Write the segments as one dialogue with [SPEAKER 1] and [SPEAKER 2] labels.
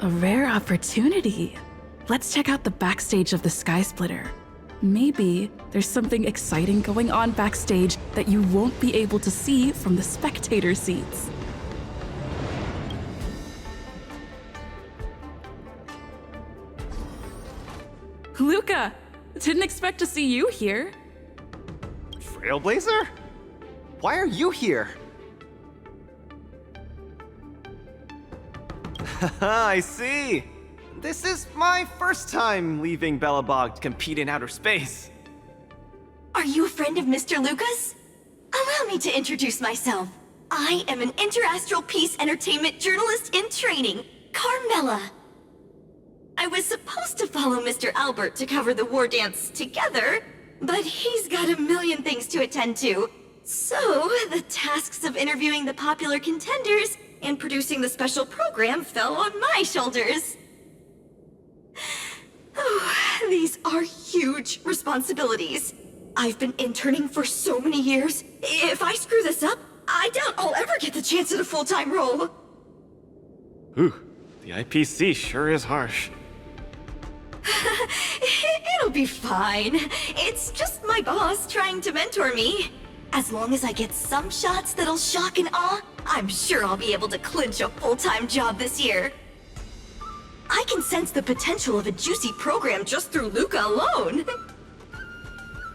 [SPEAKER 1] A rare opportunity. Let's check out the backstage of the Sky Splitter. Maybe there's something exciting going on backstage that you won't be able to see from the spectator seats. Luca! Didn't expect to see you here.
[SPEAKER 2] Trailblazer? Why are you here? Haha, I see! This is my first time leaving Belobog to compete in outer space.
[SPEAKER 3] Are you a friend of Mr. Lucas? Allow me to introduce myself. I am an interastral peace entertainment journalist in training, Carmela. I was supposed to follow Mr. Albert to cover the war dance together, but he's got a million things to attend to. So, the tasks of interviewing the popular contenders and producing the special program fell on my shoulders. Oh, these are huge responsibilities. I've been interning for so many years. If I screw this up, I doubt I'll ever get the chance at a full-time role.
[SPEAKER 2] Ooh, the IPC sure is harsh.
[SPEAKER 3] It'll be fine. It's just my boss trying to mentor me. As long as I get some shots that'll shock and awe, I'm sure I'll be able to clinch a full-time job this year. I can sense the potential of a juicy program just through Luca alone.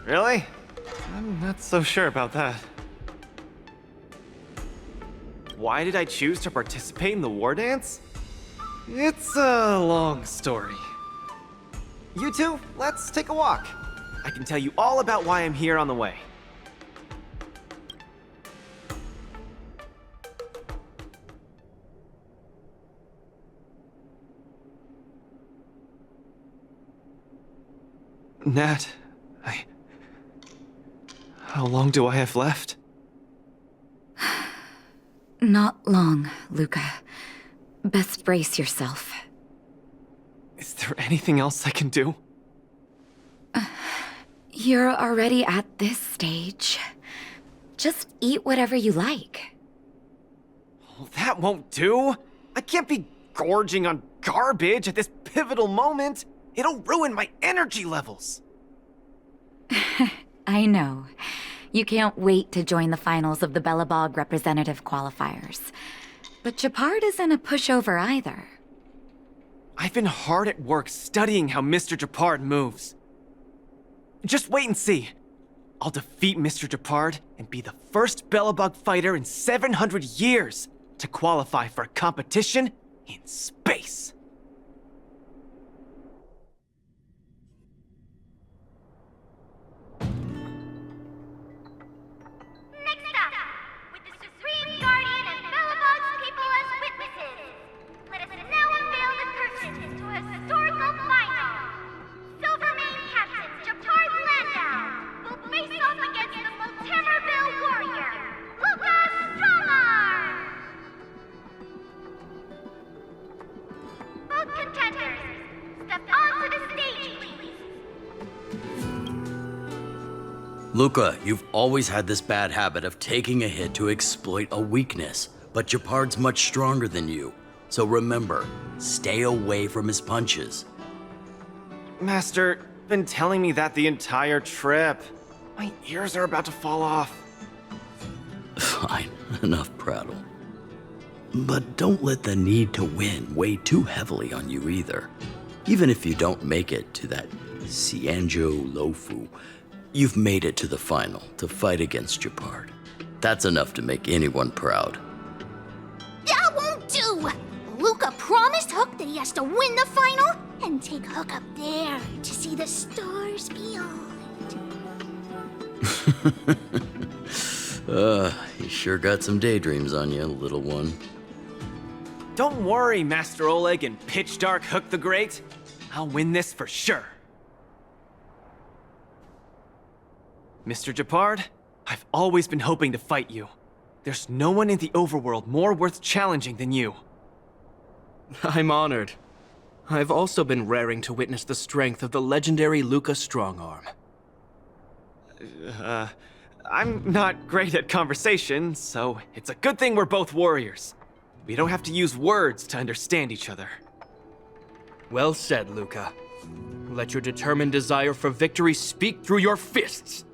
[SPEAKER 2] Really? I'm not so sure about that. Why did I choose to participate in the war dance? It's a long story. You two, let's take a walk. I can tell you all about why I'm here on the way. Nat, how long do I have left?
[SPEAKER 4] Not long, Luca. Best brace yourself.
[SPEAKER 2] Is there anything else I can do?
[SPEAKER 4] You're already at this stage. Just eat whatever you like.
[SPEAKER 2] Oh, that won't do! I can't be gorging on garbage at this pivotal moment! It'll ruin my energy levels!
[SPEAKER 4] I know. You can't wait to join the finals of the Belobog representative qualifiers. But Japard isn't a pushover either.
[SPEAKER 2] I've been hard at work studying how Mr. Japard moves. Just wait and see. I'll defeat Mr. Japard and be the first Belobog fighter in 700 years to qualify for a competition in space.
[SPEAKER 5] Next up, with the Supreme Guardian and Belobog's people as witnesses, let us now unveil the curtain to a historical final. Silvermane Captain Japard Landau will face off against the Multimerville warrior, Luca Strongarm! Both contenders, step onto the stage, please.
[SPEAKER 6] Luca, you've always had this bad habit of taking a hit to exploit a weakness, but Japard's much stronger than you. So remember, stay away from his punches.
[SPEAKER 2] Master, been telling me that the entire trip. My ears are about to fall off.
[SPEAKER 6] Fine, enough prattle. But don't let the need to win weigh too heavily on you either. Even if you don't make it to that Cianjo Lofu, you've made it to the final to fight against Japard. That's enough to make anyone proud.
[SPEAKER 5] That won't do! Luca promised Hook that he has to win the final and take Hook up there to see the stars beyond.
[SPEAKER 6] You sure got some daydreams on you, little one.
[SPEAKER 2] Don't worry, Master Oleg and Pitch Dark Hook the Great. I'll win this for sure. Mr. Japard, I've always been hoping to fight you. There's no one in the overworld more worth challenging than you.
[SPEAKER 7] I'm honored. I've also been raring to witness the strength of the legendary Luca Strongarm.
[SPEAKER 2] I'm not great at conversation, so it's a good thing we're both warriors. We don't have to use words to understand each other.
[SPEAKER 7] Well said, Luca. Let your determined desire for victory speak through your fists.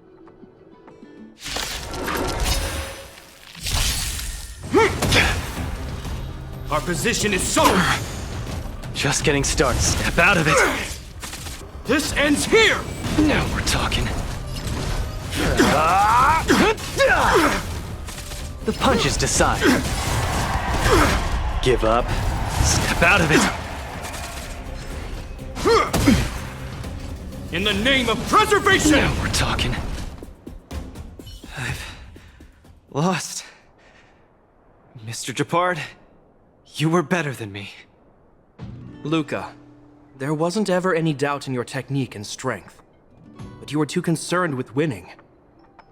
[SPEAKER 7] Our position is so...
[SPEAKER 2] Just getting started. Step out of it.
[SPEAKER 7] This ends here!
[SPEAKER 2] Now we're talking. The punches decide. Give up. Step out of it.
[SPEAKER 7] In the name of preservation!
[SPEAKER 2] Now we're talking. I've lost. Mr. Japard, you were better than me.
[SPEAKER 7] Luca, there wasn't ever any doubt in your technique and strength. But you were too concerned with winning.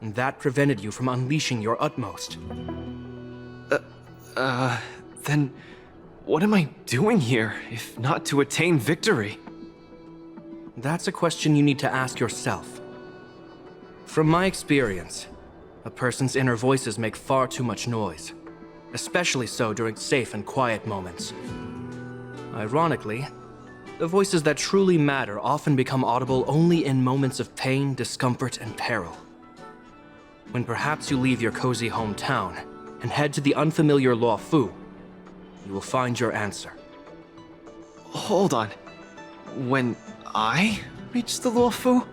[SPEAKER 7] And that prevented you from unleashing your utmost.
[SPEAKER 2] Then what am I doing here, if not to attain victory?
[SPEAKER 7] That's a question you need to ask yourself. From my experience, a person's inner voices make far too much noise, especially so during safe and quiet moments. Ironically, the voices that truly matter often become audible only in moments of pain, discomfort, and peril. When perhaps you leave your cozy hometown and head to the unfamiliar Luofu, you will find your answer.
[SPEAKER 2] Hold on. When I reached the Luofu?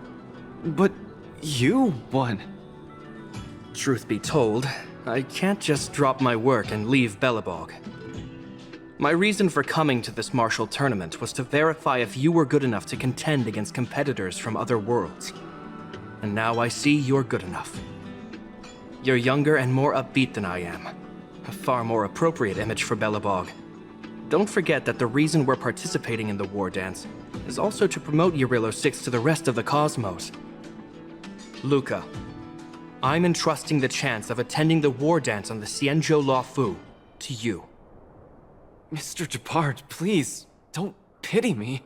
[SPEAKER 2] But you won.
[SPEAKER 7] Truth be told, I can't just drop my work and leave Belobog. My reason for coming to this martial tournament was to verify if you were good enough to contend against competitors from other worlds. And now I see you're good enough. You're younger and more upbeat than I am. A far more appropriate image for Belobog. Don't forget that the reason we're participating in the war dance is also to promote Eurilo 6 to the rest of the cosmos. Luca, I'm entrusting the chance of attending the war dance on the Xianzhou Luofu to you.
[SPEAKER 2] Mr. Japard, please, don't pity me.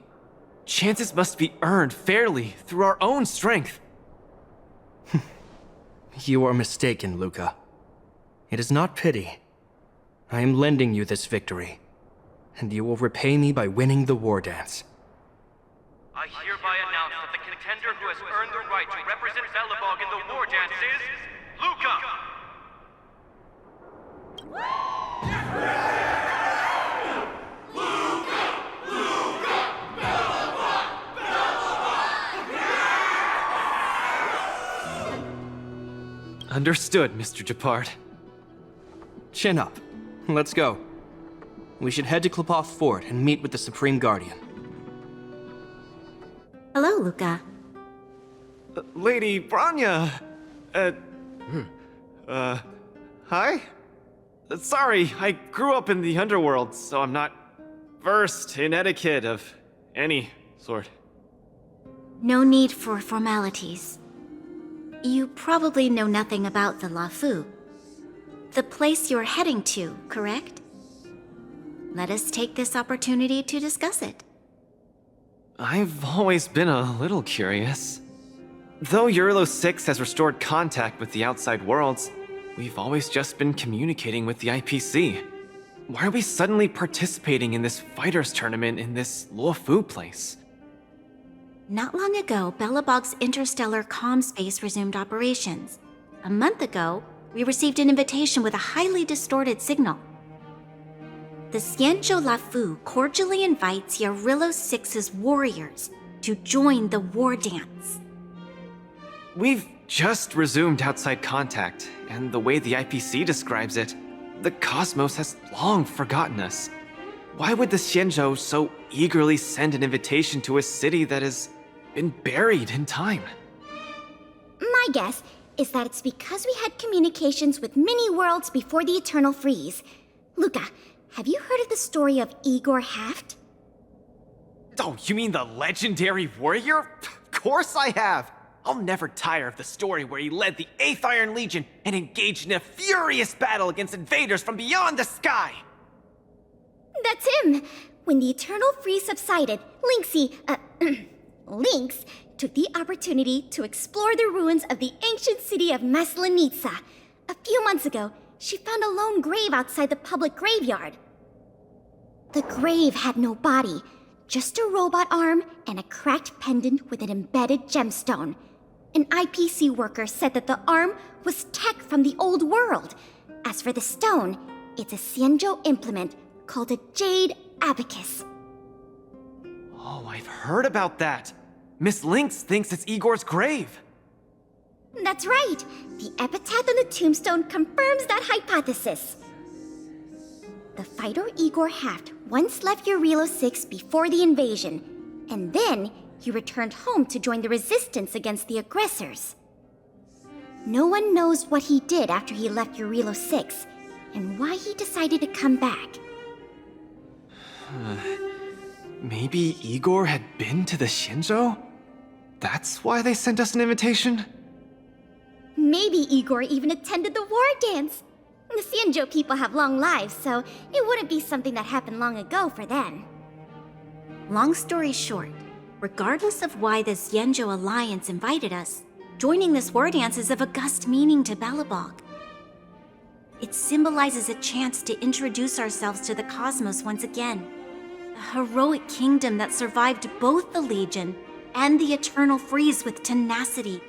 [SPEAKER 2] Chances must be earned fairly through our own strength.
[SPEAKER 7] You are mistaken, Luca. It is not pity. I am lending you this victory, and you will repay me by winning the war dance.
[SPEAKER 8] I hereby announce that the contender who has earned the right to represent Belobog in the war dance is... Luca!
[SPEAKER 2] Understood, Mr. Japard.
[SPEAKER 7] Chin up. Let's go. We should head to Klepoth Fort and meet with the Supreme Guardian.
[SPEAKER 9] Hello, Luca.
[SPEAKER 2] Lady Branya! Hi? Sorry, I grew up in the underworld, so I'm not versed in etiquette of any sort.
[SPEAKER 9] No need for formalities. You probably know nothing about the Luofu. The place you're heading to, correct? Let us take this opportunity to discuss it.
[SPEAKER 2] I've always been a little curious. Though Eurilo 6 has restored contact with the outside worlds, we've always just been communicating with the IPC. Why are we suddenly participating in this fighters tournament in this Luofu place?
[SPEAKER 9] Not long ago, Belobog's interstellar comm space resumed operations. A month ago, we received an invitation with a highly distorted signal. The Xianzhou Luofu cordially invites Eurilo 6's warriors to join the war dance.
[SPEAKER 2] We've just resumed outside contact, and the way the IPC describes it, the cosmos has long forgotten us. Why would the Xianzhou so eagerly send an invitation to a city that has been buried in time?
[SPEAKER 10] My guess is that it's because we had communications with many worlds before the Eternal Freeze. Luca, have you heard of the story of Igor Haft?
[SPEAKER 2] Oh, you mean the legendary warrior? Of course I have! I'll never tire of the story where he led the 8th Iron Legion and engaged in a furious battle against invaders from beyond the sky!
[SPEAKER 10] That's him! When the Eternal Freeze subsided, Lynx took the opportunity to explore the ruins of the ancient city of Maslenitsa. A few months ago, she found a lone grave outside the public graveyard. The grave had no body, Just a robot arm and a cracked pendant with an embedded gemstone. An IPC worker said that the arm was tech from the old world. As for the stone, it's a Xianzhou implement called a jade abacus.
[SPEAKER 2] Oh, I've heard about that. Miss Lynx thinks it's Igor's grave.
[SPEAKER 10] That's right. The epitaph on the tombstone confirms that hypothesis. The fighter Igor Haft once left Eurilo 6 before the invasion, and then he returned home to join the resistance against the aggressors. No one knows what he did after he left Eurilo 6, and why he decided to come back.
[SPEAKER 2] Maybe Igor had been to the Shinjo? That's why they sent us an invitation?
[SPEAKER 10] Maybe Igor even attended the war dance. The Xianzhou people have long lives, so it wouldn't be something that happened long ago for them.
[SPEAKER 9] Long story short, regardless of why the Xianzhou Alliance invited us, joining this war dance is of august meaning to Belobog. It symbolizes a chance to introduce ourselves to the cosmos once again. A heroic kingdom that survived both the Legion and the Eternal Freeze with tenacity.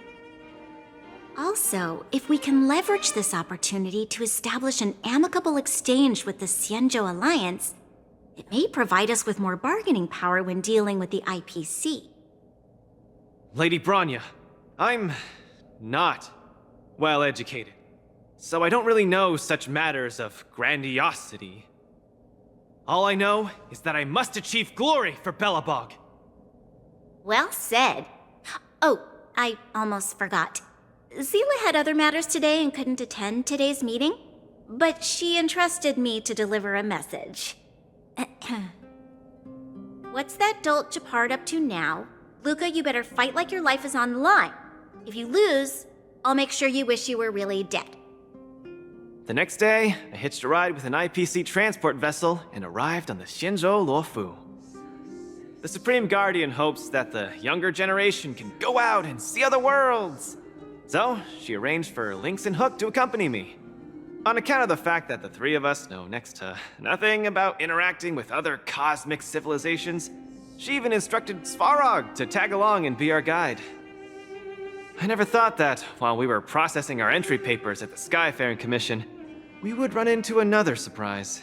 [SPEAKER 9] Also, if we can leverage this opportunity to establish an amicable exchange with the Xianzhou Alliance, it may provide us with more bargaining power when dealing with the IPC.
[SPEAKER 2] Lady Bronya, I'm not well educated, so I don't really know such matters of grandiosity. All I know is that I must achieve glory for Belobog.
[SPEAKER 9] Well said. Oh, I almost forgot. Zila had other matters today and couldn't attend today's meeting, but she entrusted me to deliver a message. What's that dolt Japard up to now? Luca, you better fight like your life is on the line. If you lose, I'll make sure you wish you were really dead.
[SPEAKER 2] The next day, I hitched a ride with an IPC transport vessel and arrived on the Shinjo Luofu. The Supreme Guardian hopes that the younger generation can go out and see other worlds. So, she arranged for Lynx and Hook to accompany me. On account of the fact that the three of us know next to nothing about interacting with other cosmic civilizations, she even instructed Svarog to tag along and be our guide. I never thought that, while we were processing our entry papers at the Skyfaring Commission, we would run into another surprise.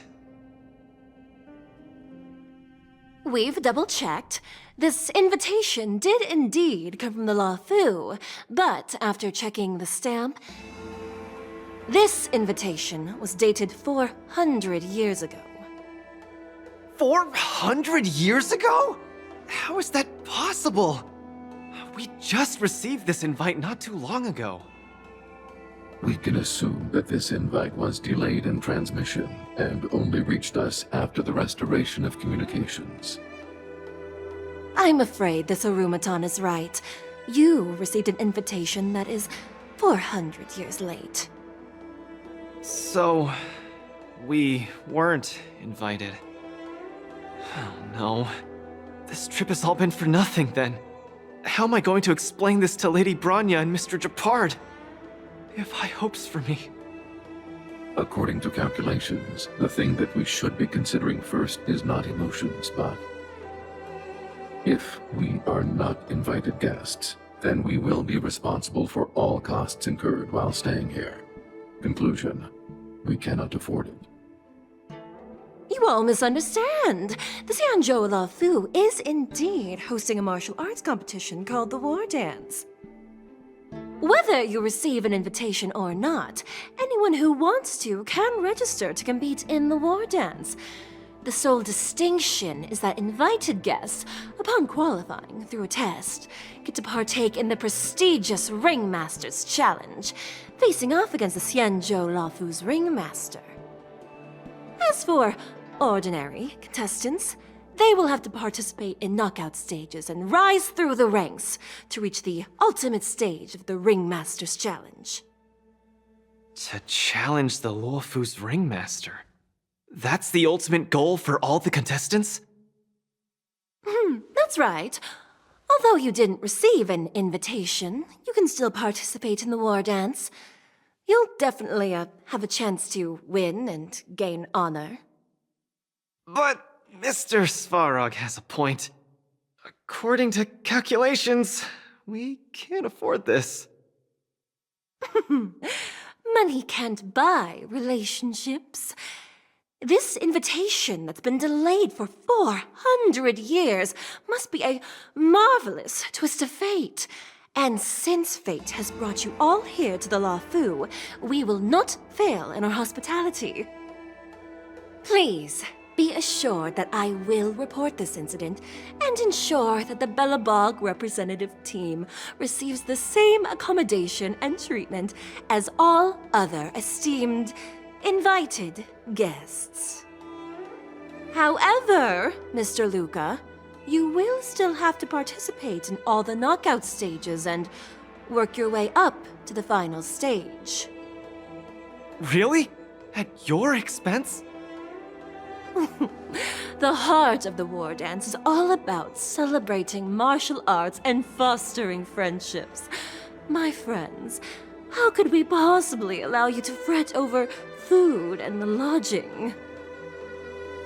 [SPEAKER 11] We've double-checked. This invitation did indeed come from the Luofu, but after checking the stamp, this invitation was dated 400 years ago.
[SPEAKER 2] 400 years ago? How is that possible? We just received this invite not too long ago.
[SPEAKER 12] We can assume that this invite was delayed in transmission and only reached us after the restoration of communications.
[SPEAKER 11] I'm afraid this Orumatan is right. You received an invitation that is 400 years late.
[SPEAKER 2] So, we weren't invited. Oh no. This trip has all been for nothing then. How am I going to explain this to Lady Bronya and Mr. Japard? They have high hopes for me.
[SPEAKER 12] According to calculations, the thing that we should be considering first is not emotions, but if we are not invited guests, then we will be responsible for all costs incurred while staying here. Conclusion: we cannot afford it.
[SPEAKER 11] You all misunderstand. The Xianzhou Luofu is indeed hosting a martial arts competition called the War Dance. Whether you receive an invitation or not, anyone who wants to can register to compete in the War Dance. The sole distinction is that invited guests, upon qualifying through a test, get to partake in the prestigious Ringmaster's Challenge, facing off against the Xianzhou Luofu's Ringmaster. As for ordinary contestants, they will have to participate in knockout stages and rise through the ranks to reach the ultimate stage of the Ringmaster's Challenge.
[SPEAKER 2] To challenge the Luofu's Ringmaster? That's the ultimate goal for all the contestants?
[SPEAKER 11] That's right. Although you didn't receive an invitation, you can still participate in the War Dance. You'll definitely have a chance to win and gain honor.
[SPEAKER 2] But Mr. Svarog has a point. According to calculations, we can't afford this.
[SPEAKER 11] Money can't buy relationships. This invitation that's been delayed for 400 years must be a marvelous twist of fate. And since fate has brought you all here to the La Fu, we will not fail in our hospitality. Please, be assured that I will report this incident and ensure that the Belobog representative team receives the same accommodation and treatment as all other esteemed, invited guests. However, Mr. Luca, you will still have to participate in all the knockout stages and work your way up to the final stage.
[SPEAKER 2] Really? At your expense?
[SPEAKER 11] The heart of the war dance is all about celebrating martial arts and fostering friendships. My friends, how could we possibly allow you to fret over food and lodging?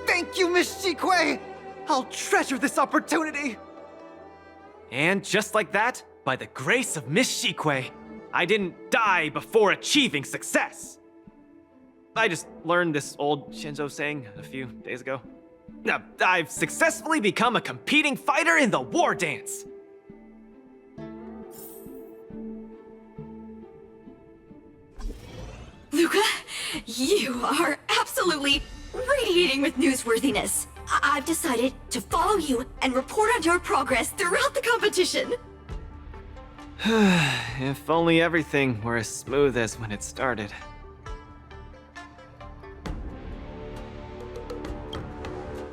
[SPEAKER 2] Thank you, Miss Shikwe! I'll treasure this opportunity! And just like that, by the grace of Miss Shikwe, I didn't die before achieving success! I just learned this old Shinzo saying a few days ago. I've successfully become a competing fighter in the war dance!
[SPEAKER 3] Luca, you are absolutely radiating with newsworthiness. I've decided to follow you and report on your progress throughout the competition.
[SPEAKER 2] If only everything were as smooth as when it started.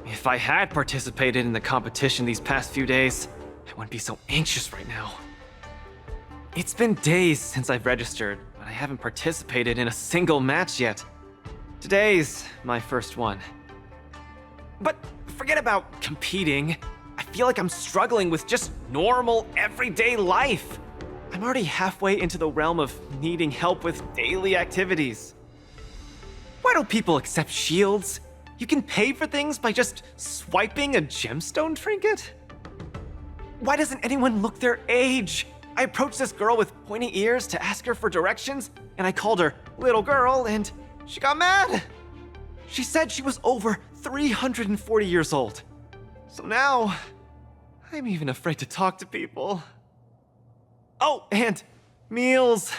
[SPEAKER 2] If I had participated in the competition these past few days, I wouldn't be so anxious right now. It's been days since I've registered, but I haven't participated in a single match yet. Today's my first one. But forget about competing. I feel like I'm struggling with just normal, everyday life. I'm already halfway into the realm of needing help with daily activities. Why don't people accept shields? You can pay for things by just swiping a gemstone trinket? Why doesn't anyone look their age? I approached this girl with pointy ears to ask her for directions, and I called her little girl, and she got mad. She said she was over 340 years old. So now, I'm even afraid to talk to people. Oh, and meals.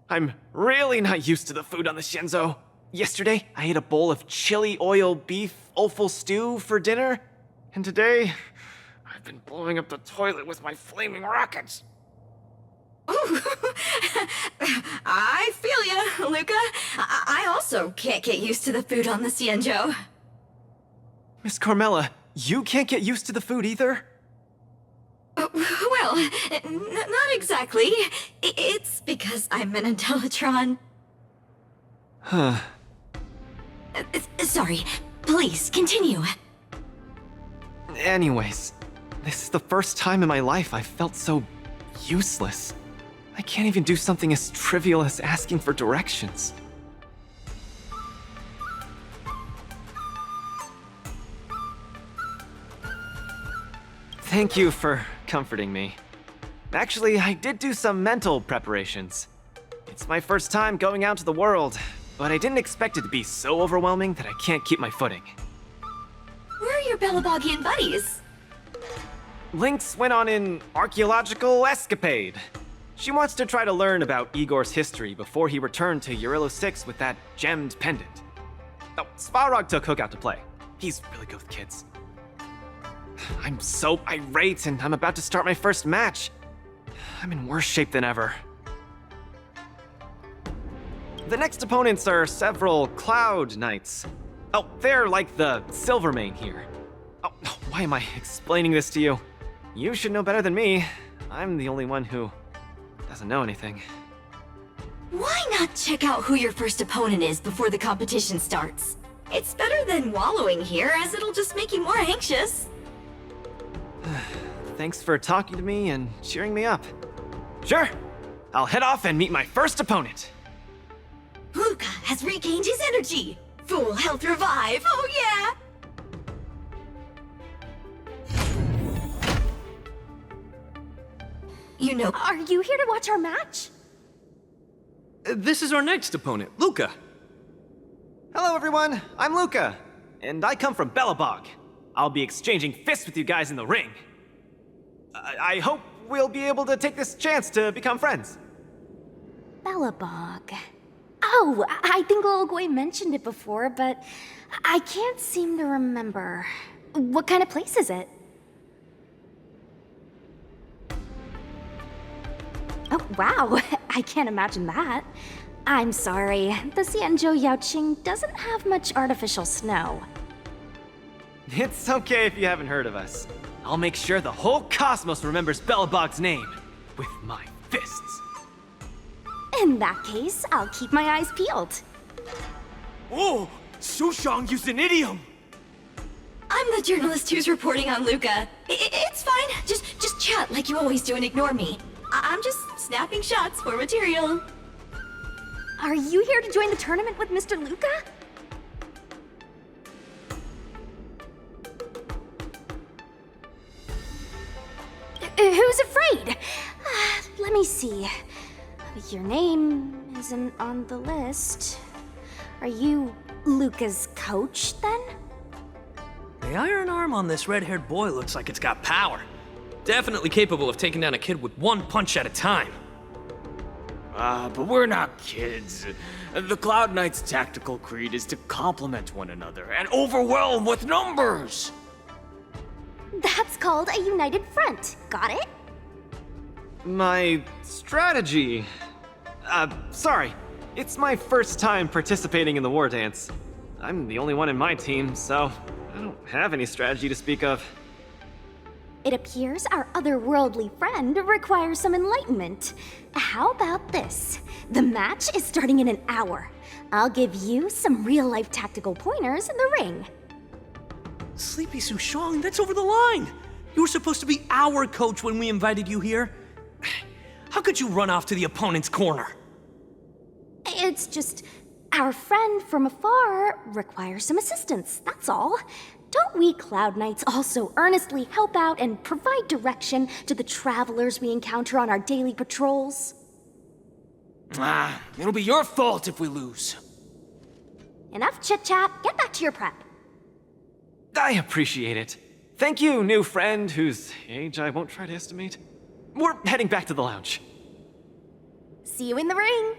[SPEAKER 2] I'm really not used to the food on the Shinzo. Yesterday, I ate a bowl of chili oil beef offal stew for dinner, and today, I've been blowing up the toilet with my flaming rockets.
[SPEAKER 3] Ooh. I feel ya, Luca. I also can't get used to the food on the Xianzhou.
[SPEAKER 2] Miss Carmela, you can't get used to the food either?
[SPEAKER 3] Well, not exactly. It's because I'm an Intellitron.
[SPEAKER 2] Huh.
[SPEAKER 3] Sorry. Please, continue.
[SPEAKER 2] Anyways, this is the first time in my life I've felt so useless. I can't even do something as trivial as asking for directions. Thank you for comforting me. Actually, I did do some mental preparations. It's my first time going out to the world, but I didn't expect it to be so overwhelming that I can't keep my footing.
[SPEAKER 3] Where are your Belabogian buddies?
[SPEAKER 2] Lynx went on an archaeological escapade. She wants to try to learn about Igor's history before he returned to Urilo 6 with that gemmed pendant. Oh, Svarog took Hook out to play. He's really good with kids. I'm so irate and I'm about to start my first match. I'm in worse shape than ever. The next opponents are several Cloud Knights. Oh, they're like the Silvermane here. Oh, why am I explaining this to you? You should know better than me. I'm the only one who doesn't know anything.
[SPEAKER 3] Why not check out who your first opponent is before the competition starts? It's better than wallowing here, as it'll just make you more anxious.
[SPEAKER 2] Thanks for talking to me and cheering me up. Sure, I'll head off and meet my first opponent.
[SPEAKER 3] Luca has regained his energy. Full health revive, oh yeah! You know,
[SPEAKER 10] Are you here to watch our match?
[SPEAKER 7] This is our next opponent, Luca.
[SPEAKER 2] Hello, everyone. I'm Luca, and I come from Belobog. I'll be exchanging fists with you guys in the ring. I hope we'll be able to take this chance to become friends.
[SPEAKER 10] Belobog. Oh, I think Little Goy mentioned it before, but I can't seem to remember. What kind of place is it? Oh, wow. I can't imagine that. I'm sorry. The Xianzhou Yaoqing doesn't have much artificial snow.
[SPEAKER 2] It's okay if you haven't heard of us. I'll make sure the whole cosmos remembers Belobog's name with my fists.
[SPEAKER 10] In that case, I'll keep my eyes peeled.
[SPEAKER 2] Oh, Sushang used an idiom.
[SPEAKER 3] I'm the journalist who's reporting on Luca. It's fine. Just chat like you always do and ignore me. I'm just snapping shots for material.
[SPEAKER 10] Are you here to join the tournament with Mr. Luca? Who's afraid? Let me see. Your name isn't on the list. Are you Luca's coach, then?
[SPEAKER 13] The iron arm on this red-haired boy looks like it's got power.
[SPEAKER 7] Definitely capable of taking down a kid with one punch at a time.
[SPEAKER 14] But we're not kids. The Cloud Knight's tactical creed is to complement one another and overwhelm with numbers.
[SPEAKER 10] That's called a united front. Got it?
[SPEAKER 2] My strategy. Sorry. It's my first time participating in the war dance. I'm the only one in my team, so I don't have any strategy to speak of.
[SPEAKER 10] It appears our otherworldly friend requires some enlightenment. How about this? The match is starting in an hour. I'll give you some real-life tactical pointers in the ring.
[SPEAKER 13] Sleepy Sushang, that's over the line. You were supposed to be our coach when we invited you here. How could you run off to the opponent's corner?
[SPEAKER 10] It's just, our friend from afar requires some assistance, that's all. Don't we Cloud Knights also earnestly help out and provide direction to the travelers we encounter on our daily patrols?
[SPEAKER 14] It'll be your fault if we lose.
[SPEAKER 10] Enough chit-chat, get back to your prep.
[SPEAKER 2] I appreciate it. Thank you, new friend, whose age I won't try to estimate. We're heading back to the lounge.
[SPEAKER 10] See you in the ring.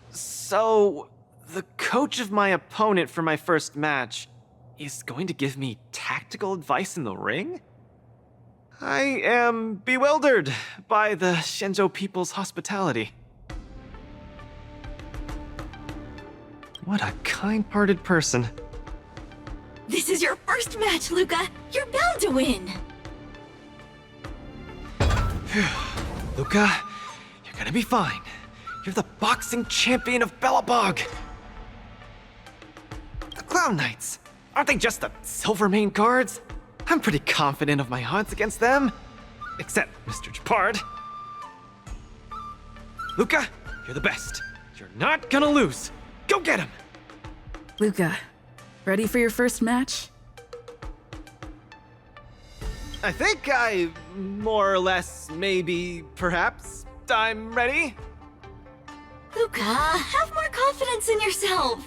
[SPEAKER 2] So, the coach of my opponent for my first match is going to give me tactical advice in the ring? I am bewildered by the Shenzhou people's hospitality. What a kind-hearted person.
[SPEAKER 3] This is your first match, Luca. You're bound to win.
[SPEAKER 2] Luca, you're gonna be fine. You're the boxing champion of Belobog. The Clown Knights, aren't they just the Silvermane guards? I'm pretty confident of my odds against them. Except Mr. Japard. Luca, you're the best. You're not gonna lose. Go get him!
[SPEAKER 1] Luca, ready for your first match?
[SPEAKER 2] I think more or less, maybe, perhaps, I'm ready.
[SPEAKER 3] Luca, have more confidence in yourself.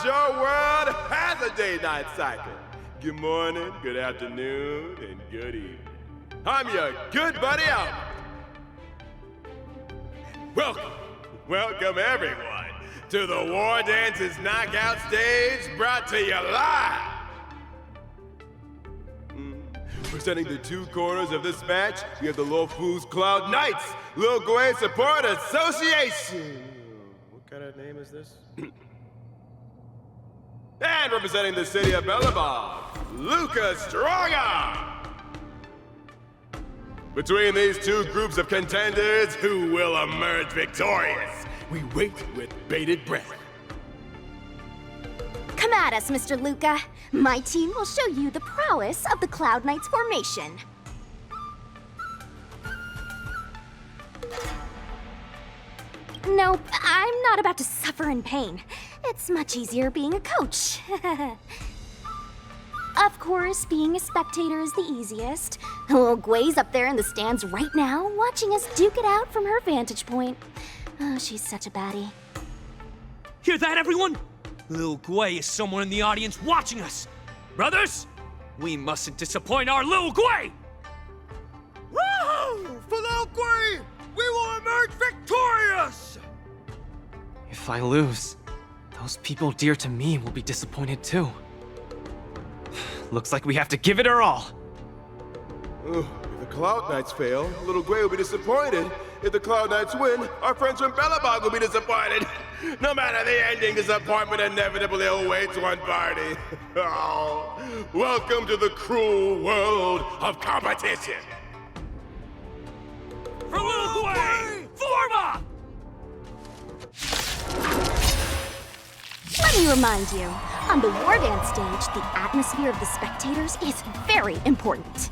[SPEAKER 15] Your world has a day-night cycle. Good morning, good afternoon, and good evening. I'm your good buddy Albert. Welcome everyone to the War Dance's knockout stage, brought to you live. Presenting the two corners of this match, we have the Lofu's Cloud Knights, Lil Gui Support Association. What kind of name is this? And representing the city of Belobog, Luca Strongarm. Between these two groups of contenders, who will emerge victorious? We wait with bated breath.
[SPEAKER 10] Come at us, Mr. Luca. My team will show you the prowess of the Cloud Knights formation. Nope, I'm not about to suffer in pain. It's much easier being a coach. Of course, being a spectator is the easiest. Little Gwei's up there in the stands right now, watching us duke it out from her vantage point. Oh, she's such a baddie.
[SPEAKER 13] Hear that, everyone? Lil Gwei is somewhere in the audience watching us. Brothers, we mustn't disappoint our Lil Gwei!
[SPEAKER 15] Woohoo! For Lil Gwei, we will emerge victorious!
[SPEAKER 2] If I lose, those people dear to me will be disappointed too. Looks like we have to give it our all.
[SPEAKER 15] If the Cloud Knights fail, Little Gwei will be disappointed. If the Cloud Knights win, our friends from Belobog will be disappointed. No matter the ending, disappointment inevitably awaits one party. Oh, welcome to the cruel world of competition.
[SPEAKER 13] For Lil Gwei, Forma!
[SPEAKER 10] Let me remind you, on the War Dance stage, the atmosphere of the spectators is very important.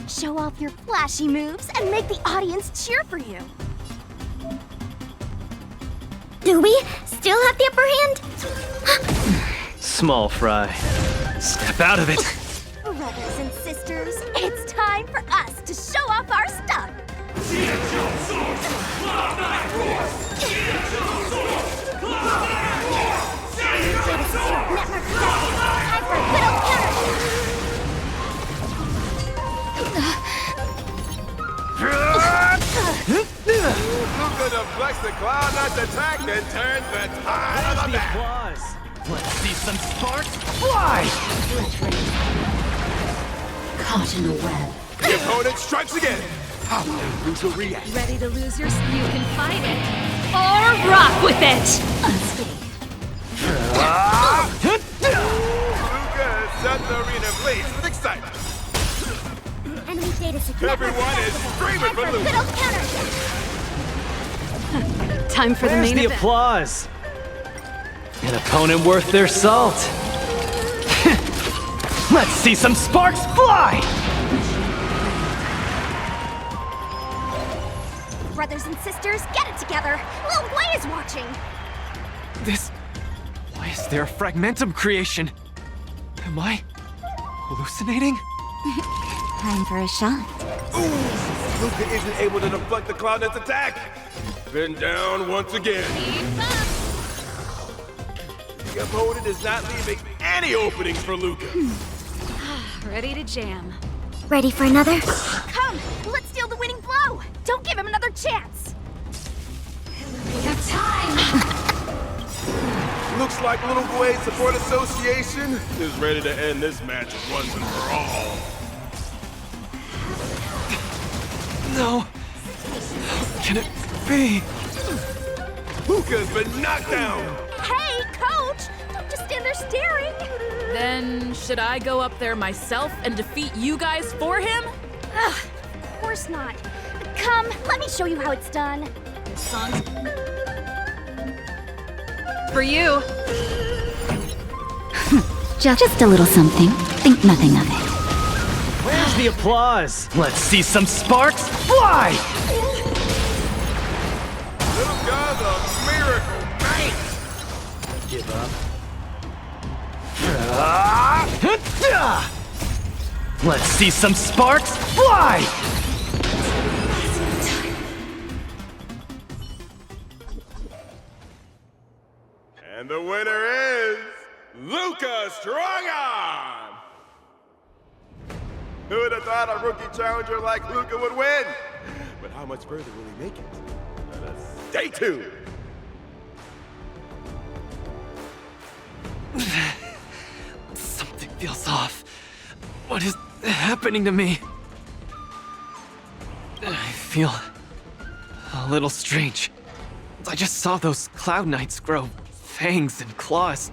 [SPEAKER 10] Show off your flashy moves and make the audience cheer for you. Do we still have the upper hand?
[SPEAKER 2] Small fry. Step out of it.
[SPEAKER 10] Brothers and sisters, it's time for us to show off our stuff.
[SPEAKER 15] Luca deflects the Cloud Knight's attack and turns the tide of the match.
[SPEAKER 2] Applause. Let's see some sparks fly!
[SPEAKER 16] Caught in a web.
[SPEAKER 15] The opponent strikes again. How will Luca react?
[SPEAKER 16] Ready to lose your... You can fight it. Or rock with it! Unscathed.
[SPEAKER 15] Luca has set the arena ablaze with excitement.
[SPEAKER 10] Enemy data secure.
[SPEAKER 15] Everyone is screaming for Luca.
[SPEAKER 10] Good old counter.
[SPEAKER 16] Time for the main event.
[SPEAKER 2] Applause. An opponent worth their salt. Let's see some sparks fly!
[SPEAKER 10] Brothers and sisters, get it together. Lil Gwei is watching.
[SPEAKER 2] Why is there a fragmentum creation? Am I hallucinating?
[SPEAKER 4] Time for a shot.
[SPEAKER 15] Ooh, Luca isn't able to deflect the Cloud Knight's attack. Been down once again. The opponent is not leaving any openings for Luca.
[SPEAKER 16] Ready to jam.
[SPEAKER 10] Ready for another? Come, let's steal the winning blow. Don't give him another chance.
[SPEAKER 16] We have time.
[SPEAKER 15] Looks like Little Gwei Support Association is ready to end this match once and for all.
[SPEAKER 2] No. How can it be?
[SPEAKER 15] Luca's been knocked down.
[SPEAKER 10] Hey, coach! Don't just stand there staring.
[SPEAKER 1] Then, should I go up there myself and defeat you guys for him?
[SPEAKER 10] Ugh, of course not. Come, let me show you how it's done.
[SPEAKER 16] Son. For you.
[SPEAKER 4] Just a little something. Think nothing of it.
[SPEAKER 2] Where's the applause? Let's see some sparks fly!
[SPEAKER 15] Luca's a miracle man.
[SPEAKER 2] Give up. Let's see some sparks fly!
[SPEAKER 15] And the winner is Luca Strongarm! Who would have thought a rookie challenger like Luca would win? But how much further will he make it? Let us stay tuned!
[SPEAKER 2] Something feels off. What is happening to me? I feel a little strange. I just saw those Cloud Knights grow fangs and claws,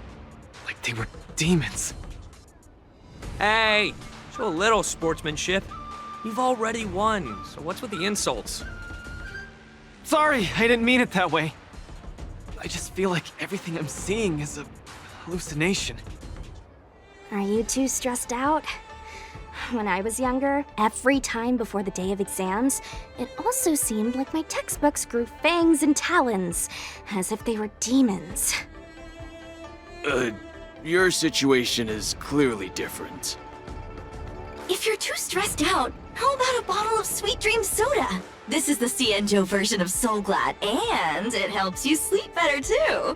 [SPEAKER 2] like they were demons.
[SPEAKER 13] Hey, show a little sportsmanship. You've already won, so what's with the insults?
[SPEAKER 2] Sorry, I didn't mean it that way. I just feel like everything I'm seeing is a hallucination.
[SPEAKER 10] Are you too stressed out? When I was younger, every time before the day of exams, it also seemed like my textbooks grew fangs and talons, as if they were demons.
[SPEAKER 14] Your situation is clearly different.
[SPEAKER 3] If you're too stressed out, how about a bottle of Sweet Dream Soda? This is the Cienjo version of Soul Glad, and it helps you sleep better too.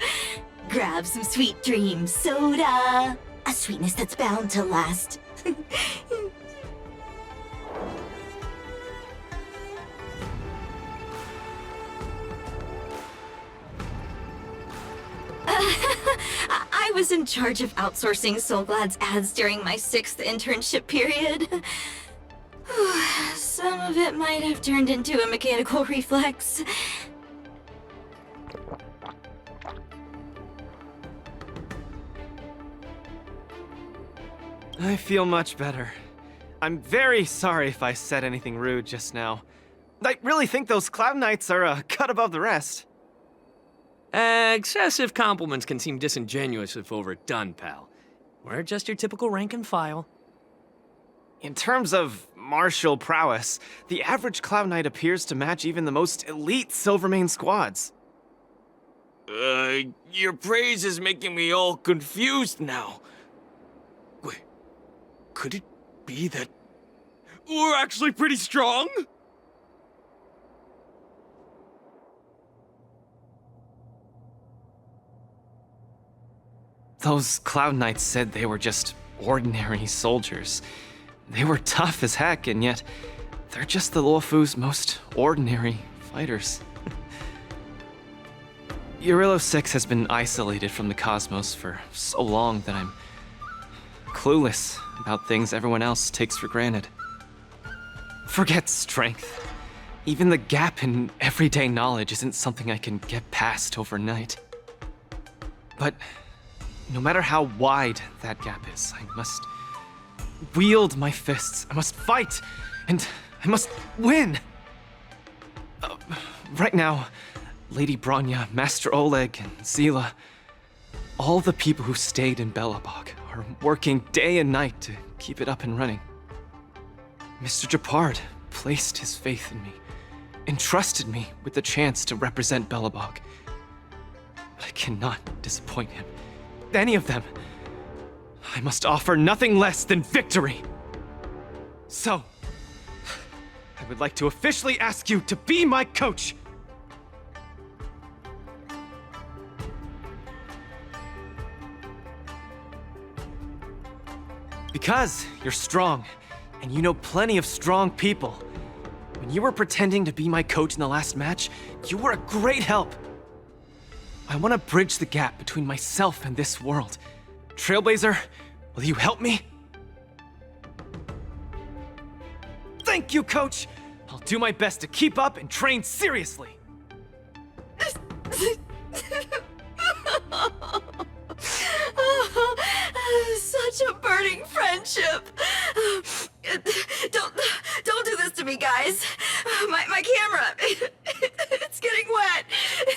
[SPEAKER 3] Grab some Sweet Dream Soda. A sweetness that's bound to last. I was in charge of outsourcing Soul Glad's ads during my 6th internship period. Some of it might have turned into a mechanical reflex.
[SPEAKER 2] I feel much better. I'm very sorry if I said anything rude just now. I really think those Cloud Knights are a cut above the rest.
[SPEAKER 13] Excessive compliments can seem disingenuous if overdone, pal. We're just your typical rank and file.
[SPEAKER 2] In terms of martial prowess, the average Cloud Knight appears to match even the most elite Silvermane squads.
[SPEAKER 14] Your praise is making me all confused now. Wait, could it be that we're actually pretty strong?
[SPEAKER 2] Those Cloud Knights said they were just ordinary soldiers. They were tough as heck, and yet they're just the Luofu's most ordinary fighters. Eurilo 6 has been isolated from the cosmos for so long that I'm clueless about things everyone else takes for granted. Forget strength. Even the gap in everyday knowledge isn't something I can get past overnight. But no matter how wide that gap is, I must wield my fists. I must fight, and I must win. Right now, Lady Bronya, Master Oleg, and Zila, all the people who stayed in Belobog are working day and night to keep it up and running. Mr. Japard placed his faith in me, entrusted me with the chance to represent Belobog. I cannot disappoint him. Any of them. I must offer nothing less than victory. So, I would like to officially ask you to be my coach. Because you're strong, and you know plenty of strong people. When you were pretending to be my coach in the last match, you were a great help. I want to bridge the gap between myself and this world. Trailblazer, will you help me? Thank you, Coach! I'll do my best to keep up and train seriously.
[SPEAKER 3] Such a burning friendship. Don't do this to me, guys. My camera, it's getting wet.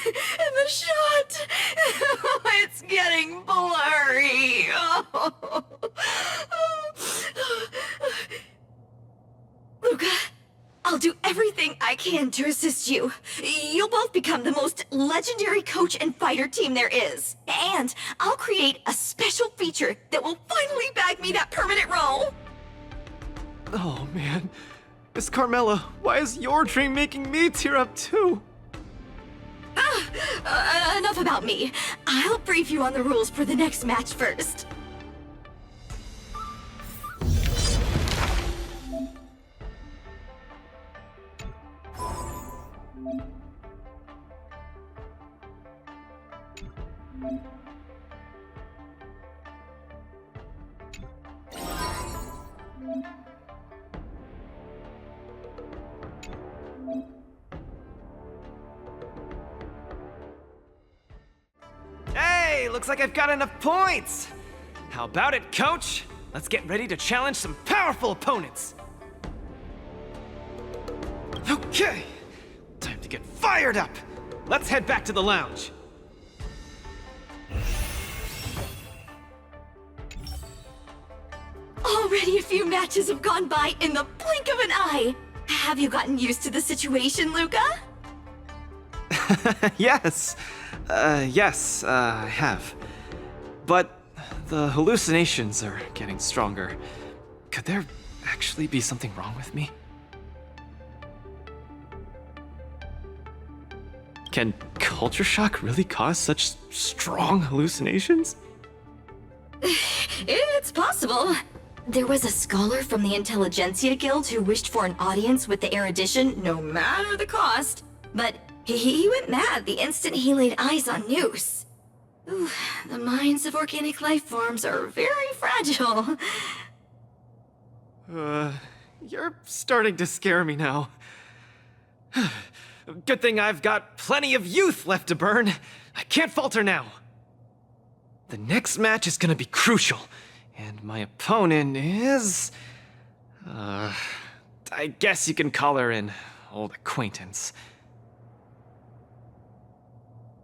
[SPEAKER 3] And the shot, it's getting blurry. Luca, I'll do everything I can to assist you. You'll both become the most legendary coach and fighter team there is. And I'll create a special feature that will finally bag me that permanent role.
[SPEAKER 2] Oh man, Miss Carmela, why is your dream making me tear up too?
[SPEAKER 3] Enough about me. I'll brief you on the rules for the next match first.
[SPEAKER 2] Hey, looks like I've got enough points! How about it, Coach? Let's get ready to challenge some powerful opponents! Okay, time to get fired up! Let's head back to the lounge.
[SPEAKER 3] Already a few matches have gone by in the blink of an eye. Have you gotten used to the situation, Luca?
[SPEAKER 2] Yes. Yes, I have. But the hallucinations are getting stronger. Could there actually be something wrong with me? Can culture shock really cause such strong hallucinations?
[SPEAKER 3] It's possible. There was a scholar from the Intelligentsia Guild who wished for an audience with the erudition, no matter the cost. But he went mad the instant he laid eyes on Noose. Ooh, the minds of organic life forms are very fragile.
[SPEAKER 2] You're starting to scare me now. Good thing I've got plenty of youth left to burn. I can't falter now. The next match is gonna be crucial, and my opponent is... I guess you can call her an old acquaintance.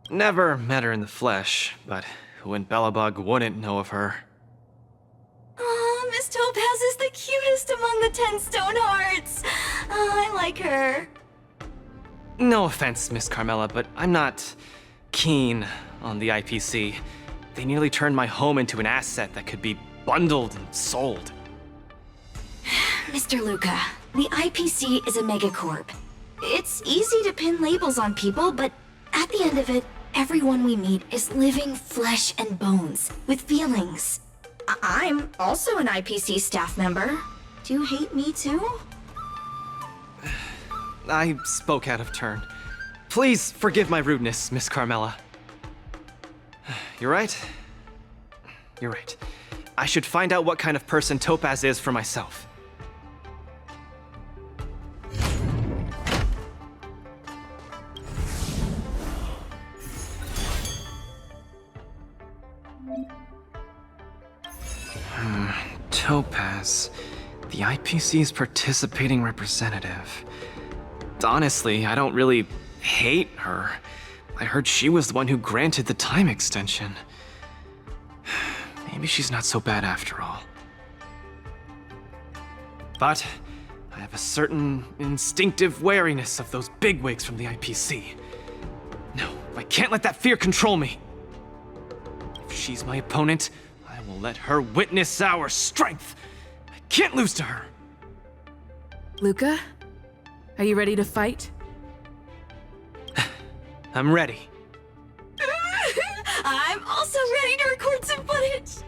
[SPEAKER 2] Never met her in the flesh, but who in Belobog wouldn't know of her?
[SPEAKER 3] Aw, Miss Topaz is the cutest among the 10 Stone Hearts. I like her.
[SPEAKER 2] No offense, Miss Carmela, but I'm not keen on the IPC. They nearly turned my home into an asset that could be bundled and sold.
[SPEAKER 3] Mr. Luca, the IPC is a megacorp. It's easy to pin labels on people, but at the end of it, everyone we meet is living flesh and bones, with feelings. I'm also an IPC staff member. Do you hate me too?
[SPEAKER 2] I spoke out of turn. Please forgive my rudeness, Miss Carmela. You're right. You're right. I should find out what kind of person Topaz is for myself. Topaz, the IPC's participating representative. Honestly, I don't really hate her. I heard she was the one who granted the time extension. Maybe she's not so bad after all. But I have a certain instinctive wariness of those bigwigs from the IPC. No, I can't let that fear control me. If she's my opponent, I will let her witness our strength. I can't lose to her.
[SPEAKER 1] Luca, are you ready to fight?
[SPEAKER 2] I'm ready.
[SPEAKER 3] I'm also ready to record some footage.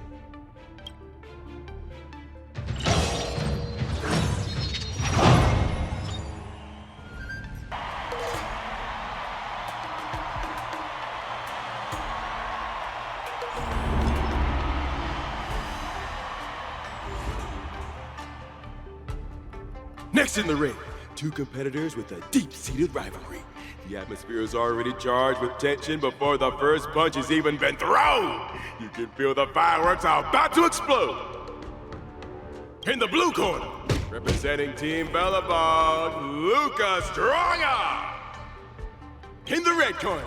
[SPEAKER 15] Next in the ring, two competitors with a deep-seated rivalry. The atmosphere is already charged with tension before the first punch has even been thrown. You can feel the fireworks are about to explode. In the blue corner, representing Team Belobog, Luca Stronga. In the red corner,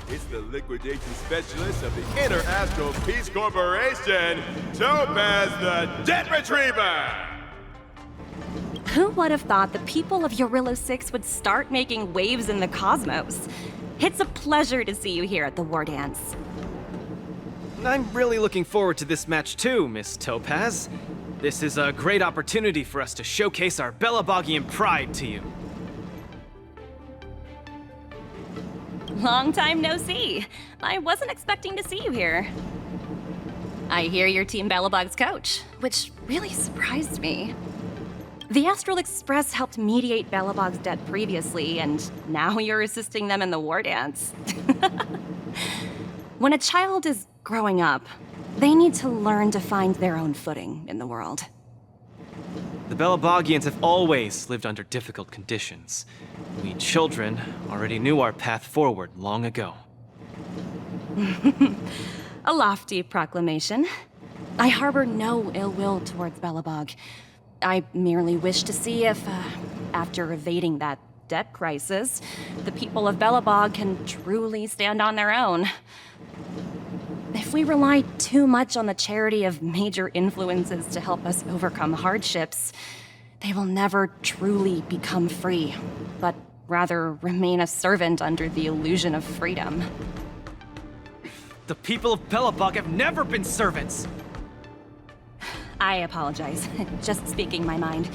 [SPEAKER 15] it's the liquidation specialist of the Inner Astral Peace Corporation, Topaz the Debt Retriever.
[SPEAKER 17] Who would have thought the people of Eurillo 6 would start making waves in the cosmos? It's a pleasure to see you here at the War Dance.
[SPEAKER 2] I'm really looking forward to this match too, Miss Topaz. This is a great opportunity for us to showcase our Belobogian pride to you.
[SPEAKER 17] Long time no see. I wasn't expecting to see you here. I hear you're Team Belobog's coach, which really surprised me. The Astral Express helped mediate Belobog's debt previously, and now you're assisting them in the War Dance. When a child is growing up, they need to learn to find their own footing in the world.
[SPEAKER 2] The Belobogians have always lived under difficult conditions. We children already knew our path forward long ago.
[SPEAKER 17] A lofty proclamation. I harbor no ill will towards Belobog. I merely wish to see if, after evading that debt crisis, the people of Belobog can truly stand on their own. If we rely too much on the charity of major influences to help us overcome hardships, they will never truly become free, but rather remain a servant under the illusion of freedom.
[SPEAKER 2] The people of Belobog have never been servants!
[SPEAKER 17] I apologize. Just speaking my mind.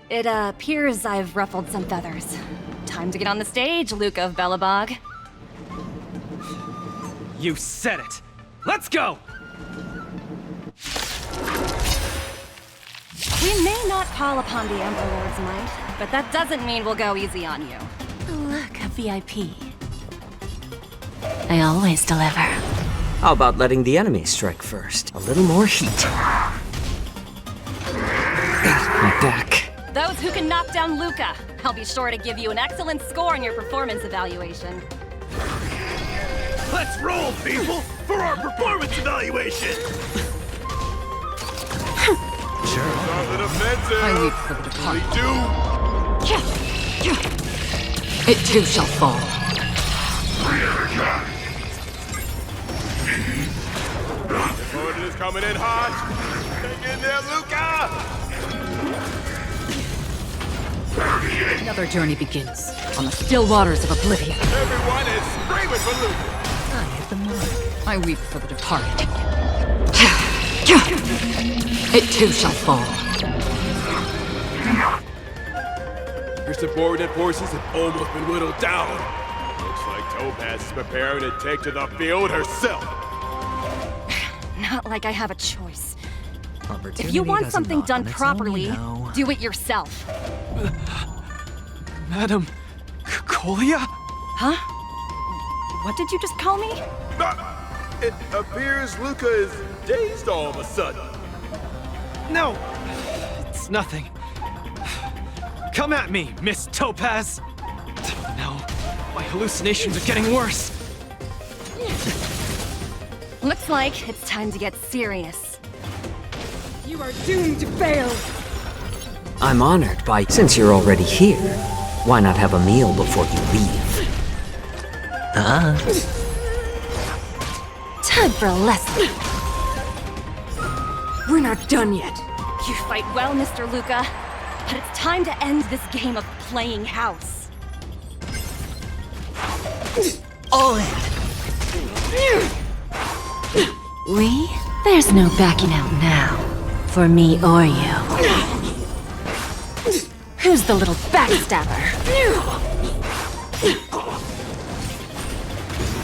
[SPEAKER 17] It appears I've ruffled some feathers. Time to get on the stage, Luca of Belobog.
[SPEAKER 2] You said it! Let's go!
[SPEAKER 17] We may not call upon the Emperor Lord's might, but that doesn't mean we'll go easy on you.
[SPEAKER 3] Look, a VIP. I always deliver.
[SPEAKER 18] How about letting the enemy strike first? A little more heat. My back.
[SPEAKER 17] Those who can knock down Luca, I'll be sure to give you an excellent score in your performance evaluation.
[SPEAKER 15] Let's roll, people, for our performance evaluation!
[SPEAKER 18] Sure.
[SPEAKER 15] I
[SPEAKER 19] weep for the departed.
[SPEAKER 15] do.
[SPEAKER 19] It too shall fall.
[SPEAKER 15] The opponent is coming in hot. Hang in there, Luca!
[SPEAKER 19] Another journey begins on the still waters of oblivion.
[SPEAKER 15] Everyone is screaming for Luca.
[SPEAKER 19] I hit the mark. I weep for the departed. It too shall fall.
[SPEAKER 15] Your subordinate forces have almost been whittled down. Looks like Topaz is preparing to take to the field herself.
[SPEAKER 17] Not like I have a choice. If you want something done properly, do it yourself.
[SPEAKER 2] Madam Colia?
[SPEAKER 17] Huh? What did you just call me?
[SPEAKER 15] It appears Luca is dazed all of a sudden.
[SPEAKER 2] No, it's nothing. Come at me, Miss Topaz. No, my hallucinations are getting worse.
[SPEAKER 17] Looks like it's time to get serious.
[SPEAKER 19] You are doomed to fail.
[SPEAKER 18] I'm honored by, since you're already here, why not have a meal before you leave?
[SPEAKER 17] Time for a lesson.
[SPEAKER 19] We're not done yet.
[SPEAKER 17] You fight well, Mr. Luca, but it's time to end this game of playing house.
[SPEAKER 19] All in.
[SPEAKER 3] We? There's no backing out now. For me or you. Who's the little backstabber?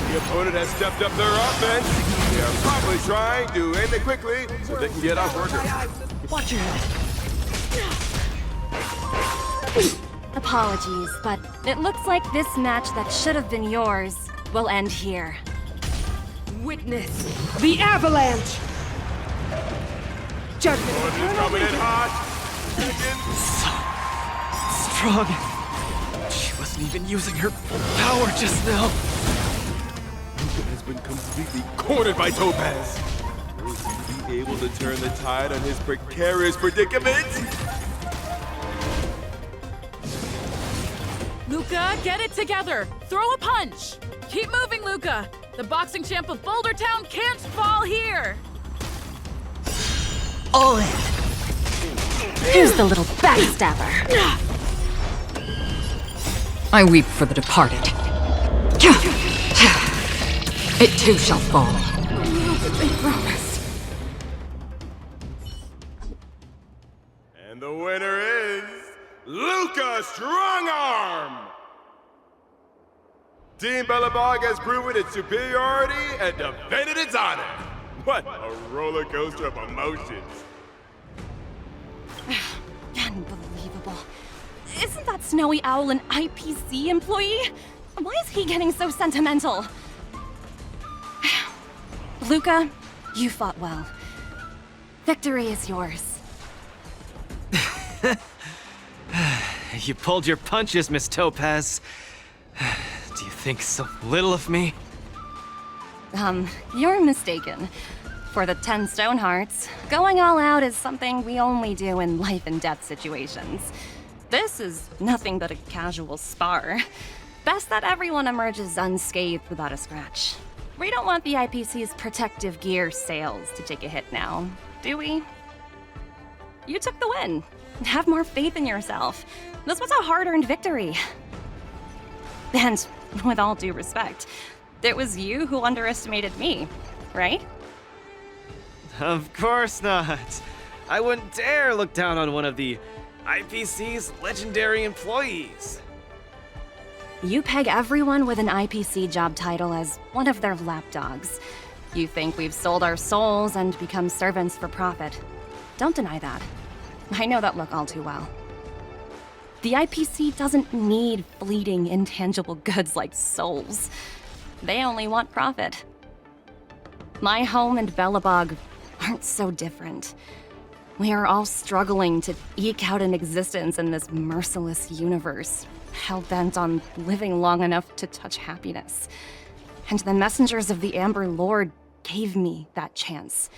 [SPEAKER 15] The opponent has stepped up their offense. They are probably trying to end it quickly so they can get off worker.
[SPEAKER 19] Watch your head.
[SPEAKER 17] Apologies, but it looks like this match that should have been yours will end here.
[SPEAKER 19] Witness the avalanche. Judgment.
[SPEAKER 15] Opponent is coming in hot.
[SPEAKER 2] Strong. She wasn't even using her full power just now.
[SPEAKER 15] Luca has been completely cornered by Topaz. Will he be able to turn the tide on his precarious predicament?
[SPEAKER 1] Luca, get it together! Throw a punch! Keep moving, Luca! The boxing champ of Boulder Town can't fall here!
[SPEAKER 19] All in.
[SPEAKER 3] Who's the little backstabber?
[SPEAKER 19] I weep for the departed. It too shall fall. They promised.
[SPEAKER 15] And the winner is Luca Strongarm! Team Belobog has proven its superiority and defended its honor. What a roller coaster of emotions.
[SPEAKER 17] Unbelievable. Isn't that Snowy Owl an IPC employee? Why is he getting so sentimental? Luca, you fought well. Victory is yours.
[SPEAKER 2] You pulled your punches, Miss Topaz. Do you think so little of me?
[SPEAKER 17] You're mistaken. For the 10 Stonehearts, going all out is something we only do in life and death situations. This is nothing but a casual spar. Best that everyone emerges unscathed without a scratch. We don't want the IPC's protective gear sales to take a hit now, do we? You took the win. Have more faith in yourself. This was a hard-earned victory. And with all due respect, it was you who underestimated me, right?
[SPEAKER 2] Of course not. I wouldn't dare look down on one of the IPC's legendary employees.
[SPEAKER 17] You peg everyone with an IPC job title as one of their lapdogs. You think we've sold our souls and become servants for profit. Don't deny that. I know that look all too well. The IPC doesn't need fleeting, intangible goods like souls. They only want profit. My home and Belobog aren't so different. We are all struggling to eke out an existence in this merciless universe, hell-bent on living long enough to touch happiness. And the messengers of the Amber Lord gave me that chance.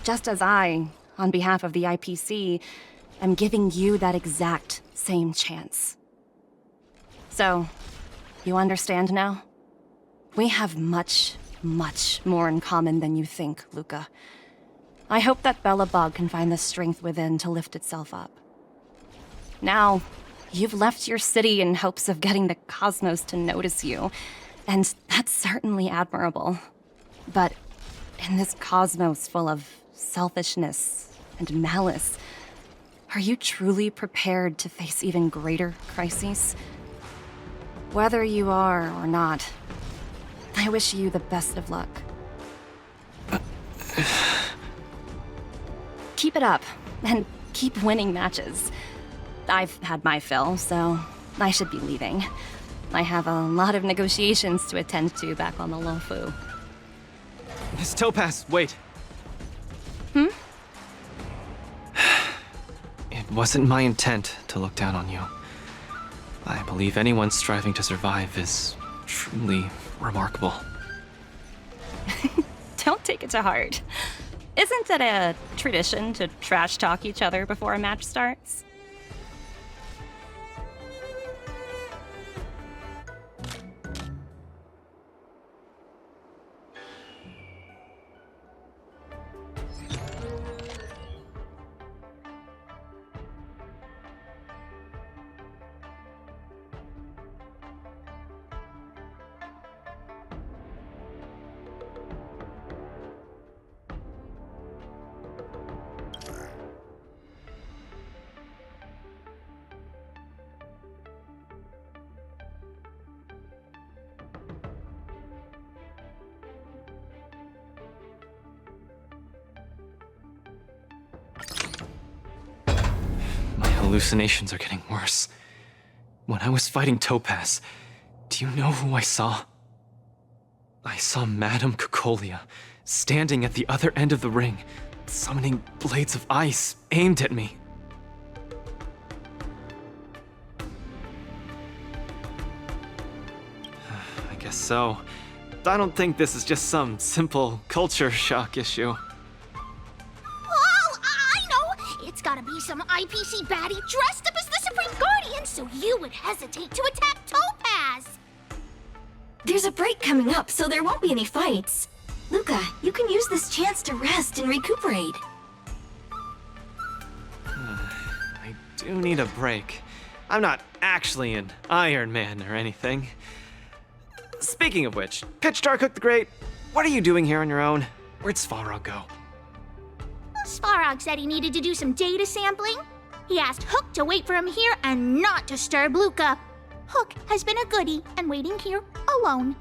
[SPEAKER 17] Just as I, on behalf of the IPC, am giving you that exact same chance. So, you understand now? We have much, much more in common than you think, Luca. I hope that Belobog can find the strength within to lift itself up. Now, you've left your city in hopes of getting the cosmos to notice you, and that's certainly admirable. But in this cosmos full of selfishness and malice, are you truly prepared to face even greater crises? Whether you are or not, I wish you the best of luck. Keep it up, and keep winning matches. I've had my fill, so I should be leaving. I have a lot of negotiations to attend to back on the Lofu.
[SPEAKER 2] Miss Topaz, wait.
[SPEAKER 17] Hmm?
[SPEAKER 2] It wasn't my intent to look down on you. I believe anyone striving to survive is truly remarkable.
[SPEAKER 17] Don't take it to heart. Isn't it a tradition to trash talk each other before a match starts?
[SPEAKER 2] Hallucinations are getting worse. When I was fighting Topaz, do you know who I saw? I saw Madame Cocolia standing at the other end of the ring, summoning blades of ice aimed at me. I guess so. I don't think this is just some simple culture shock issue.
[SPEAKER 10] It's gotta be some IPC baddie dressed up as the Supreme Guardian so you would hesitate to attack Topaz!
[SPEAKER 3] There's a break coming up, so there won't be any fights. Luca, you can use this chance to rest and recuperate.
[SPEAKER 2] I do need a break. I'm not actually an Iron Man or anything. Speaking of which, Pitch Darkhook the Great, what are you doing here on your own? Where'd Svarog go?
[SPEAKER 10] Svarog said he needed to do some data sampling. He asked Hook to wait for him here and not disturb Luca. Hook has been a goodie and waiting here alone.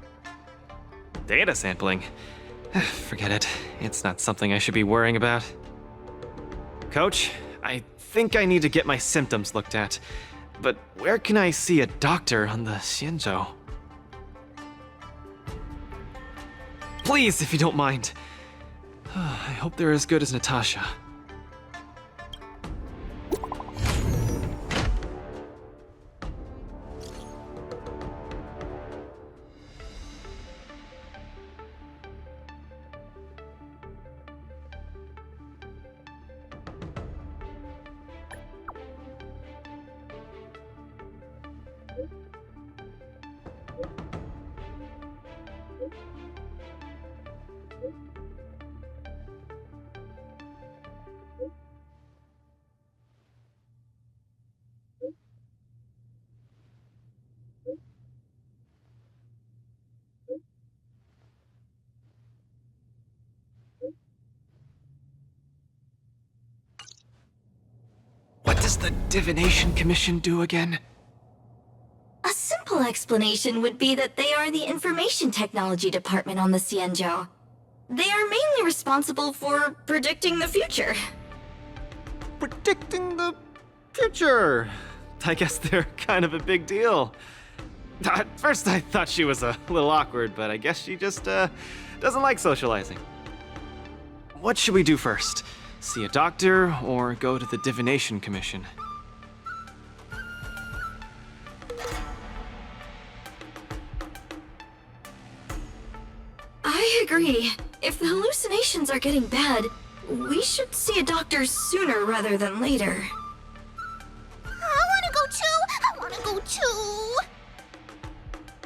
[SPEAKER 2] Data sampling? Forget it. It's not something I should be worrying about. Coach, I think I need to get my symptoms looked at. But where can I see a doctor on the Xianzhou? Please, if you don't mind. I hope they're as good as Natasha. does the Divination Commission do again?
[SPEAKER 3] A simple explanation would be that they are the Information Technology Department on the Xianzhou. They are mainly responsible for predicting the future.
[SPEAKER 2] Predicting the future? I guess they're kind of a big deal. At first I thought she was a little awkward, but I guess she just doesn't like socializing. What should we do first? See a doctor or go to the Divination Commission?
[SPEAKER 3] I agree. If the hallucinations are getting bad, we should see a doctor sooner rather than later.
[SPEAKER 10] I wanna go too!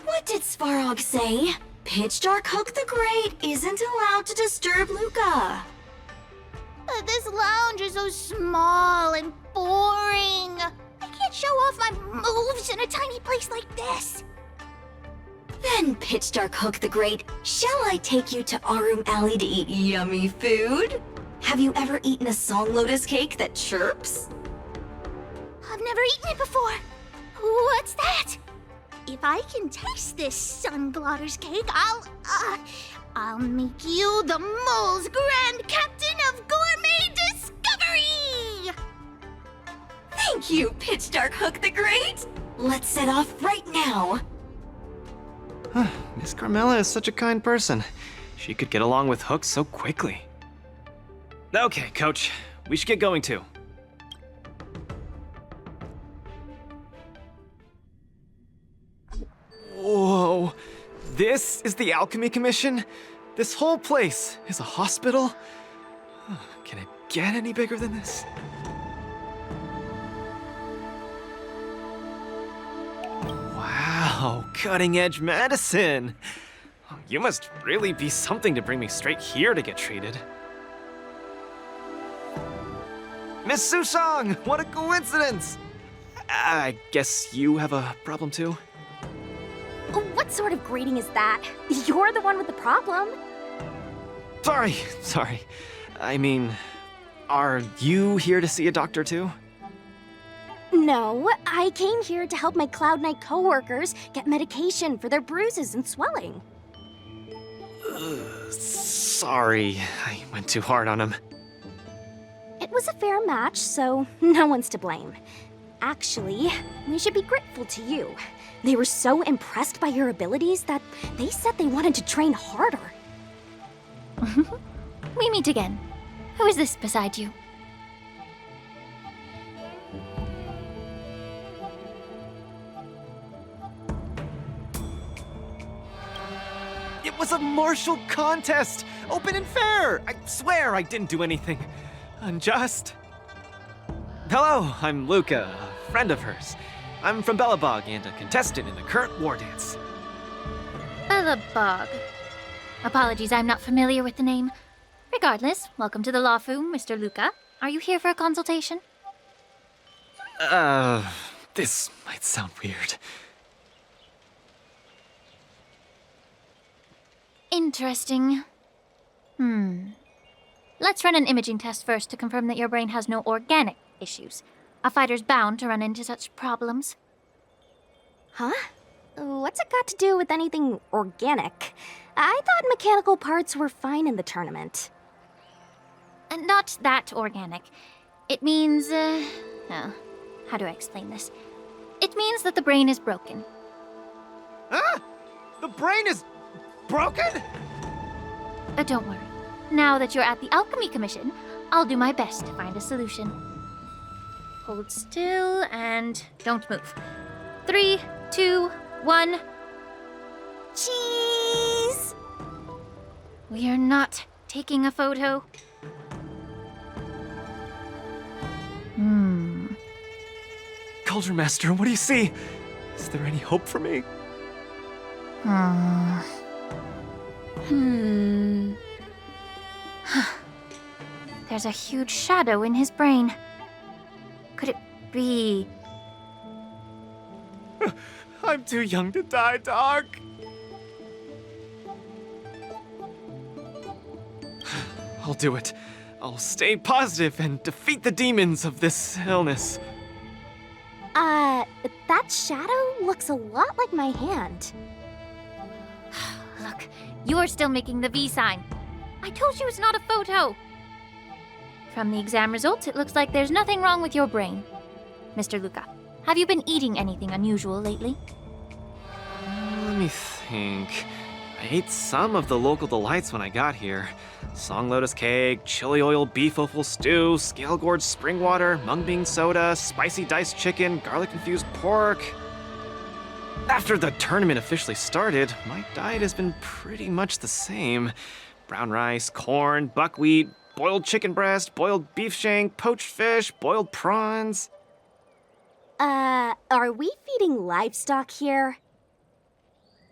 [SPEAKER 3] What did Svarog say? Pitch Dark Hook the Great isn't allowed to disturb Luca.
[SPEAKER 10] But this lounge is so small and boring. I can't show off my moves in a tiny place like this.
[SPEAKER 3] Then, Pitch Dark Hook the Great, shall I take you to Arum Alley to eat yummy food? Have you ever eaten a song lotus cake that chirps?
[SPEAKER 10] I've never eaten it before. What's that? If I can taste this sun glotter's cake, I'll make you the mole's grand captain of gourmet discovery!
[SPEAKER 3] Thank you, Pitch Dark Hook the Great! Let's set off right now.
[SPEAKER 2] Miss Carmela is such a kind person. She could get along with Hook so quickly. Okay, Coach. We should get going too. Whoa. This is the Alchemy Commission? This whole place is a hospital? Can it get any bigger than this? Wow, cutting-edge medicine. You must really be something to bring me straight here to get treated. Miss Sushang, what a coincidence! I guess you have a problem too?
[SPEAKER 20] What sort of greeting is that? You're the one with the problem.
[SPEAKER 2] Sorry. I mean, are you here to see a doctor too?
[SPEAKER 20] No, I came here to help my Cloud Knight coworkers get medication for their bruises and swelling.
[SPEAKER 2] Sorry, I went too hard on him.
[SPEAKER 20] It was a fair match, so no one's to blame. Actually, we should be grateful to you. They were so impressed by your abilities that they said they wanted to train harder.
[SPEAKER 5] We meet again. Who is this beside you?
[SPEAKER 2] It was a martial contest! Open and fair! I swear I didn't do anything unjust. Hello, I'm Luca, a friend of hers. I'm from Belobog and a contestant in the current war dance.
[SPEAKER 5] Belobog. Apologies, I'm not familiar with the name. Regardless, welcome to the Lawfu, Mr. Luca. Are you here for a consultation?
[SPEAKER 2] This might sound weird.
[SPEAKER 5] Interesting. Let's run an imaging test first to confirm that your brain has no organic issues. A fighter's bound to run into such problems.
[SPEAKER 20] Huh? What's it got to do with anything organic? I thought mechanical parts were fine in the tournament.
[SPEAKER 5] Not that organic. It means, how do I explain this? It means that the brain is broken.
[SPEAKER 2] Ah! The brain is broken?
[SPEAKER 5] Don't worry. Now that you're at the Alchemy Commission, I'll do my best to find a solution. Hold still and don't move. 3, 2, 1.
[SPEAKER 20] Cheese!
[SPEAKER 5] We are not taking a photo.
[SPEAKER 2] Culture Master, what do you see? Is there any hope for me?
[SPEAKER 5] There's a huge shadow in his brain. Could it be...
[SPEAKER 2] I'm too young to die, Doc. I'll do it. I'll stay positive and defeat the demons of this illness.
[SPEAKER 20] That shadow looks a lot like my hand.
[SPEAKER 16] Look, you're still making the V sign. I told you it's not a photo. From the exam results, it looks like there's nothing wrong with your brain. Mr. Luca, have you been eating anything unusual lately?
[SPEAKER 2] Let me think. I ate some of the local delights when I got here. Song lotus cake, chili oil beef offal stew, scale gorge spring water, mung bean soda, spicy diced chicken, garlic infused pork. After the tournament officially started, my diet has been pretty much the same. Brown rice, corn, buckwheat, boiled chicken breast, boiled beef shank, poached fish, boiled prawns.
[SPEAKER 20] Are we feeding livestock here?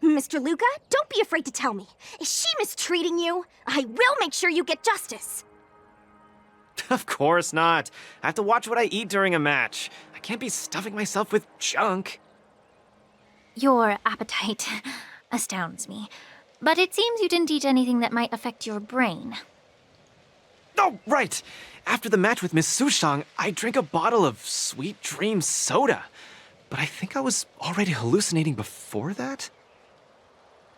[SPEAKER 20] Mr. Luca, don't be afraid to tell me. Is she mistreating you? I will make sure you get justice.
[SPEAKER 2] Of course not. I have to watch what I eat during a match. I can't be stuffing myself with junk.
[SPEAKER 16] Your appetite astounds me. But it seems you didn't eat anything that might affect your brain.
[SPEAKER 2] Oh, right! After the match with Miss Sushang, I drank a bottle of Sweet Dream soda. But I think I was already hallucinating before that?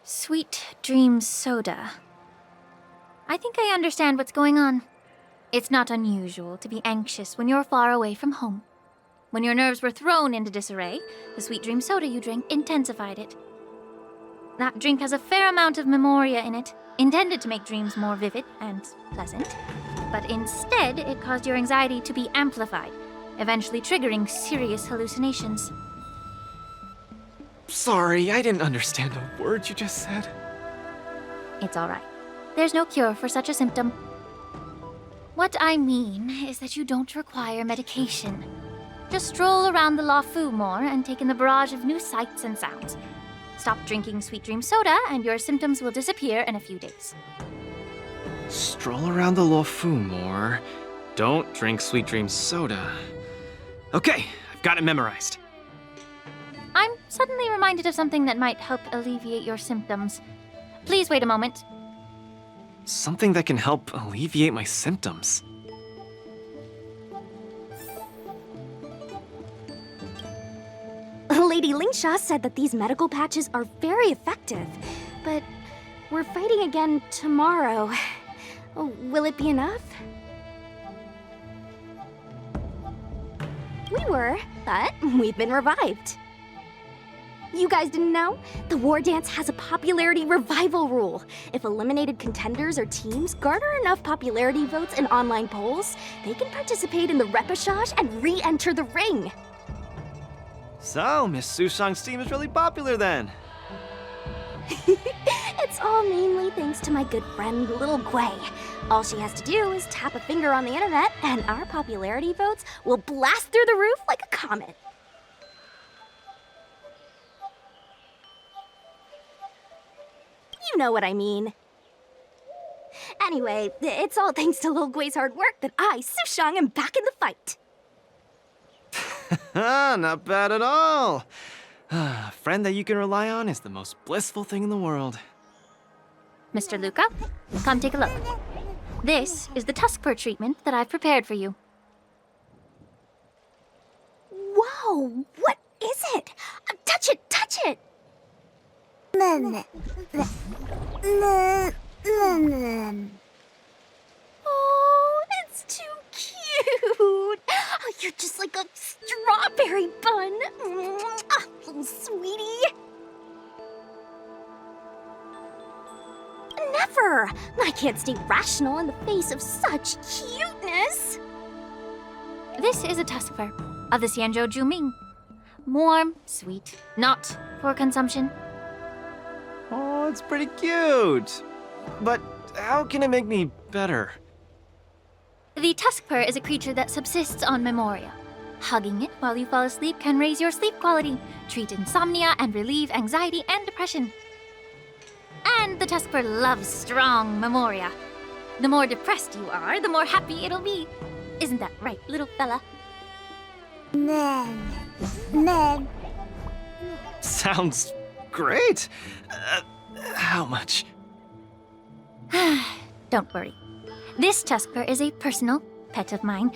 [SPEAKER 16] Sweet Dream soda. I think I understand what's going on. It's not unusual to be anxious when you're far away from home. When your nerves were thrown into disarray, the Sweet Dream soda you drank intensified it. That drink has a fair amount of memoria in it, intended to make dreams more vivid and pleasant. But instead, it caused your anxiety to be amplified, eventually triggering serious hallucinations.
[SPEAKER 2] Sorry, I didn't understand a word you just said.
[SPEAKER 16] It's all right. There's no cure for such a symptom. What I mean is that you don't require medication. Just stroll around the La Fu more and take in the barrage of new sights and sounds. Stop drinking Sweet Dream soda and your symptoms will disappear in a few days.
[SPEAKER 2] Stroll around the Lo Fu more. Don't drink Sweet Dream soda. Okay, I've got it memorized.
[SPEAKER 16] I'm suddenly reminded of something that might help alleviate your symptoms. Please wait a moment.
[SPEAKER 2] Something that can help alleviate my symptoms.
[SPEAKER 20] Lady Lingsha said that these medical patches are very effective, but we're fighting again tomorrow. Oh, will it be enough? We were, but we've been revived. You guys didn't know? The War Dance has a popularity revival rule. If eliminated contenders or teams garner enough popularity votes in online polls, they can participate in the repechage and re-enter the ring.
[SPEAKER 2] So, Miss Sushang's team is really popular then.
[SPEAKER 20] It's all mainly thanks to my good friend, Little Guay. All she has to do is tap a finger on the internet, and our popularity votes will blast through the roof like a comet. You know what I mean. Anyway, it's all thanks to Lil Guay's hard work that I, Sushang, am back in the fight.
[SPEAKER 2] Not bad at all. A friend that you can rely on is the most blissful thing in the world.
[SPEAKER 16] Mr. Luca, come take a look. This is the tusk fur treatment that I've prepared for you.
[SPEAKER 20] Whoa, what is it? Touch it, touch it! Oh, it's too cute! Oh, you're just like a strawberry bun! Ah, little sweetie! Never! I can't stay rational in the face of such cuteness!
[SPEAKER 16] This is a tusk fur of the Xianzhou Juming. Warm, sweet, not for consumption.
[SPEAKER 2] Oh, it's pretty cute. But how can it make me better?
[SPEAKER 16] The tusk fur is a creature that subsists on memoria. Hugging it while you fall asleep can raise your sleep quality, treat insomnia, and relieve anxiety and depression. And the tusk fur loves strong memoria. The more depressed you are, the more happy it'll be. Isn't that right, little fella?
[SPEAKER 2] Sounds great. How much?
[SPEAKER 16] Don't worry. This tusk fur is a personal pet of mine.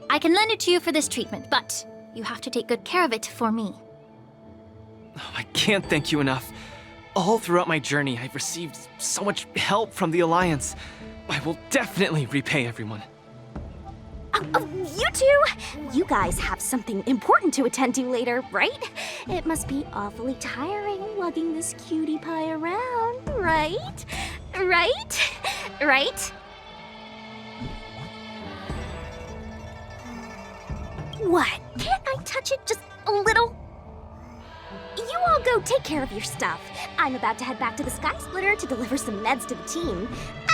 [SPEAKER 16] I can lend it to you for this treatment, but You have to take good care of it for me.
[SPEAKER 2] Oh, I can't thank you enough. All throughout my journey, I've received so much help from the Alliance. I will definitely repay everyone.
[SPEAKER 20] You two! You guys have something important to attend to later, right? It must be awfully tiring lugging this cutie pie around, right? Right? What? Can't I touch it just a little? You all go take care of your stuff. I'm about to head back to the Sky Splitter to deliver some meds to the team.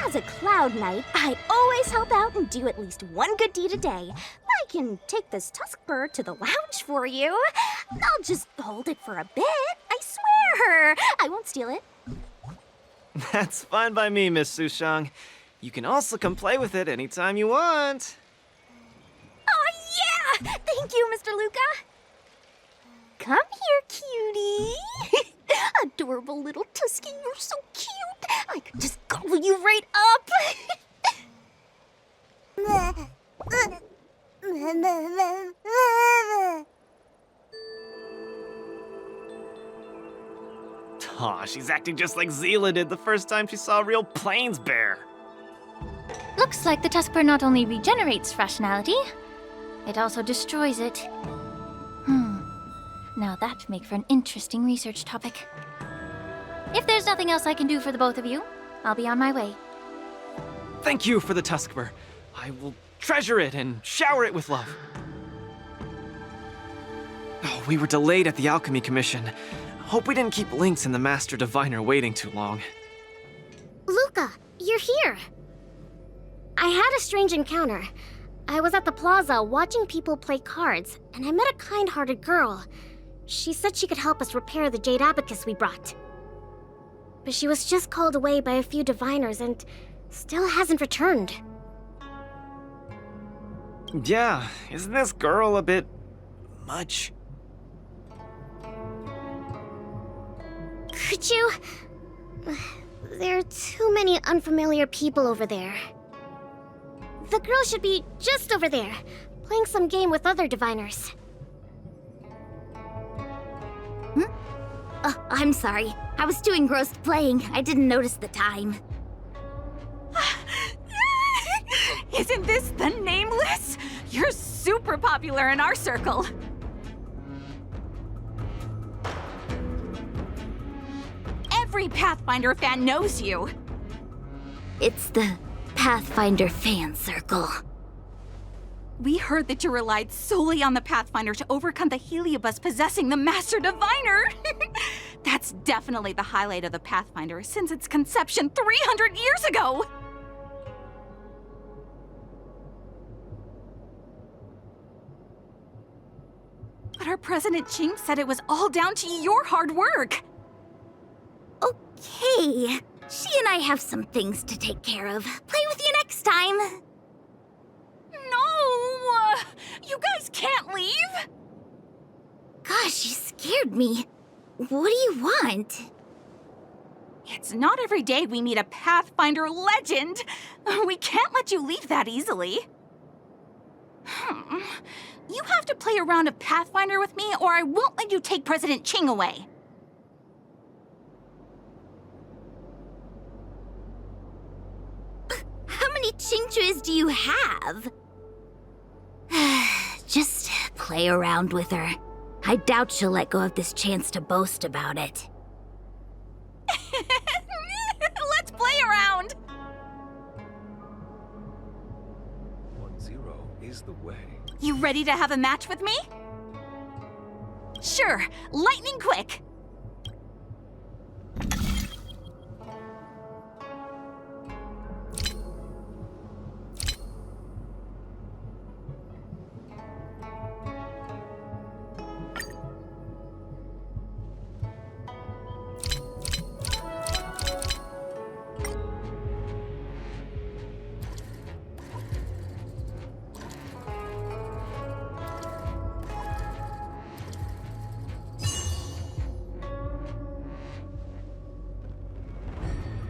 [SPEAKER 20] As a Cloud Knight, I always help out and do at least one good deed a day. I can take this tusk bird to the lounge for you. I'll just hold it for a bit, I swear. I won't steal it.
[SPEAKER 2] That's fine by me, Miss Sushang. You can also come play with it anytime you want.
[SPEAKER 20] Oh yeah! Thank you, Mr. Luca. Come here, cutie. Adorable little Tusky, you're so cute. I could just gobble you right up.
[SPEAKER 2] Aw, she's acting just like Zila did the first time she saw a real plains bear.
[SPEAKER 16] Looks like the Tuskper not only regenerates rationality, it also destroys it. Now that'd make for an interesting research topic. If there's nothing else I can do for the both of you, I'll be on my way.
[SPEAKER 2] Thank you for the Tuskper. I will treasure it and shower it with love. Oh, we were delayed at the Alchemy Commission. Hope we didn't keep Lynx and the Master Diviner waiting too long.
[SPEAKER 10] Luca, you're here. I had a strange encounter. I was at the plaza watching people play cards, and I met a kind-hearted girl. She said she could help us repair the Jade Abacus we brought. But she was just called away by a few diviners and still hasn't returned.
[SPEAKER 2] Yeah, isn't this girl a bit much?
[SPEAKER 10] Could you... There are too many unfamiliar people over there. The girl should be just over there, playing some game with other diviners. I'm sorry. I was too engrossed playing. I didn't notice the time.
[SPEAKER 19] Isn't this the Nameless? You're super popular in our circle. Every Pathfinder fan knows you.
[SPEAKER 10] It's the Pathfinder fan circle.
[SPEAKER 19] We heard that you relied solely on the Pathfinder to overcome the Heliobus possessing the Master Diviner. That's definitely the highlight of the Pathfinder since its conception 300 years ago. But our President Ching said it was all down to your hard work.
[SPEAKER 10] Okay. She and I have some things to take care of. Play with you next time.
[SPEAKER 19] No! You guys can't leave!
[SPEAKER 10] Gosh, you scared me. What do you want?
[SPEAKER 19] It's not every day we meet a Pathfinder legend. We can't let you leave that easily. You have to play a round of Pathfinder with me, or I won't let you take President Ching away.
[SPEAKER 10] How many Chingchuas do you have? Just play around with her. I doubt she'll let go of this chance to boast about it.
[SPEAKER 19] Let's play around!
[SPEAKER 21] 1-0 is the way.
[SPEAKER 19] You ready to have a match with me? Sure, lightning quick!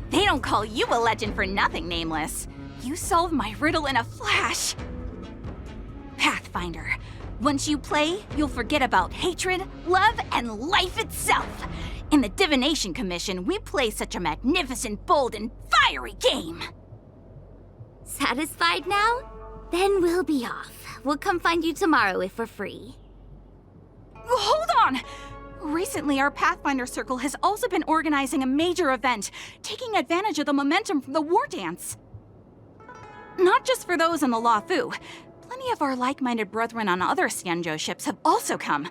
[SPEAKER 19] They don't call you a legend for nothing, Nameless. You solved my riddle in a flash. Pathfinder, Once you play, you'll forget about hatred, love, and life itself. In the Divination Commission, we play such a magnificent, bold, and fiery game.
[SPEAKER 4] Satisfied now? Then we'll be off. We'll come find you tomorrow if we're free.
[SPEAKER 19] Hold on! Recently, our Pathfinder Circle has also been organizing a major event, taking advantage of the momentum from the war dance. Not just for those on the Luofu. Plenty of our like-minded brethren on other Xianzhou ships have also come.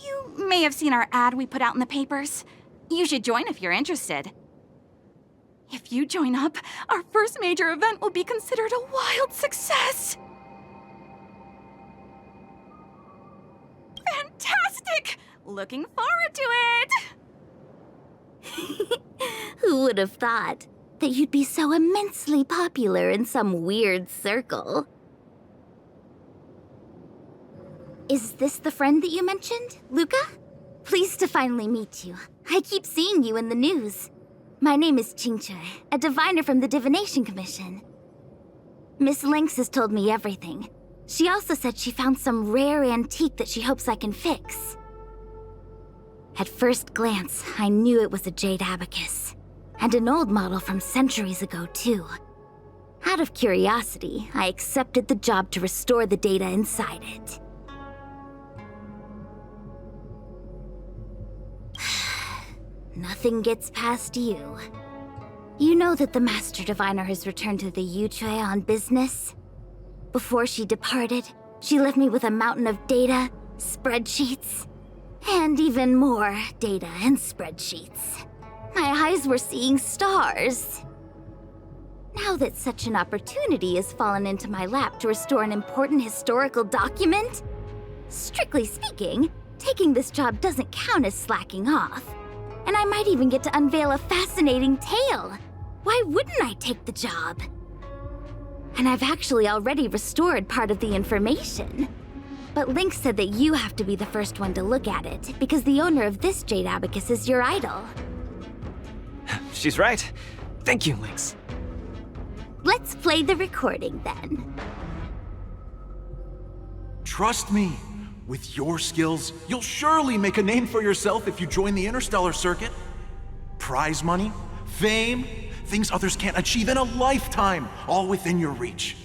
[SPEAKER 19] You may have seen our ad we put out in the papers. You should join if you're interested. If you join up, our first major event will be considered a wild success. Fantastic! Looking forward to it!
[SPEAKER 4] Who would have thought that you'd be so immensely popular in some weird circle? Is this the friend that you mentioned, Luca? Pleased to finally meet you. I keep seeing you in the news. My name is Qingche, a diviner from the Divination Commission. Miss Lynx has told me everything. She also said she found some rare antique that she hopes I can fix. At first glance, I knew it was a jade abacus, and an old model from centuries ago, too. Out of curiosity, I accepted the job to restore the data inside it. Nothing gets past you. You know that the Master Diviner has returned to the Yuchui on business? Before she departed, she left me with a mountain of data, spreadsheets, and even more data and spreadsheets. My eyes were seeing stars. Now that such an opportunity has fallen into my lap to restore an important historical document, strictly speaking, taking this job doesn't count as slacking off. And I might even get to unveil a fascinating tale. Why wouldn't I take the job? And I've actually already restored part of the information. But Lynx said that you have to be the first one to look at it, because the owner of this jade abacus is your idol.
[SPEAKER 2] She's right. Thank you, Lynx.
[SPEAKER 4] Let's play the recording then.
[SPEAKER 21] Trust me. With your skills, you'll surely make a name for yourself if you join the interstellar circuit. Prize money, fame, things others can't achieve in a lifetime, all within your reach.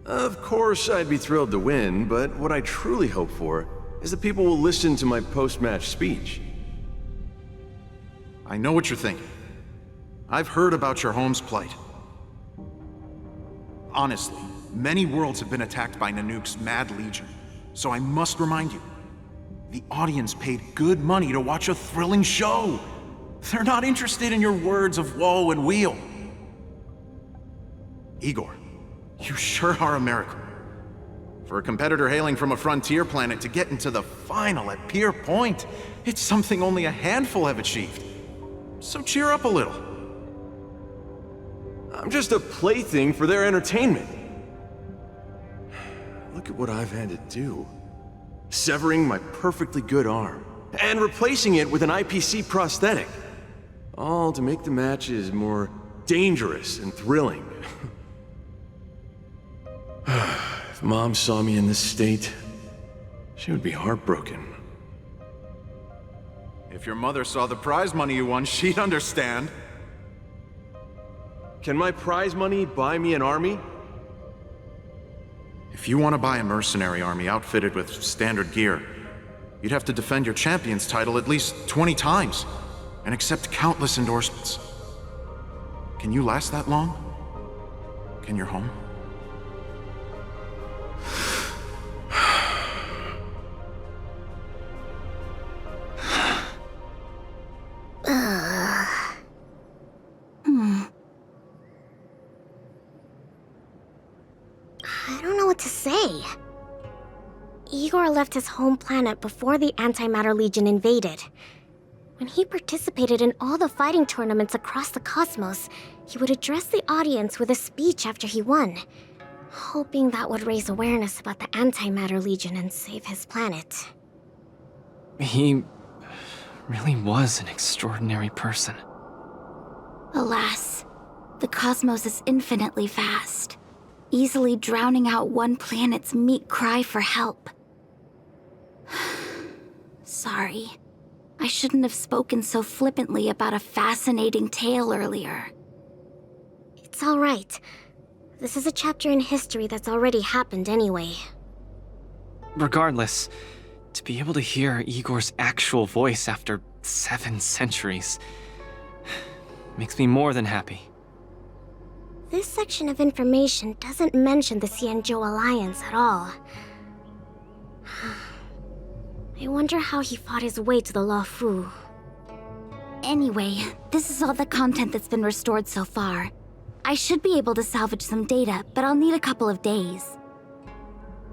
[SPEAKER 22] Of course, I'd be thrilled to win, but what I truly hope for is that people will listen to my post-match speech.
[SPEAKER 21] I know what you're thinking. I've heard about your home's plight. Honestly, many worlds have been attacked by Nanook's Mad Legion, so I must remind you, the audience paid good money to watch a thrilling show. They're not interested in your words of woe and weal. Igor, you sure are a miracle. For a competitor hailing from a frontier planet to get into the final at Pier Point, it's something only a handful have achieved. So cheer up a little.
[SPEAKER 22] I'm just a plaything for their entertainment. Look at what I've had to do. Severing my perfectly good arm, and replacing it with an IPC prosthetic. All to make the matches more dangerous and thrilling. If Mom saw me in this state, she would be heartbroken.
[SPEAKER 21] If your mother saw the prize money you won, she'd understand.
[SPEAKER 22] Can my prize money buy me an army?
[SPEAKER 21] If you want to buy a mercenary army outfitted with standard gear, you'd have to defend your champion's title at least 20 times, and accept countless endorsements. Can you last that long? Can your home?
[SPEAKER 20] I don't know what to say. Igor left his home planet before the Antimatter Legion invaded. When he participated in all the fighting tournaments across the cosmos, he would address the audience with a speech after he won, hoping that would raise awareness about the Antimatter Legion and save his planet.
[SPEAKER 2] He really was an extraordinary person.
[SPEAKER 4] Alas, the cosmos is infinitely vast. easily drowning out one planet's meek cry for help. Sorry. I shouldn't have spoken so flippantly about a fascinating tale earlier.
[SPEAKER 20] It's all right. This is a chapter in history that's already happened anyway.
[SPEAKER 2] Regardless, to be able to hear Igor's actual voice after 7 centuries makes me more than happy.
[SPEAKER 20] This section of information doesn't mention the Xianzhou Alliance at all. I wonder how he fought his way to the Luofu.
[SPEAKER 4] Anyway, this is all the content that's been restored so far. I should be able to salvage some data, but I'll need a couple of days.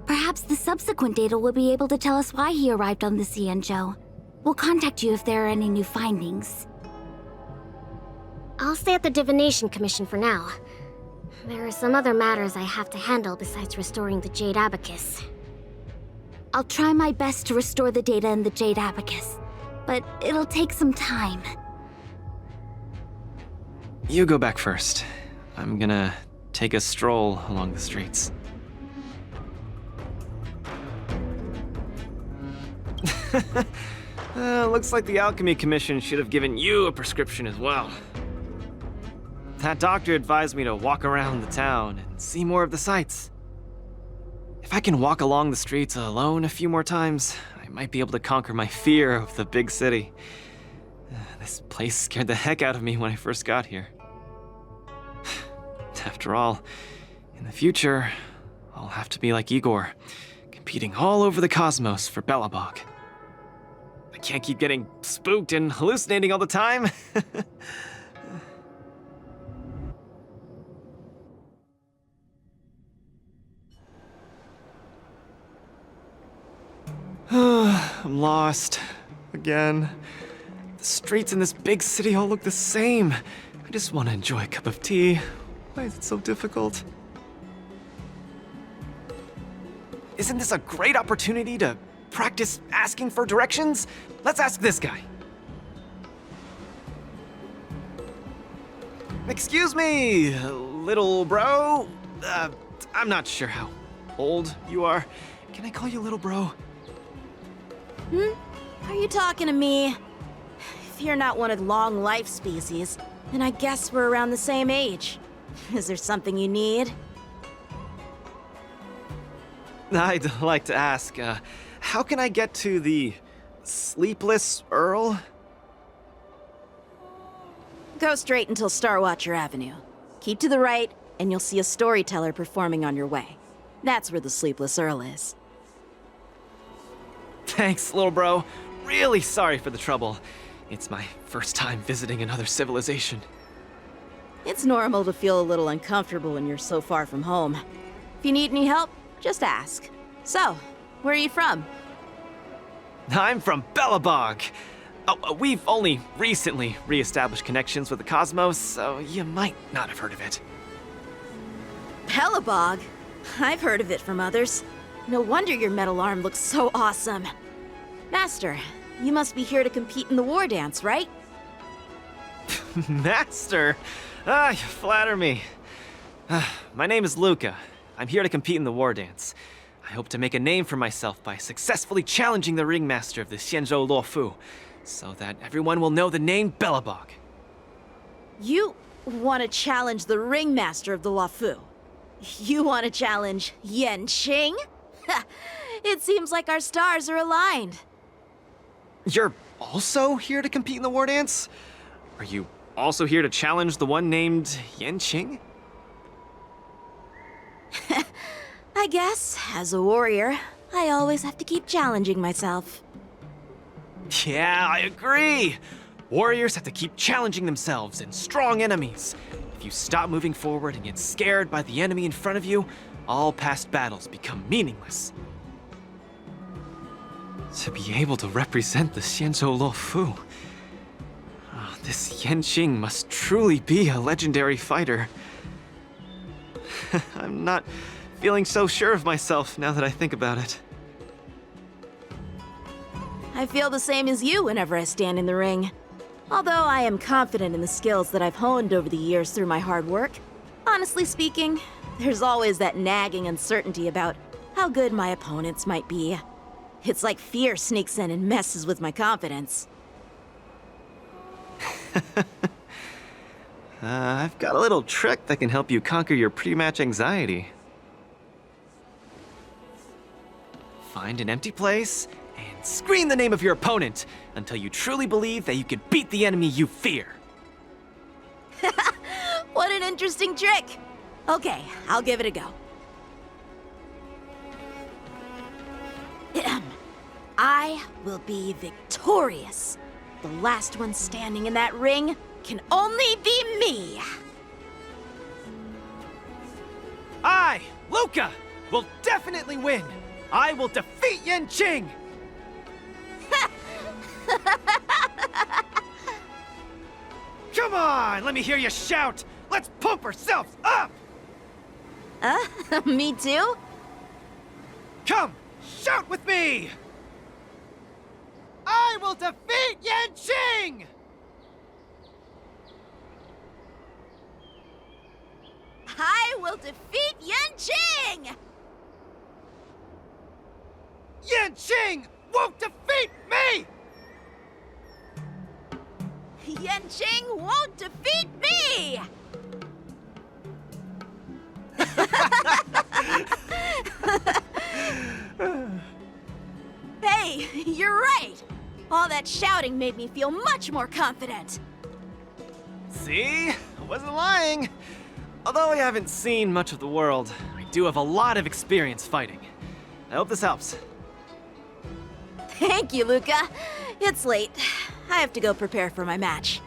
[SPEAKER 4] Perhaps the subsequent data will be able to tell us why he arrived on the Xianzhou. We'll contact you if there are any new findings.
[SPEAKER 20] I'll stay at the Divination Commission for now. There are some other matters I have to handle besides restoring the Jade Abacus.
[SPEAKER 4] I'll try my best to restore the data in the Jade Abacus, but it'll take some time.
[SPEAKER 2] You go back first. I'm gonna take a stroll along the streets. Looks like the Alchemy Commission should have given you a prescription as well. That doctor advised me to walk around the town and see more of the sights. If I can walk along the streets alone a few more times, I might be able to conquer my fear of the big city. This place scared the heck out of me when I first got here. After all, in the future, I'll have to be like Igor, competing all over the cosmos for Belobog. I can't keep getting spooked and hallucinating all the time. I'm lost. Again. The streets in this big city all look the same. I just want to enjoy a cup of tea. Why is it so difficult? Isn't this a great opportunity to practice asking for directions? Let's ask this guy. Excuse me, little bro? I'm not sure how old you are. Can I call you little bro?
[SPEAKER 6] Are you talking to me? If you're not one of the long life species, then I guess we're around the same age. Is there something you need?
[SPEAKER 2] I'd like to ask, how can I get to the Sleepless Earl?
[SPEAKER 6] Go straight until Starwatcher Avenue. Keep to the right, and you'll see a storyteller performing on your way. That's where the Sleepless Earl is.
[SPEAKER 2] Thanks, little bro. Really sorry for the trouble. It's my first time visiting another civilization.
[SPEAKER 6] It's normal to feel a little uncomfortable when you're so far from home. If you need any help, just ask. So, where are you from?
[SPEAKER 2] I'm from Belobog. Oh, we've only recently re-established connections with the cosmos, so you might not have heard of it.
[SPEAKER 6] Belobog? I've heard of it from others. No wonder your metal arm looks so awesome. Master, you must be here to compete in the war dance, right?
[SPEAKER 2] Master? You flatter me. My name is Luca. I'm here to compete in the war dance. I hope to make a name for myself by successfully challenging the ringmaster of the Xianzhou Luofu, so that everyone will know the name Belobog.
[SPEAKER 6] You want to challenge the ringmaster of the Luofu? You want to challenge Yanqing? It seems like our stars are aligned.
[SPEAKER 2] You're also here to compete in the war dance? Are you also here to challenge the one named Yanqing?
[SPEAKER 6] I guess, as a warrior, I always have to keep challenging myself.
[SPEAKER 2] Yeah, I agree! Warriors have to keep challenging themselves and strong enemies. If you stop moving forward and get scared by the enemy in front of you, all past battles become meaningless. To be able to represent the Xianzhou Luofu, this Yanqing must truly be a legendary fighter. I'm not feeling so sure of myself now that I think about it.
[SPEAKER 6] I feel the same as you whenever I stand in the ring. Although I am confident in the skills that I've honed over the years through my hard work, honestly speaking, There's always that nagging uncertainty about how good my opponents might be. It's like fear sneaks in and messes with my confidence.
[SPEAKER 2] I've got a little trick that can help you conquer your pre-match anxiety. Find an empty place and scream the name of your opponent until you truly believe that you can beat the enemy you fear.
[SPEAKER 6] What an interesting trick! Okay, I'll give it a go. I will be victorious. The last one standing in that ring can only be me.
[SPEAKER 2] I, Luca, will definitely win. I will defeat Yanqing! Come on, let me hear you shout! Let's pump ourselves up!
[SPEAKER 6] Me too?
[SPEAKER 2] Come, shout with me! I will defeat Yanqing!
[SPEAKER 6] I will defeat Yanqing!
[SPEAKER 2] Yanqing won't defeat me!
[SPEAKER 6] Yanqing won't defeat me! Hey, you're right! All that shouting made me feel much more confident.
[SPEAKER 2] See? I wasn't lying. Although I haven't seen much of the world, I do have a lot of experience fighting. I hope this helps.
[SPEAKER 6] Thank you, Luca. It's late. I have to go prepare for my match.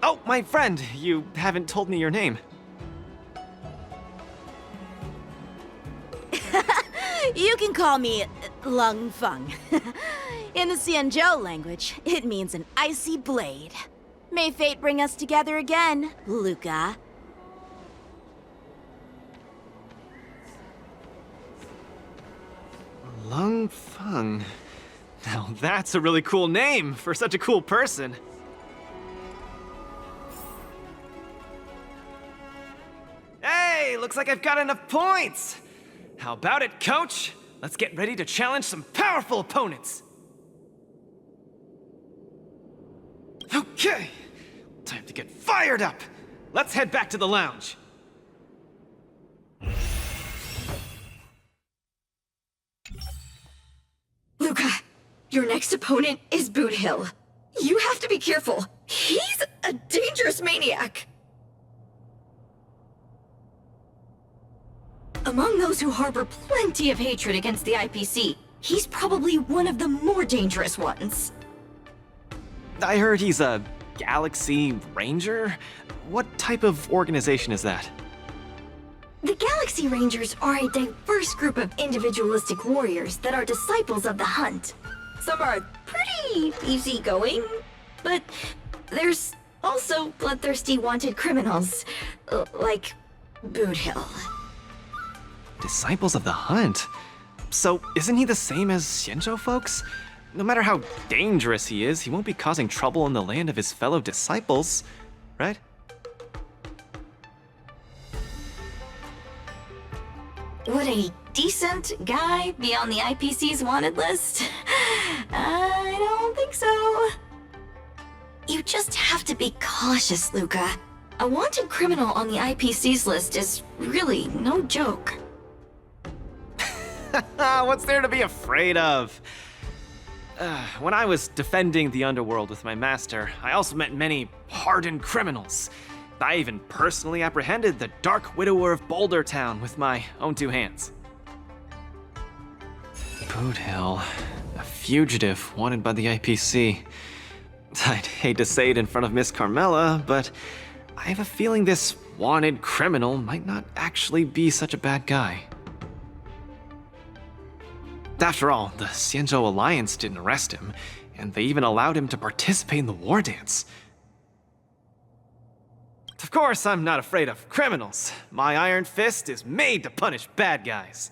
[SPEAKER 2] Oh, my friend, you haven't told me your name.
[SPEAKER 6] You can call me Lung Feng. In the Xianzhou language, it means an icy blade. May fate bring us together again, Luca.
[SPEAKER 2] Lung Feng. Now that's a really cool name for such a cool person. Hey, looks like I've got enough points. How about it, coach? Let's get ready to challenge some powerful opponents. Okay, time to get fired up. Let's head back to the lounge.
[SPEAKER 3] Luca, your next opponent is Boot Hill. You have to be careful. He's a dangerous maniac. Among those who harbor plenty of hatred against the IPC, he's probably one of the more dangerous ones.
[SPEAKER 2] I heard he's a Galaxy Ranger? What type of organization is that?
[SPEAKER 3] The Galaxy Rangers are a diverse group of individualistic warriors that are disciples of the hunt. Some are pretty easygoing, but there's also bloodthirsty wanted criminals, like Boot Hill.
[SPEAKER 2] Disciples of the Hunt? So isn't he the same as Xianzhou folks? No matter how dangerous he is, he won't be causing trouble in the land of his fellow disciples, right?
[SPEAKER 3] Would a decent guy be on the IPC's wanted list? I don't think so. You just have to be cautious, Luca. A wanted criminal on the IPC's list is really no joke.
[SPEAKER 2] What's there to be afraid of? When I was defending the underworld with my master, I also met many hardened criminals. I even personally apprehended the Dark Widower of Boulder Town with my own two hands. Boot Hill, a fugitive wanted by the IPC. I'd hate to say it in front of Miss Carmela, but I have a feeling this wanted criminal might not actually be such a bad guy. After all, the Xianzhou Alliance didn't arrest him, and they even allowed him to participate in the war dance. Of course, I'm not afraid of criminals. My iron fist is made to punish bad guys.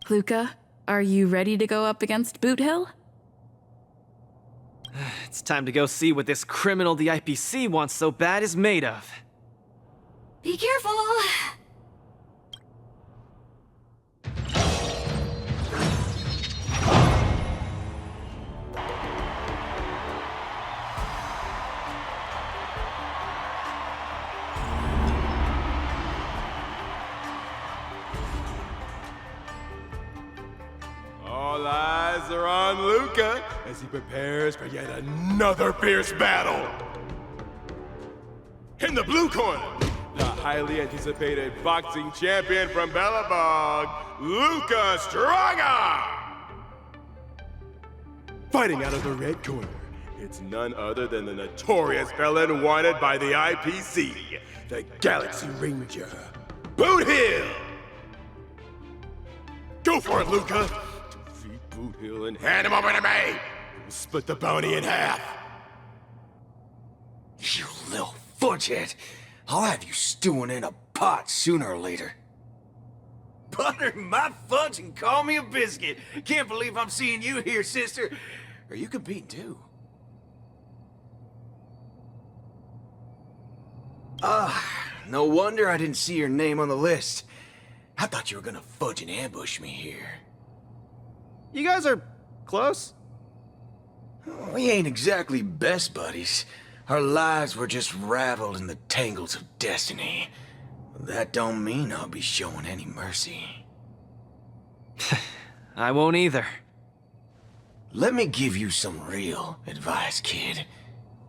[SPEAKER 1] Luca, are you ready to go up against Boot Hill?
[SPEAKER 2] It's time to go see what this criminal the IPC wants so bad is made of.
[SPEAKER 3] Be careful.
[SPEAKER 15] All eyes are on Luca as he prepares for yet another fierce battle. In the blue corner, the highly anticipated boxing champion from Belobog, Luca Straga! Fighting out of the red corner, it's none other than the notorious felon wanted by the IPC, the Galaxy Ranger, Boot Hill! Go for it, Luca! Defeat Boot Hill and hand him over to me! We'll split the bounty in half.
[SPEAKER 8] You little fudgehead! I'll have you stewing in a pot sooner or later. Butter my fudge and call me a biscuit. Can't believe I'm seeing you here, sister. Are you competing too? No wonder I didn't see your name on the list. I thought you were gonna fudge and ambush me here.
[SPEAKER 2] You guys are close?
[SPEAKER 8] We ain't exactly best buddies. Our lives were just raveled in the tangles of destiny. That don't mean I'll be showing any mercy.
[SPEAKER 2] I won't either.
[SPEAKER 8] Let me give you some real advice, kid.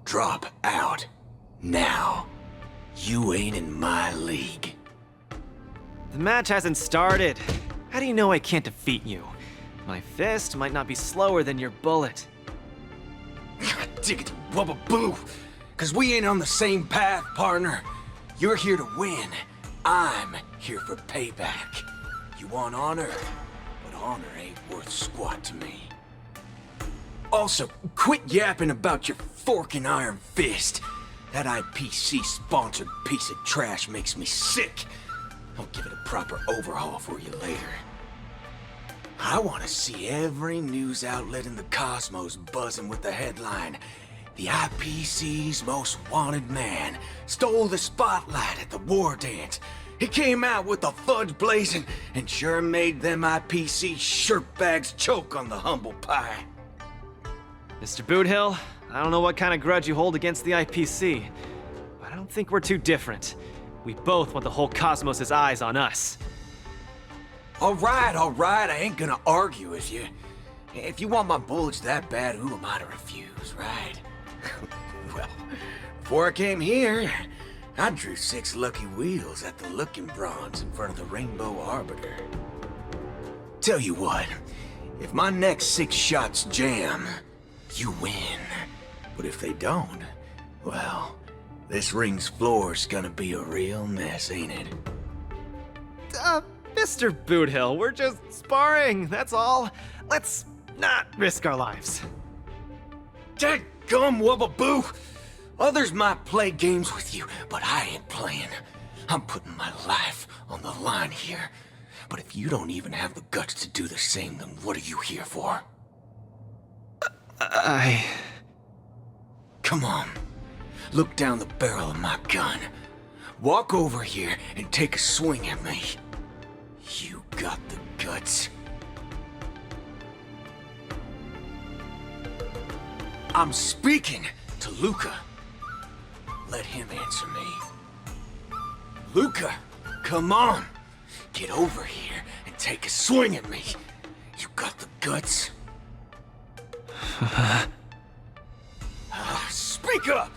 [SPEAKER 8] Drop out. Now. You ain't in my league.
[SPEAKER 2] The match hasn't started. How do you know I can't defeat you? My fist might not be slower than your bullet.
[SPEAKER 8] God diggity wubba boo! Cause we ain't on the same path, partner. You're here to win. I'm here for payback. You want honor? But honor ain't worth squat to me. Also, quit yapping about your forking iron fist. That IPC-sponsored piece of trash makes me sick. I'll give it a proper overhaul for you later. I want to see every news outlet in the cosmos buzzing with the headline, "The IPC's most wanted man stole the spotlight at the war dance. He came out with the fudge blazing and sure made them IPC shirtbags choke on the humble pie."
[SPEAKER 2] Mr. Boothill, I don't know what kind of grudge you hold against the IPC, but I don't think we're too different. We both want the whole cosmos' eyes on us.
[SPEAKER 8] All right, I ain't gonna argue with you. If you want my bullets that bad, who am I to refuse, right? Well, before I came here, I drew 6 lucky wheels at the Looking Bronze in front of the Rainbow Arbiter. Tell you what, if my next 6 shots jam, you win. But if they don't, well, this ring's floor's gonna be a real mess, ain't it?
[SPEAKER 2] Mr. Boothill, we're just sparring, that's all. Let's not risk our lives.
[SPEAKER 8] Dadgum wubba boo! Others might play games with you, but I ain't playing. I'm putting my life on the line here. But if you don't even have the guts to do the same, then what are you here for? Come on. Look down the barrel of my gun. Walk over here and take a swing at me. You got the guts. I'm speaking to Luca. Let him answer me. Luca, come on. Get over here and take a swing at me. You got the guts? Speak up!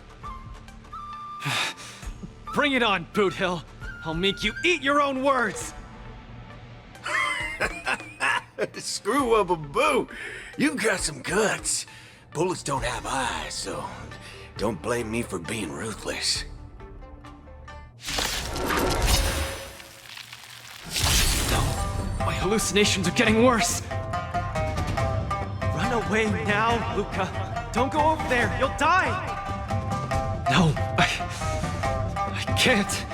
[SPEAKER 2] Bring it on, Boothill. I'll make you eat your own words.
[SPEAKER 8] Screw up a boo. You got some guts. Bullets don't have eyes, so don't blame me for being ruthless.
[SPEAKER 2] My hallucinations are getting worse. Run away now, Luca. Don't go over there. You'll die. No, I can't.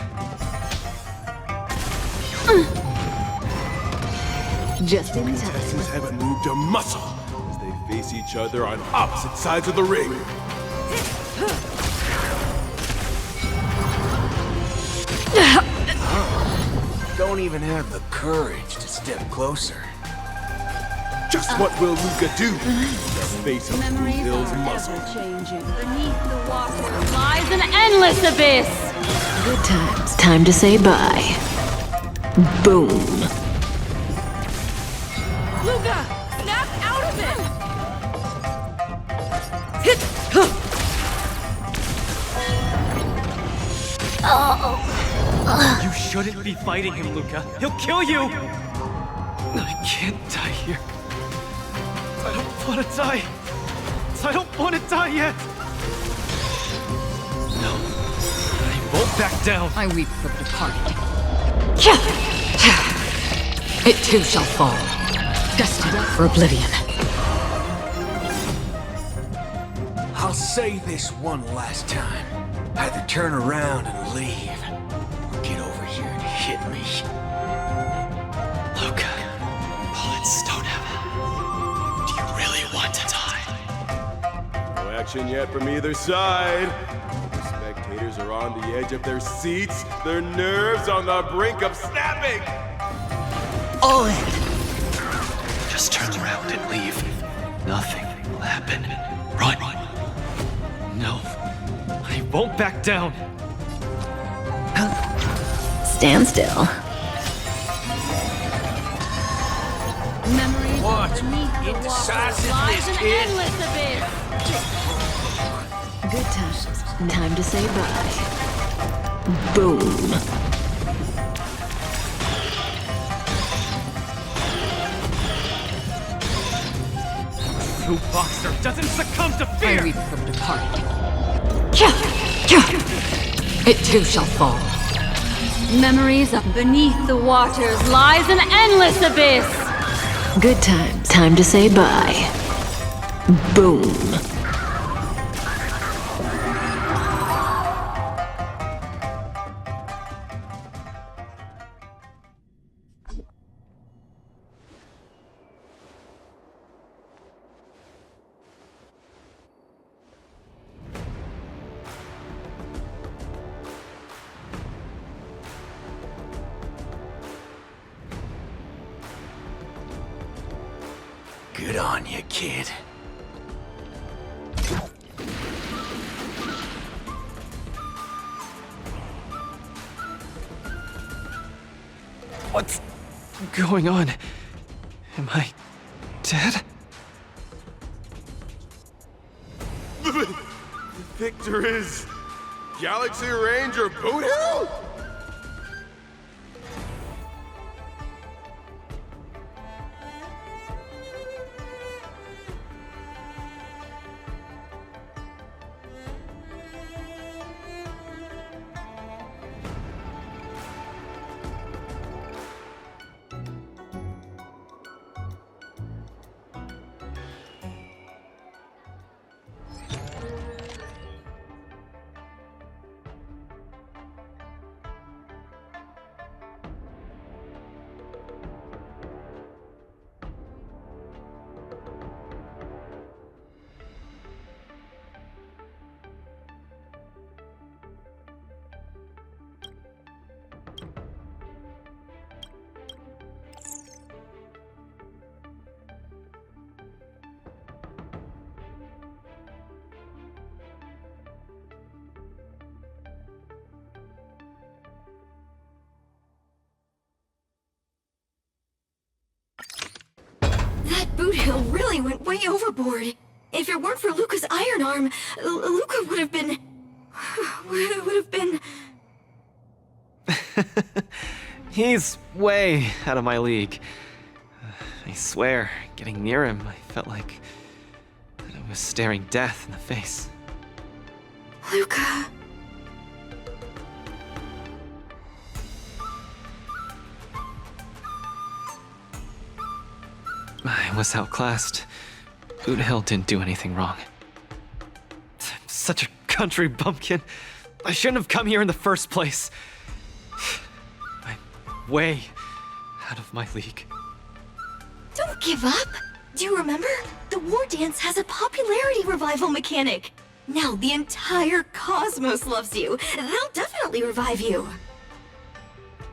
[SPEAKER 15] Just in time. Contestants haven't moved a muscle as they face each other on opposite sides of the ring.
[SPEAKER 8] Don't even have the courage to step closer.
[SPEAKER 15] Just what will Luca do? The face of Boothill's muscle.
[SPEAKER 9] Beneath the water lies an endless abyss. Good times. Time to say bye. Boom.
[SPEAKER 6] Luca,
[SPEAKER 9] snap out of it!
[SPEAKER 2] You shouldn't be fighting him, Luca. He'll kill you! I can't die here. I don't want to die. I don't want to die yet. No, I won't back down.
[SPEAKER 11] I weep for the departed. It too shall fall, destined for oblivion.
[SPEAKER 8] I'll say this one last time. Either turn around and leave, or get over here and hit me.
[SPEAKER 2] Luca, bullets don't have. Do you really want to die?
[SPEAKER 15] No action yet from either side. The spectators are on the edge of their seats, their nerves on the brink of snapping.
[SPEAKER 11] All in.
[SPEAKER 2] Just turn around and leave. Nothing will happen. Run. No, I won't back down.
[SPEAKER 17] Stand still.
[SPEAKER 9] Memories
[SPEAKER 8] What?
[SPEAKER 9] beneath the water
[SPEAKER 8] Indecisiveness,
[SPEAKER 9] lies an
[SPEAKER 8] kid.
[SPEAKER 9] endless abyss.
[SPEAKER 11] Good times. Time to say bye. Boom.
[SPEAKER 2] True boxer doesn't succumb to
[SPEAKER 11] I
[SPEAKER 2] fear!
[SPEAKER 11] weep for the departed. It too shall fall.
[SPEAKER 9] Memories of beneath the waters lies an endless abyss.
[SPEAKER 11] Good times. Time to say bye. Boom.
[SPEAKER 8] Good on you, kid.
[SPEAKER 2] What's going on? Am I dead?
[SPEAKER 15] The victor is Galaxy Ranger Boot Hill?
[SPEAKER 3] That boot hill really went way overboard. If it weren't for Luca's iron arm, Luca would have been...
[SPEAKER 2] He's way out of my league. I swear, getting near him, I felt like I was staring death in the face.
[SPEAKER 3] Luca...
[SPEAKER 2] I was outclassed. Boot Hill didn't do anything wrong. I'm such a country bumpkin. I shouldn't have come here in the first place. I'm way out of my league.
[SPEAKER 3] Don't give up! Do you remember? The War Dance has a popularity revival mechanic. Now the entire cosmos loves you. They'll definitely revive you.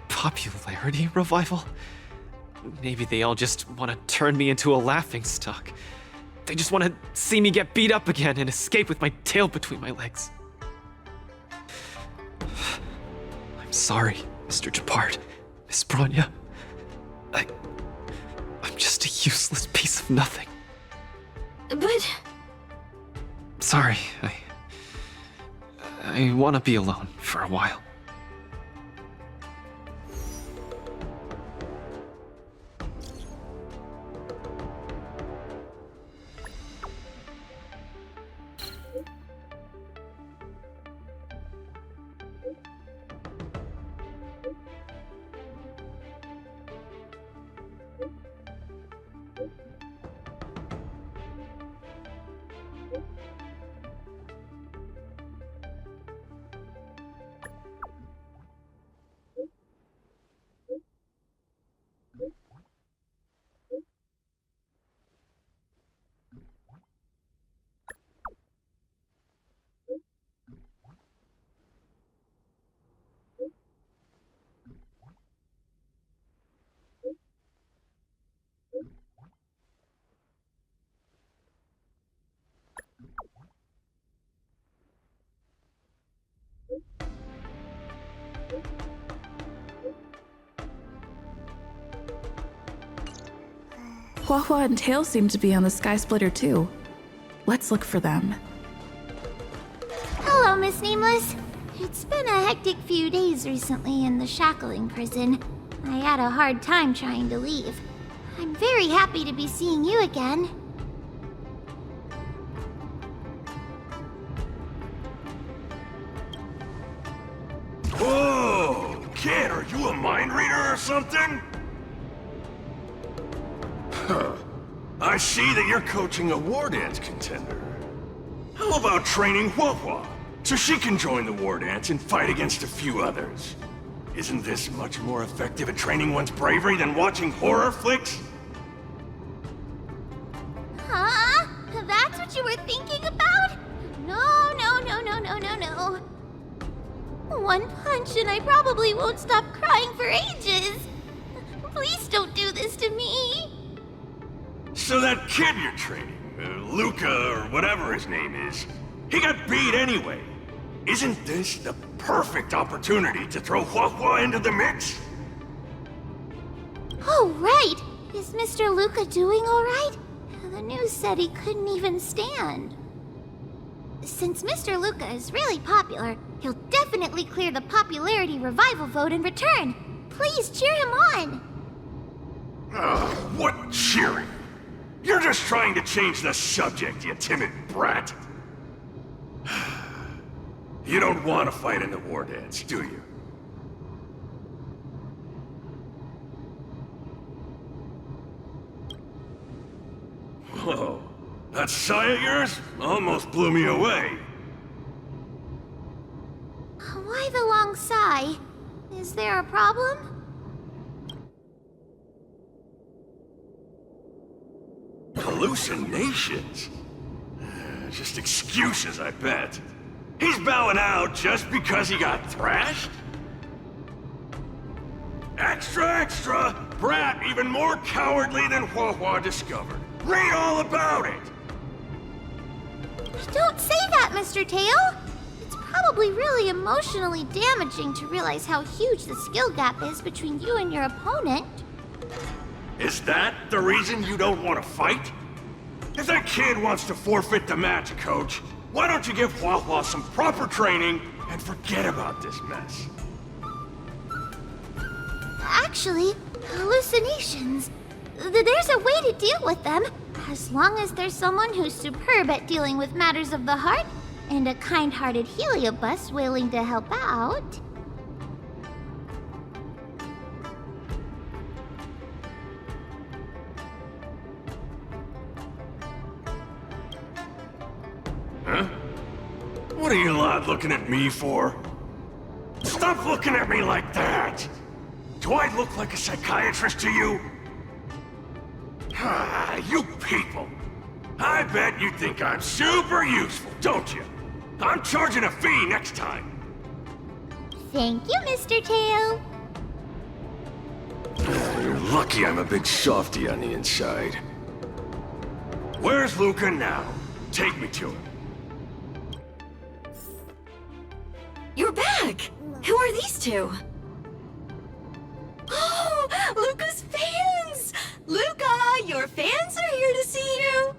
[SPEAKER 2] Popularity revival? Maybe they all just want to turn me into a laughingstock. They just want to see me get beat up again and escape with my tail between my legs. I'm sorry, Mr. Japard, Miss Bronya. I'm just a useless piece of nothing.
[SPEAKER 3] But...
[SPEAKER 2] Sorry, I want to be alone for a while.
[SPEAKER 1] Hua and Tail seem to be on the Sky Splitter too. Let's look for them.
[SPEAKER 4] Hello, Miss Nameless. It's been a hectic few days recently in the shackling prison. I had a hard time trying to leave. I'm very happy to be seeing you again.
[SPEAKER 8] Whoa! Kid, are you a mind reader or something? Huh. I see that you're coaching a war dance contender. How about training Hua so she can join the war dance and fight against a few others? Isn't this much more effective at training one's bravery than watching horror flicks?
[SPEAKER 4] Huh? That's what you were thinking about? No. One punch and I probably won't stop crying for ages. Please don't do this to me.
[SPEAKER 8] So that kid you're training, Luca or whatever his name is, he got beat anyway. Isn't this the perfect opportunity to throw Hua into the mix?
[SPEAKER 4] Oh, right. Is Mr. Luca doing all right? The news said he couldn't even stand. Since Mr. Luca is really popular, he'll definitely clear the popularity revival vote in return. Please cheer him on.
[SPEAKER 8] What cheering? You're just trying to change the subject, you timid brat. You don't want to fight in the war dance, do you? Whoa, that sigh of yours almost blew me away.
[SPEAKER 4] Why the long sigh? Is there a problem?
[SPEAKER 8] Hallucinations? Just excuses, I bet. He's bowing out just because he got thrashed? Extra! Brat even more cowardly than Hua discovered. Read all about it!
[SPEAKER 4] Don't say that, Mr. Tail! It's probably really emotionally damaging to realize how huge the skill gap is between you and your opponent.
[SPEAKER 8] Is that the reason you don't want to fight? If that kid wants to forfeit the match, Coach, why don't you give Hua some proper training and forget about this mess?
[SPEAKER 4] Actually, hallucinations. There's a way to deal with them, as long as there's someone who's superb at dealing with matters of the heart, and a kind-hearted Heliobus willing to help out.
[SPEAKER 8] Huh? What are you lot looking at me for? Stop looking at me like that! Do I look like a psychiatrist to you? You people! I bet you think I'm super useful, don't you? I'm charging a fee next time.
[SPEAKER 4] Thank you, Mr. Tail.
[SPEAKER 8] You're lucky I'm a big softy on the inside. Where's Luca now? Take me to him.
[SPEAKER 3] You're back! Who are these two? Oh, Luca's fans! Luca, your fans are here to see you.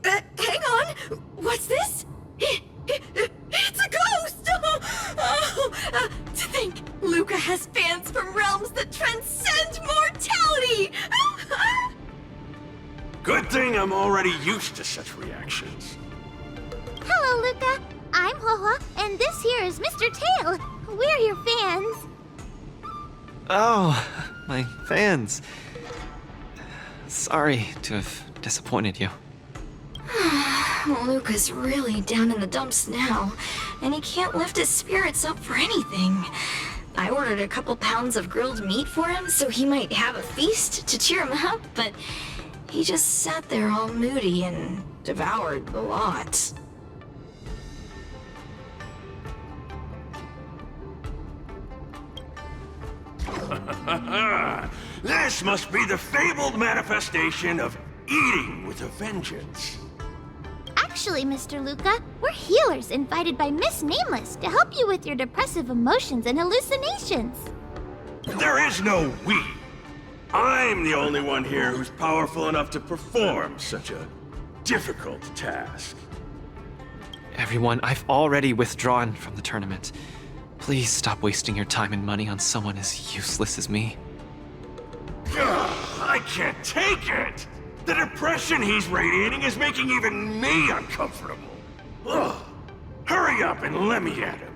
[SPEAKER 3] Hang on. What's this? It's a ghost! To think, Luca has fans from realms that transcend mortality!
[SPEAKER 8] Good thing I'm already used to such reactions.
[SPEAKER 10] Hello, Luca. I'm Hoa, and this here is Mr. Tail. We're your fans.
[SPEAKER 2] Oh, my fans. Sorry to have disappointed you.
[SPEAKER 3] Luca's really down in the dumps now, and he can't lift his spirits up for anything. I ordered a couple pounds of grilled meat for him so he might have a feast to cheer him up, but he just sat there all moody and devoured the lot.
[SPEAKER 8] This must be the fabled manifestation of eating with a vengeance.
[SPEAKER 10] Actually, Mr. Luca, we're healers invited by Miss Nameless to help you with your depressive emotions and hallucinations.
[SPEAKER 8] There is no we. I'm the only one here who's powerful enough to perform such a difficult task.
[SPEAKER 2] Everyone, I've already withdrawn from the tournament. Please stop wasting your time and money on someone as useless as me.
[SPEAKER 8] I can't take it! The depression he's radiating is making even me uncomfortable. Ugh. Hurry up and let me at him.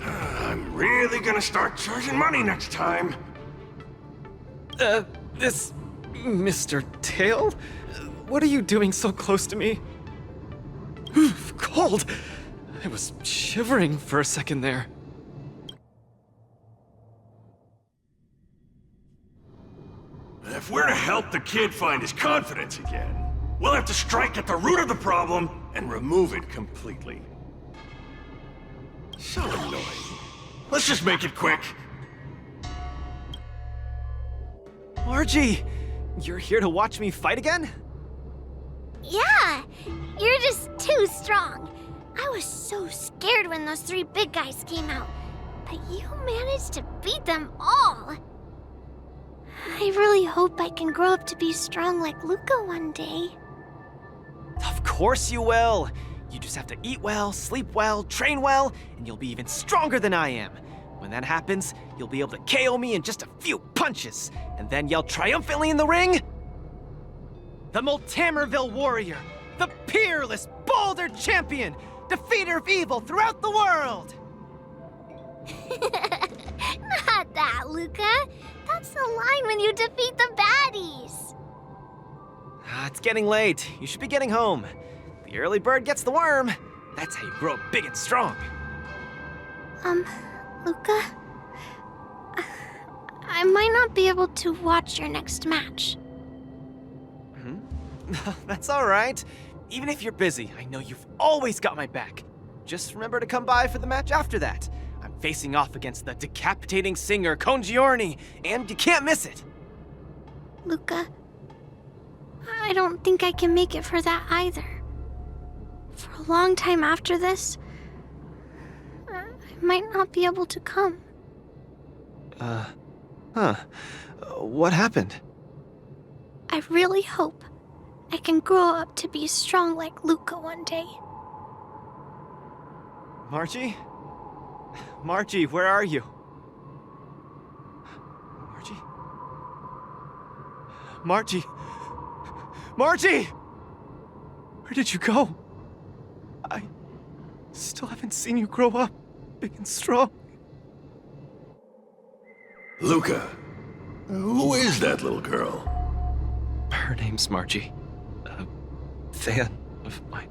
[SPEAKER 8] I'm really gonna start charging money next time.
[SPEAKER 2] This... Mr. Tail? What are you doing so close to me? Cold! I was shivering for a second there.
[SPEAKER 8] If we're to help the kid find his confidence again, we'll have to strike at the root of the problem and remove it completely. So annoying. Let's just make it quick.
[SPEAKER 2] Margie! You're here to watch me fight again?
[SPEAKER 10] Yeah, you're just too strong. I was so scared when those 3 big guys came out, but you managed to beat them all. I really hope I can grow up to be strong like Luca one day.
[SPEAKER 2] Of course you will! You just have to eat well, sleep well, train well, and you'll be even stronger than I am. When that happens, you'll be able to KO me in just a few punches, and then yell triumphantly in the ring, "The Multamerville Warrior, the peerless Boulder Champion, defeater of evil throughout the world!"
[SPEAKER 10] Not that, Luca. That's the line when you defeat the baddies.
[SPEAKER 2] It's getting late. You should be getting home. The early bird gets the worm. That's how you grow up big and strong.
[SPEAKER 10] Luca? I might not be able to watch your next match.
[SPEAKER 2] That's all right. Even if you're busy, I know you've always got my back. Just remember to come by for the match after that. I'm facing off against the decapitating singer Congiorni, and you can't miss it.
[SPEAKER 10] Luca, I don't think I can make it for that either. For a long time after this, I might not be able to come.
[SPEAKER 2] What happened?
[SPEAKER 10] I really hope I can grow up to be strong like Luca one day.
[SPEAKER 2] Margie? Margie, where are you? Margie? Margie? Margie! Where did you go? I still haven't seen you grow up big and strong.
[SPEAKER 8] Luca, who is that little girl?
[SPEAKER 2] Her name's Margie. A fan of mine.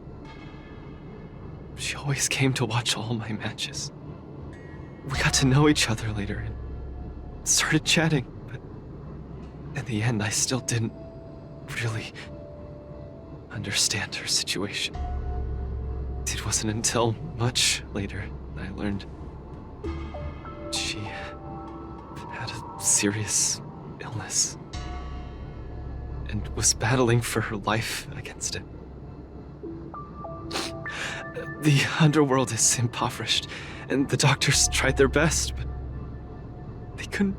[SPEAKER 2] She always came to watch all my matches. We got to know each other later and started chatting, but in the end, I still didn't really understand her situation. It wasn't until much later that I learned she had a serious illness and was battling for her life against it. The underworld is impoverished, and the doctors tried their best, but they couldn't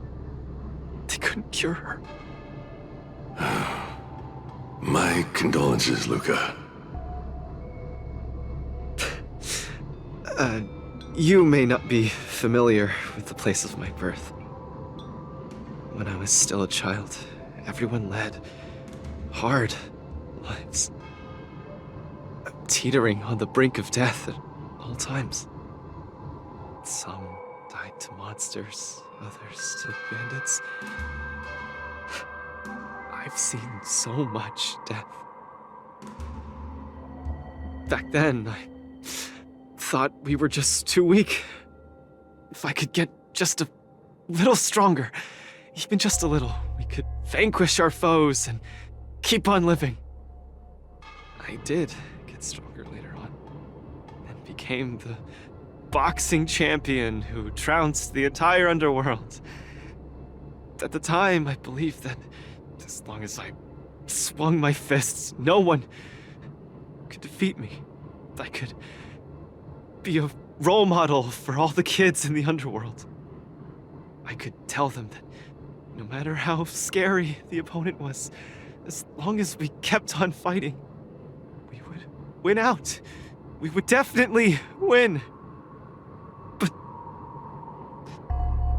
[SPEAKER 2] couldn't cure her.
[SPEAKER 22] My condolences, Luca.
[SPEAKER 2] You may not be familiar with the place of my birth. When I was still a child, everyone led hard lives, teetering on the brink of death at all times. Some died to monsters, others to bandits. I've seen so much death. Back then, I thought we were just too weak. If I could get just a little stronger, even just a little, we could vanquish our foes and keep on living. I did get stronger later on, and became the boxing champion who trounced the entire underworld. At the time, I believed that as long as I swung my fists, no one could defeat me. I could be a role model for all the kids in the underworld. I could tell them that no matter how scary the opponent was, as long as we kept on fighting, we would win out. We would definitely win. But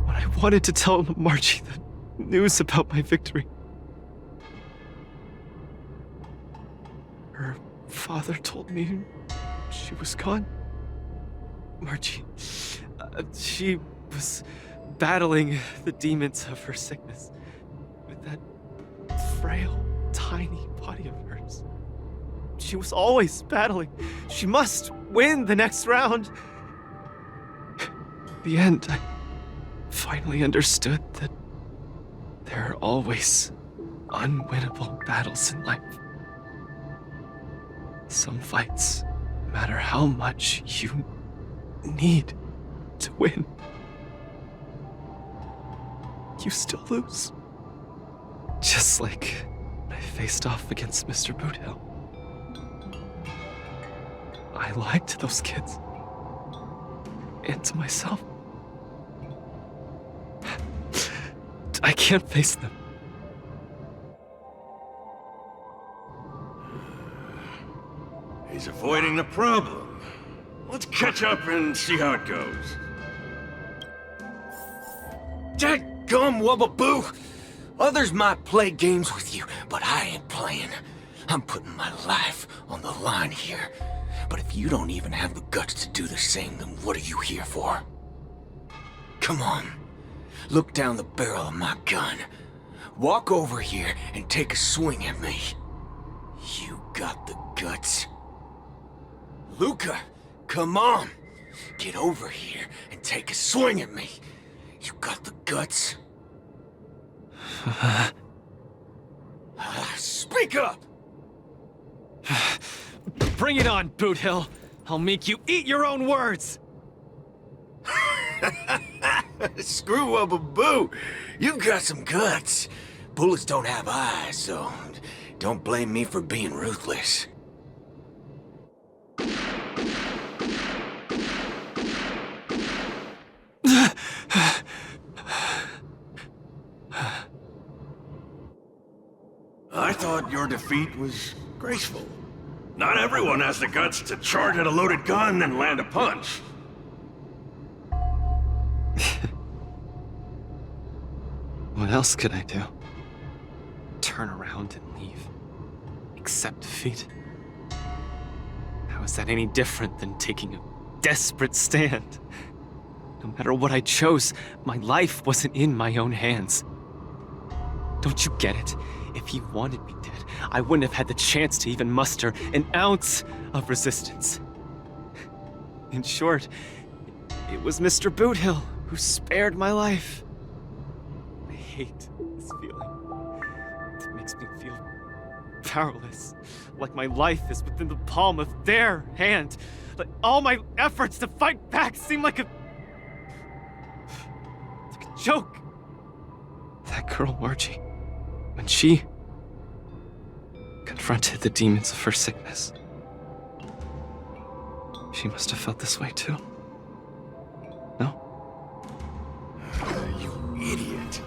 [SPEAKER 2] when I wanted to tell Margie the news about my victory, her father told me she was gone. Margie, she was battling the demons of her sickness with that frail, tiny body of hers. She was always battling. She must win the next round. In the end, I finally understood that there are always unwinnable battles in life. Some fights, no matter how much you need to win, you still lose. Just like when I faced off against Mr. Boothill. I lied to those kids. And to myself. I can't face them.
[SPEAKER 22] He's avoiding the problem. Let's catch up and see how it goes.
[SPEAKER 8] Dadgum Wubbaboo! Others might play games with you, but I ain't playing. I'm putting my life on the line here. But if you don't even have the guts to do the same, then what are you here for? Come on. Look down the barrel of my gun. Walk over here and take a swing at me. You got the guts? Luca, come on. Get over here and take a swing at me. You got the guts? Speak up!
[SPEAKER 2] Bring it on, Boothill. I'll make you eat your own words.
[SPEAKER 8] Screw Wubbaboo. You've got some guts. Bullets don't have eyes, so don't blame me for being ruthless.
[SPEAKER 22] I thought your defeat was graceful. Not everyone has the guts to charge at a loaded gun and land a punch.
[SPEAKER 2] What else could I do? Turn around and leave? Accept defeat? How is that any different than taking a desperate stand? No matter what I chose, my life wasn't in my own hands. Don't you get it? If you wanted me dead, I wouldn't have had the chance to even muster an ounce of resistance. In short, it was Mr. Boothill who spared my life. I hate this feeling. It makes me feel powerless, like my life is within the palm of their hand. Like all my efforts to fight back seem like a joke. That girl, Margie, when she confronted the demons of her sickness, she must have felt this way too. No?
[SPEAKER 22] You idiot.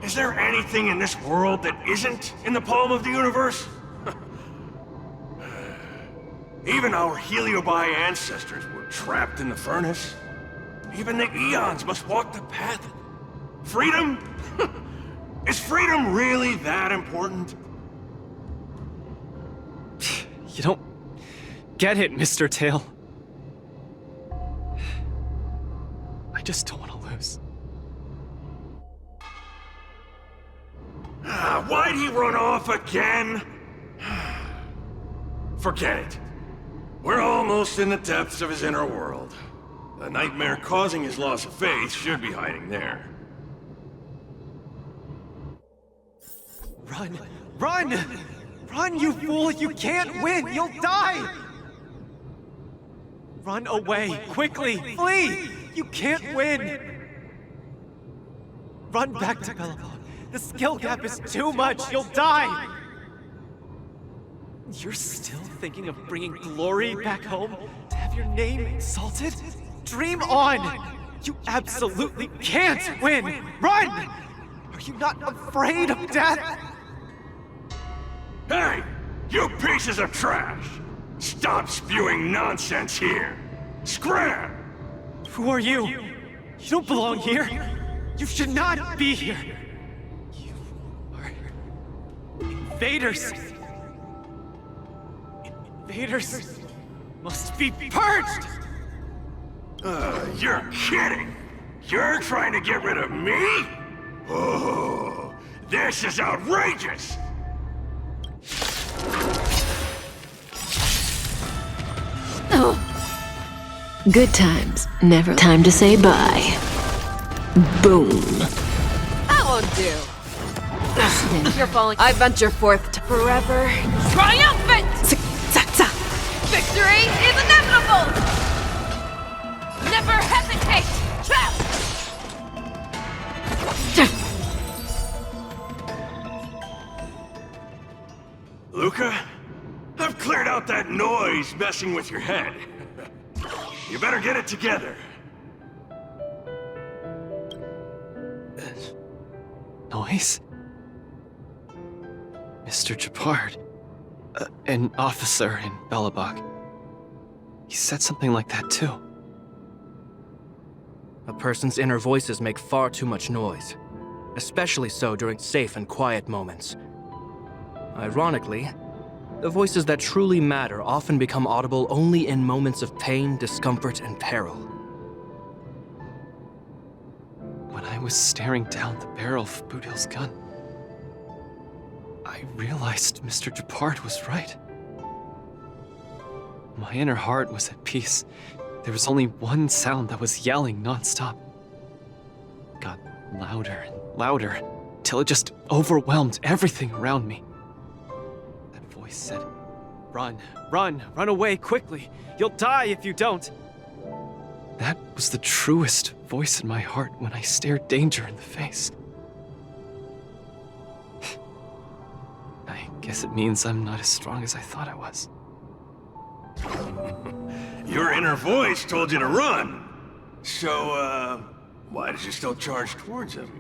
[SPEAKER 8] Is there anything in this world that isn't in the palm of the universe? Even our Heliobi ancestors were trapped in the furnace. Even the eons must walk the path. Freedom? Is freedom really that important?
[SPEAKER 2] You don't get it, Mr. Tail. I just don't want to lose.
[SPEAKER 8] Why'd he run off again? Forget it. We're almost in the depths of his inner world. The nightmare causing his loss of faith should be hiding there.
[SPEAKER 2] Run! Run! Run, you fool! You can't win! You'll die! Run away! Quickly! Flee! You can't win! Run back to Bellabog. The skill gap is too much! You'll die! You're still thinking of bringing glory back home? To have your name exalted? Dream on! You absolutely can't win! Run! Are you not afraid of death?
[SPEAKER 8] Hey! You pieces of trash! Stop spewing nonsense here! Scram!
[SPEAKER 2] Who are you? You don't belong here! You should not be here! You are invaders! Invaders must be purged!
[SPEAKER 8] You're kidding! You're trying to get rid of me? Oh, this is outrageous!
[SPEAKER 11] Good times, never time to say bye. Boom.
[SPEAKER 6] That won't do. You're falling.
[SPEAKER 7] I venture forth to
[SPEAKER 6] forever triumphant! Victory is inevitable! Never hesitate!
[SPEAKER 8] Luca, I've cleared out that noise messing with your head. You better get it together.
[SPEAKER 2] Noise? Mr. Japard. An officer in Bellabog. He said something like that too.
[SPEAKER 12] A person's inner voices make far too much noise, especially so during safe and quiet moments. Ironically, the voices that truly matter often become audible only in moments of pain, discomfort, and peril.
[SPEAKER 2] When I was staring down the barrel of Boudil's gun, I realized Mr. Japard was right. My inner heart was at peace. There was only one sound that was yelling nonstop. It got louder and louder, till it just overwhelmed everything around me. That voice said, "Run, run, run away quickly. You'll die if you don't." That was the truest voice in my heart when I stared danger in the face. I guess it means I'm not as strong as I thought I was.
[SPEAKER 8] Your inner voice told you to run. So, why did you still charge towards him?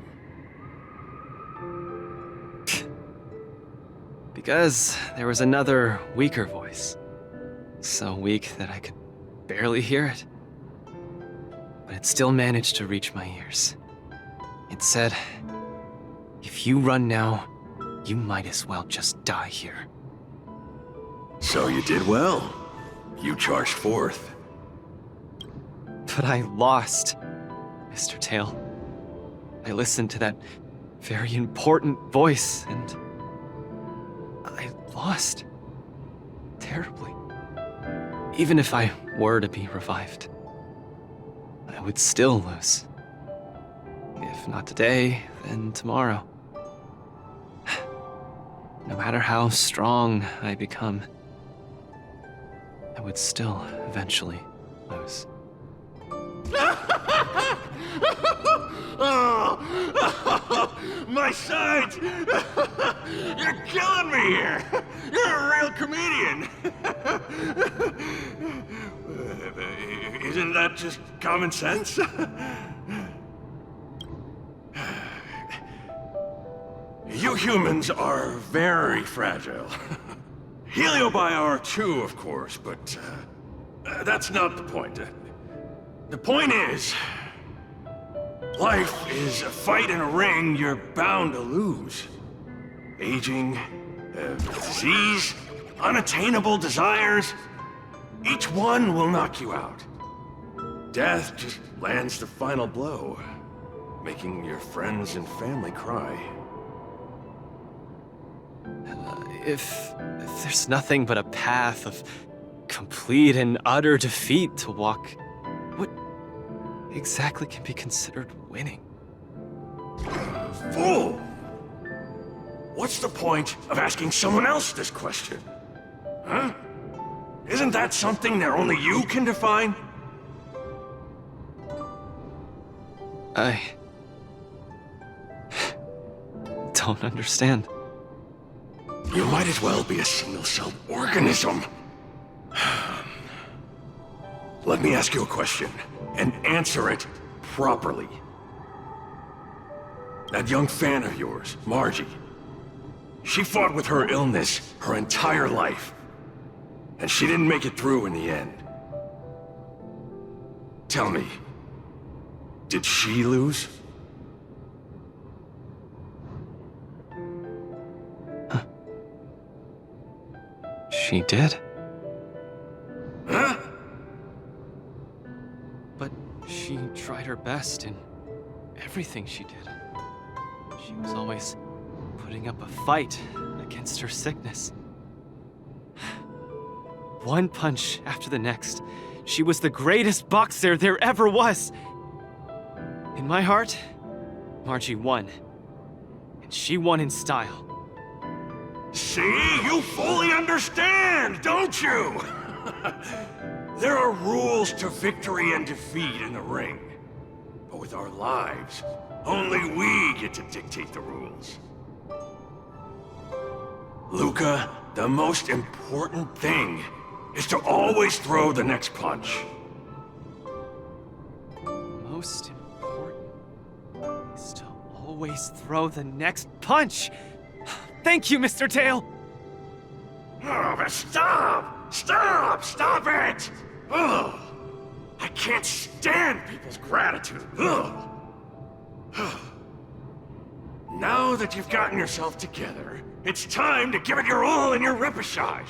[SPEAKER 2] Because there was another, weaker voice. So weak that I could barely hear it. But it still managed to reach my ears. It said, "If you run now, you might as well just die here."
[SPEAKER 8] So you did well. You charged forth.
[SPEAKER 2] But I lost, Mr. Tail. I listened to that very important voice, and I lost. Terribly. Even if I were to be revived, I would still lose. If not today, then tomorrow. No matter how strong I become, I would still eventually lose.
[SPEAKER 8] Oh, my sides! You're killing me here! You're a real comedian! Isn't that just common sense?
[SPEAKER 22] You humans are very fragile. Heliobi are too, of course, but that's not the point. The point is, life is a fight in a ring you're bound to lose. Aging, disease, unattainable desires, each one will knock you out. Death just lands the final blow, making your friends and family cry.
[SPEAKER 2] If there's nothing but a path of complete and utter defeat to walk, what exactly can be considered winning?
[SPEAKER 22] Fool! What's the point of asking someone else this question? Huh? Isn't that something that only you can define?
[SPEAKER 2] I don't understand.
[SPEAKER 22] You might as well be a single-celled organism. Let me ask you a question, and answer it properly. That young fan of yours, Margie, she fought with her illness her entire life, and she didn't make it through in the end. Tell me, did she lose?
[SPEAKER 2] She did.
[SPEAKER 22] Huh?
[SPEAKER 2] But she tried her best in everything she did. She was always putting up a fight against her sickness. One punch after the next, she was the greatest boxer there ever was. In my heart, Margie won. And she won in style.
[SPEAKER 22] See? You fully understand, don't you? There are rules to victory and defeat in the ring. But with our lives, only we get to dictate the rules. Luca, the most important thing is to always throw the next punch.
[SPEAKER 2] Most important is to always throw the next punch. Thank you, Mr. Tail!
[SPEAKER 22] Oh, but stop! Stop! Stop it! Ugh. I can't stand people's gratitude. Ugh. Now that you've gotten yourself together, it's time to give it your all in your repechage.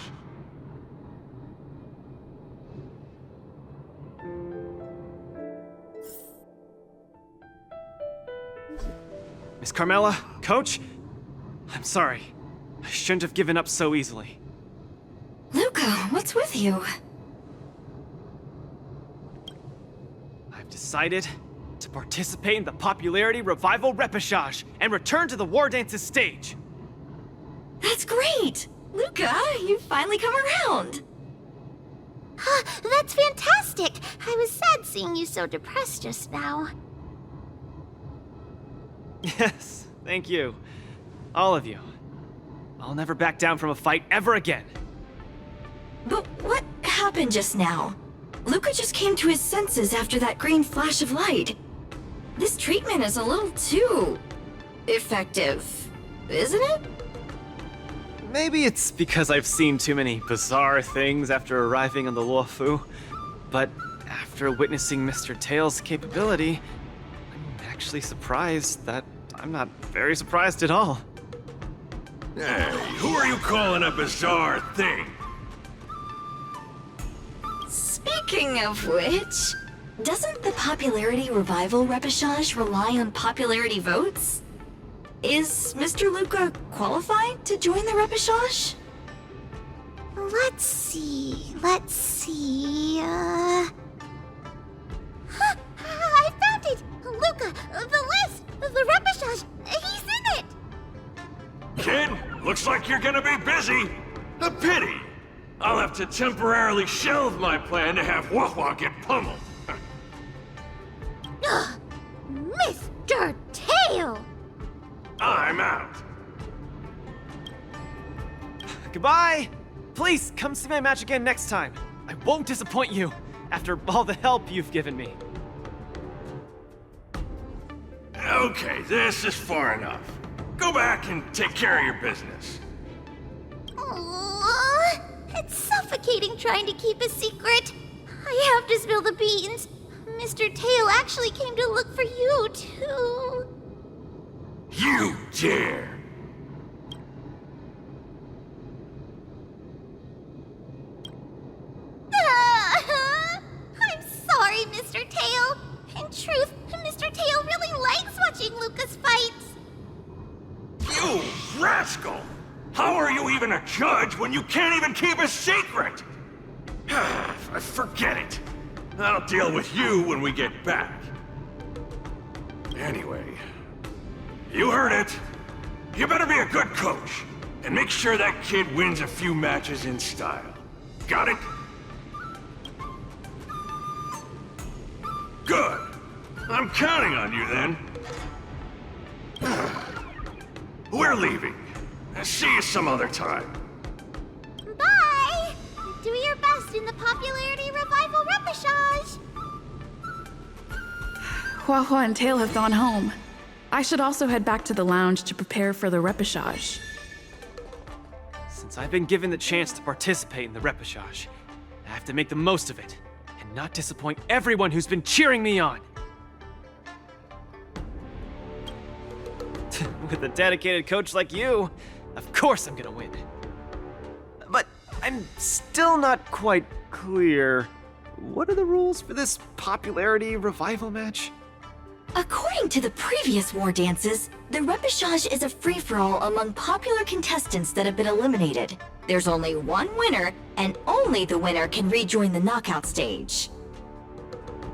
[SPEAKER 2] Miss Carmela, Coach, I'm sorry. I shouldn't have given up so easily.
[SPEAKER 3] Luca, what's with you?
[SPEAKER 2] I've decided to participate in the Popularity Revival Repechage and return to the War Dances stage.
[SPEAKER 3] That's great! Luca, you've finally come around!
[SPEAKER 10] That's fantastic! I was sad seeing you so depressed just now.
[SPEAKER 2] Yes, thank you. All of you. I'll never back down from a fight ever again.
[SPEAKER 3] But what happened just now? Luca just came to his senses after that green flash of light. This treatment is a little too effective, isn't it?
[SPEAKER 2] Maybe it's because I've seen too many bizarre things after arriving on the Luofu, but after witnessing Mr. Tail's capability, I'm actually surprised that I'm not very surprised at all.
[SPEAKER 22] Hey, who are you calling a bizarre thing?
[SPEAKER 3] Speaking of which, doesn't the Popularity Revival Repechage rely on popularity votes? Is Mr. Luca qualified to join the Repechage?
[SPEAKER 10] Let's see. I found it! Luca, the list! The Repechage! He's in it!
[SPEAKER 22] Kid, looks like you're gonna be busy. A pity. I'll have to temporarily shelve my plan to have Wawa get pummeled.
[SPEAKER 10] Mr. Tail!
[SPEAKER 22] I'm out.
[SPEAKER 2] Goodbye! Please, come see my match again next time. I won't disappoint you, after all the help you've given me.
[SPEAKER 22] Okay, this is far enough.
[SPEAKER 8] Go back and take care of your business.
[SPEAKER 4] It's suffocating trying to keep a secret. I have to spill the beans. Mr. Tail actually came to look for you, too.
[SPEAKER 8] You dare!
[SPEAKER 4] I'm sorry, Mr. Tail. In truth, Mr. Tail really likes watching Lucas fights.
[SPEAKER 8] You rascal! How are you even a judge when you can't even keep a secret? Forget it. I'll deal with you when we get back. Anyway, you heard it. You better be a good coach and make sure that kid wins a few matches in style. Got it? Good. I'm counting on you then. We're leaving. See you some other time.
[SPEAKER 4] Bye! Do your best in the popularity revival repechage.
[SPEAKER 1] Hua Hua and Tail have gone home. I should also head back to the lounge to prepare for the repechage.
[SPEAKER 2] Since I've been given the chance to participate in the repechage, I have to make the most of it and not disappoint everyone who's been cheering me on. With a dedicated coach like you, of course I'm gonna win. But I'm still not quite clear. What are the rules for this popularity revival match?
[SPEAKER 3] According to the previous war dances, the repechage is a free-for-all among popular contestants that have been eliminated. There's only one winner, and only the winner can rejoin the knockout stage.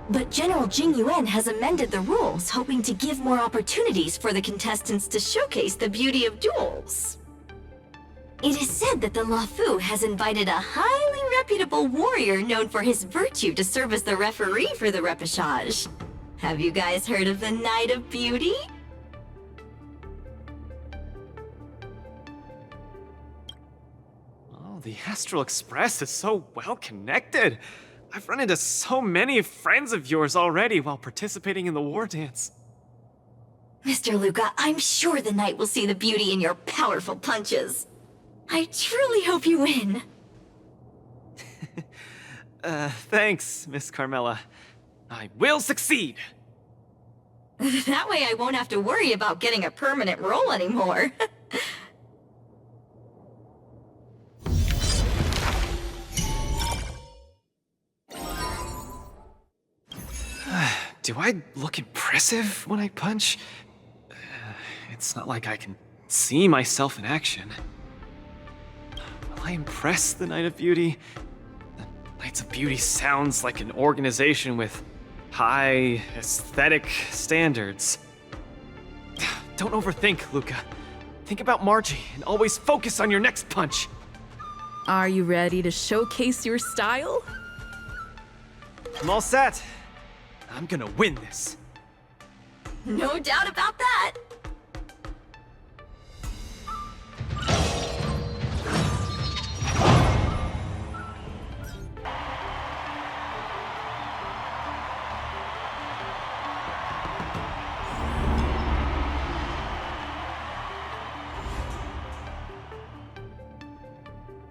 [SPEAKER 3] But General Jing Yuan has amended the rules, hoping to give more opportunities for the contestants to showcase the beauty of duels. It is said that the Luofu has invited a highly reputable warrior known for his virtue to serve as the referee for the repechage. Have you guys heard of the Night of Beauty?
[SPEAKER 2] Oh, the Astral Express is so well connected. I've run into so many friends of yours already while participating in the war dance.
[SPEAKER 3] Mr. Luca, I'm sure the night will see the beauty in your powerful punches. I truly hope you win.
[SPEAKER 2] Thanks, Miss Carmela. I will succeed.
[SPEAKER 3] That way I won't have to worry about getting a permanent role anymore.
[SPEAKER 2] Do I look impressive when I punch? It's not like I can see myself in action. Will I impress the Night of Beauty? The Knights of Beauty sounds like an organization with high aesthetic standards. Don't overthink, Luca. Think about Margie and always focus on your next punch.
[SPEAKER 1] Are you ready to showcase your style?
[SPEAKER 2] I'm all set. I'm gonna win this.
[SPEAKER 3] No doubt about that.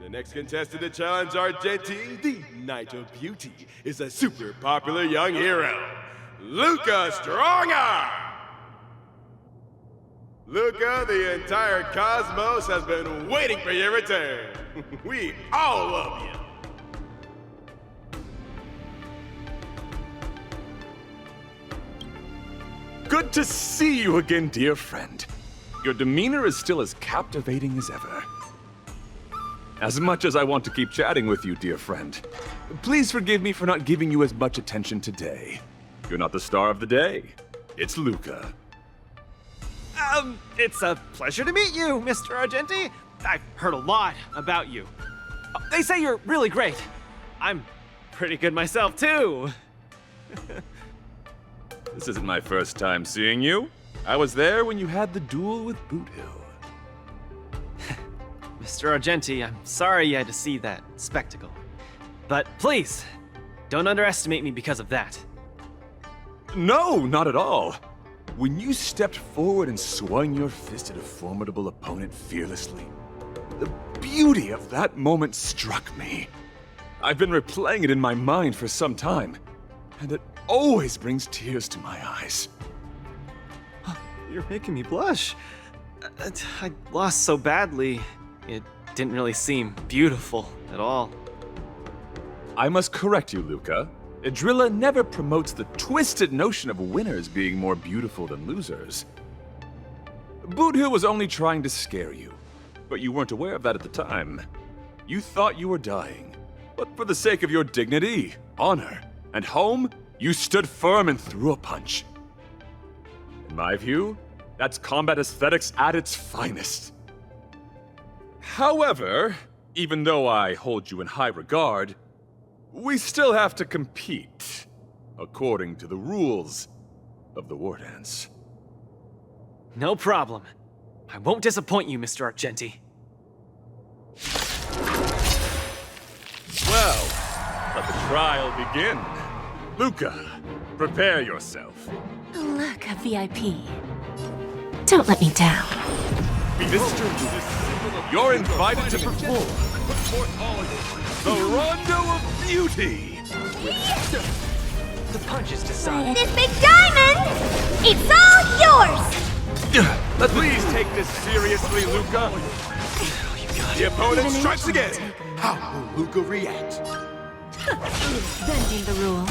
[SPEAKER 15] The next contestant to challenge Argenti, the Knight of Beauty, is a super popular young hero, Luca Strongarm! Luca, the entire cosmos has been waiting for your return. We all love you.
[SPEAKER 7] Good to see you again, dear friend. Your demeanor is still as captivating as ever. As much as I want to keep chatting with you, dear friend, please forgive me for not giving you as much attention today. You're not the star of the day. It's Luca.
[SPEAKER 2] It's a pleasure to meet you, Mr. Argenti. I've heard a lot about you. They say you're really great. I'm pretty good myself, too.
[SPEAKER 7] This isn't my first time seeing you. I was there when you had the duel with Boothill.
[SPEAKER 2] Mr. Argenti, I'm sorry you had to see that spectacle. But please, don't underestimate me because of that.
[SPEAKER 7] No, not at all. when you stepped forward and swung your fist at a formidable opponent fearlessly, the beauty of that moment struck me. I've been replaying it in my mind for some time, and it always brings tears to my eyes.
[SPEAKER 2] You're making me blush. I lost so badly, it didn't really seem beautiful at all.
[SPEAKER 7] I must correct you, Luca. Idrilla never promotes the twisted notion of winners being more beautiful than losers. Boothill was only trying to scare you, but you weren't aware of that at the time. You thought you were dying, but for the sake of your dignity, honor, and home, you stood firm and threw a punch. In my view, that's combat aesthetics at its finest. However, even though I hold you in high regard, we still have to compete, according to the rules of the War Dance.
[SPEAKER 2] No problem. I won't disappoint you, Mr. Argenti.
[SPEAKER 7] Well, let the trial begin. Luca, prepare yourself.
[SPEAKER 11] Look, a VIP. Don't let me down.
[SPEAKER 7] Mr. Luca, you're invited to perform the Rondo of Beauty.
[SPEAKER 2] The punch is decided.
[SPEAKER 5] This big diamond! It's all yours!
[SPEAKER 7] Please take this seriously, Luca.
[SPEAKER 15] The opponent strikes again. How will Luca react?
[SPEAKER 11] Bending the rules.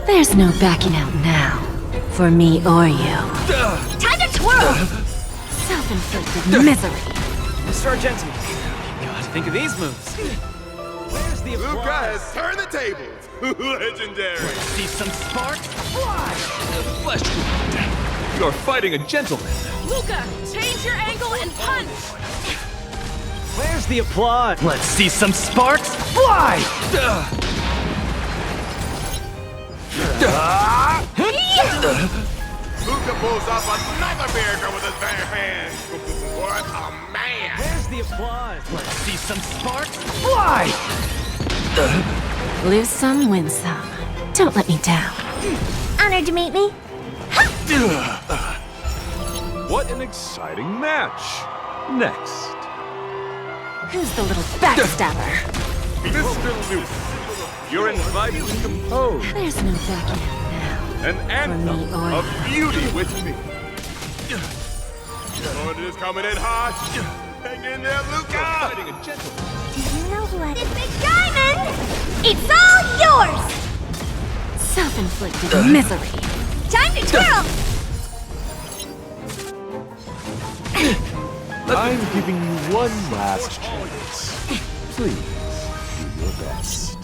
[SPEAKER 11] There's no backing out now. For me or you.
[SPEAKER 5] Time to twirl!
[SPEAKER 11] Self-inflicted misery.
[SPEAKER 2] Mr. Argenti, you gotta think of these moves. Where's the applause?
[SPEAKER 15] Luca has turned the tables. Legendary.
[SPEAKER 2] See some sparks fly!
[SPEAKER 7] Flesh wound. You're fighting a gentleman.
[SPEAKER 6] Luca, change your angle and punch!
[SPEAKER 2] Where's the applause? Let's see some sparks fly!
[SPEAKER 15] Luca pulls off another miracle with his bare hands. What a man!
[SPEAKER 2] Where's the applause? Let's see some sparks fly!
[SPEAKER 11] Lose some, win some. Don't let me down.
[SPEAKER 5] Honored to meet me.
[SPEAKER 7] What an exciting match. Next.
[SPEAKER 11] Who's the little backstabber?
[SPEAKER 7] Mr. Luca, you're invited to compose
[SPEAKER 11] There's no backing out now.
[SPEAKER 7] an anthem of beauty with me.
[SPEAKER 15] The opponent is coming in hot. Hang in there, Luca.
[SPEAKER 7] Fighting a gentleman.
[SPEAKER 5] Do you know what? This big diamond! It's all yours!
[SPEAKER 11] Self-inflicted misery.
[SPEAKER 5] Time to twirl!
[SPEAKER 7] I'm giving you one last chance. Please, do your best.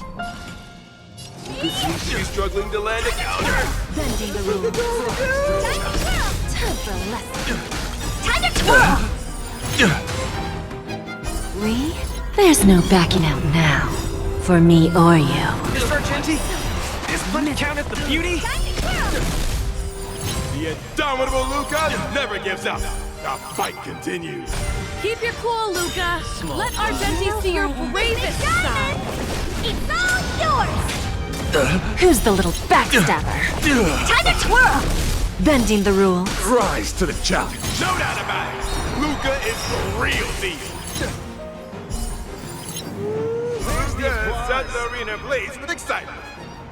[SPEAKER 15] She's struggling to land a counter.
[SPEAKER 11] Bending the rules.
[SPEAKER 5] Time to twirl!
[SPEAKER 11] Time for a lesson.
[SPEAKER 5] Time to twirl!
[SPEAKER 11] There's no backing out now. For me or you.
[SPEAKER 2] Mr. Argenti, this punch count as the beauty?
[SPEAKER 5] Time to twirl!
[SPEAKER 15] The indomitable Luca never gives up. The fight continues.
[SPEAKER 6] Keep your cool, Luca. Let Argenti see your bravest side.
[SPEAKER 5] It's all yours!
[SPEAKER 11] Who's the little backstabber?
[SPEAKER 5] Time to twirl!
[SPEAKER 11] Bending the rules.
[SPEAKER 7] Rise to the challenge.
[SPEAKER 15] No doubt about it. Luca is the real deal. Luca has set the arena ablaze with excitement.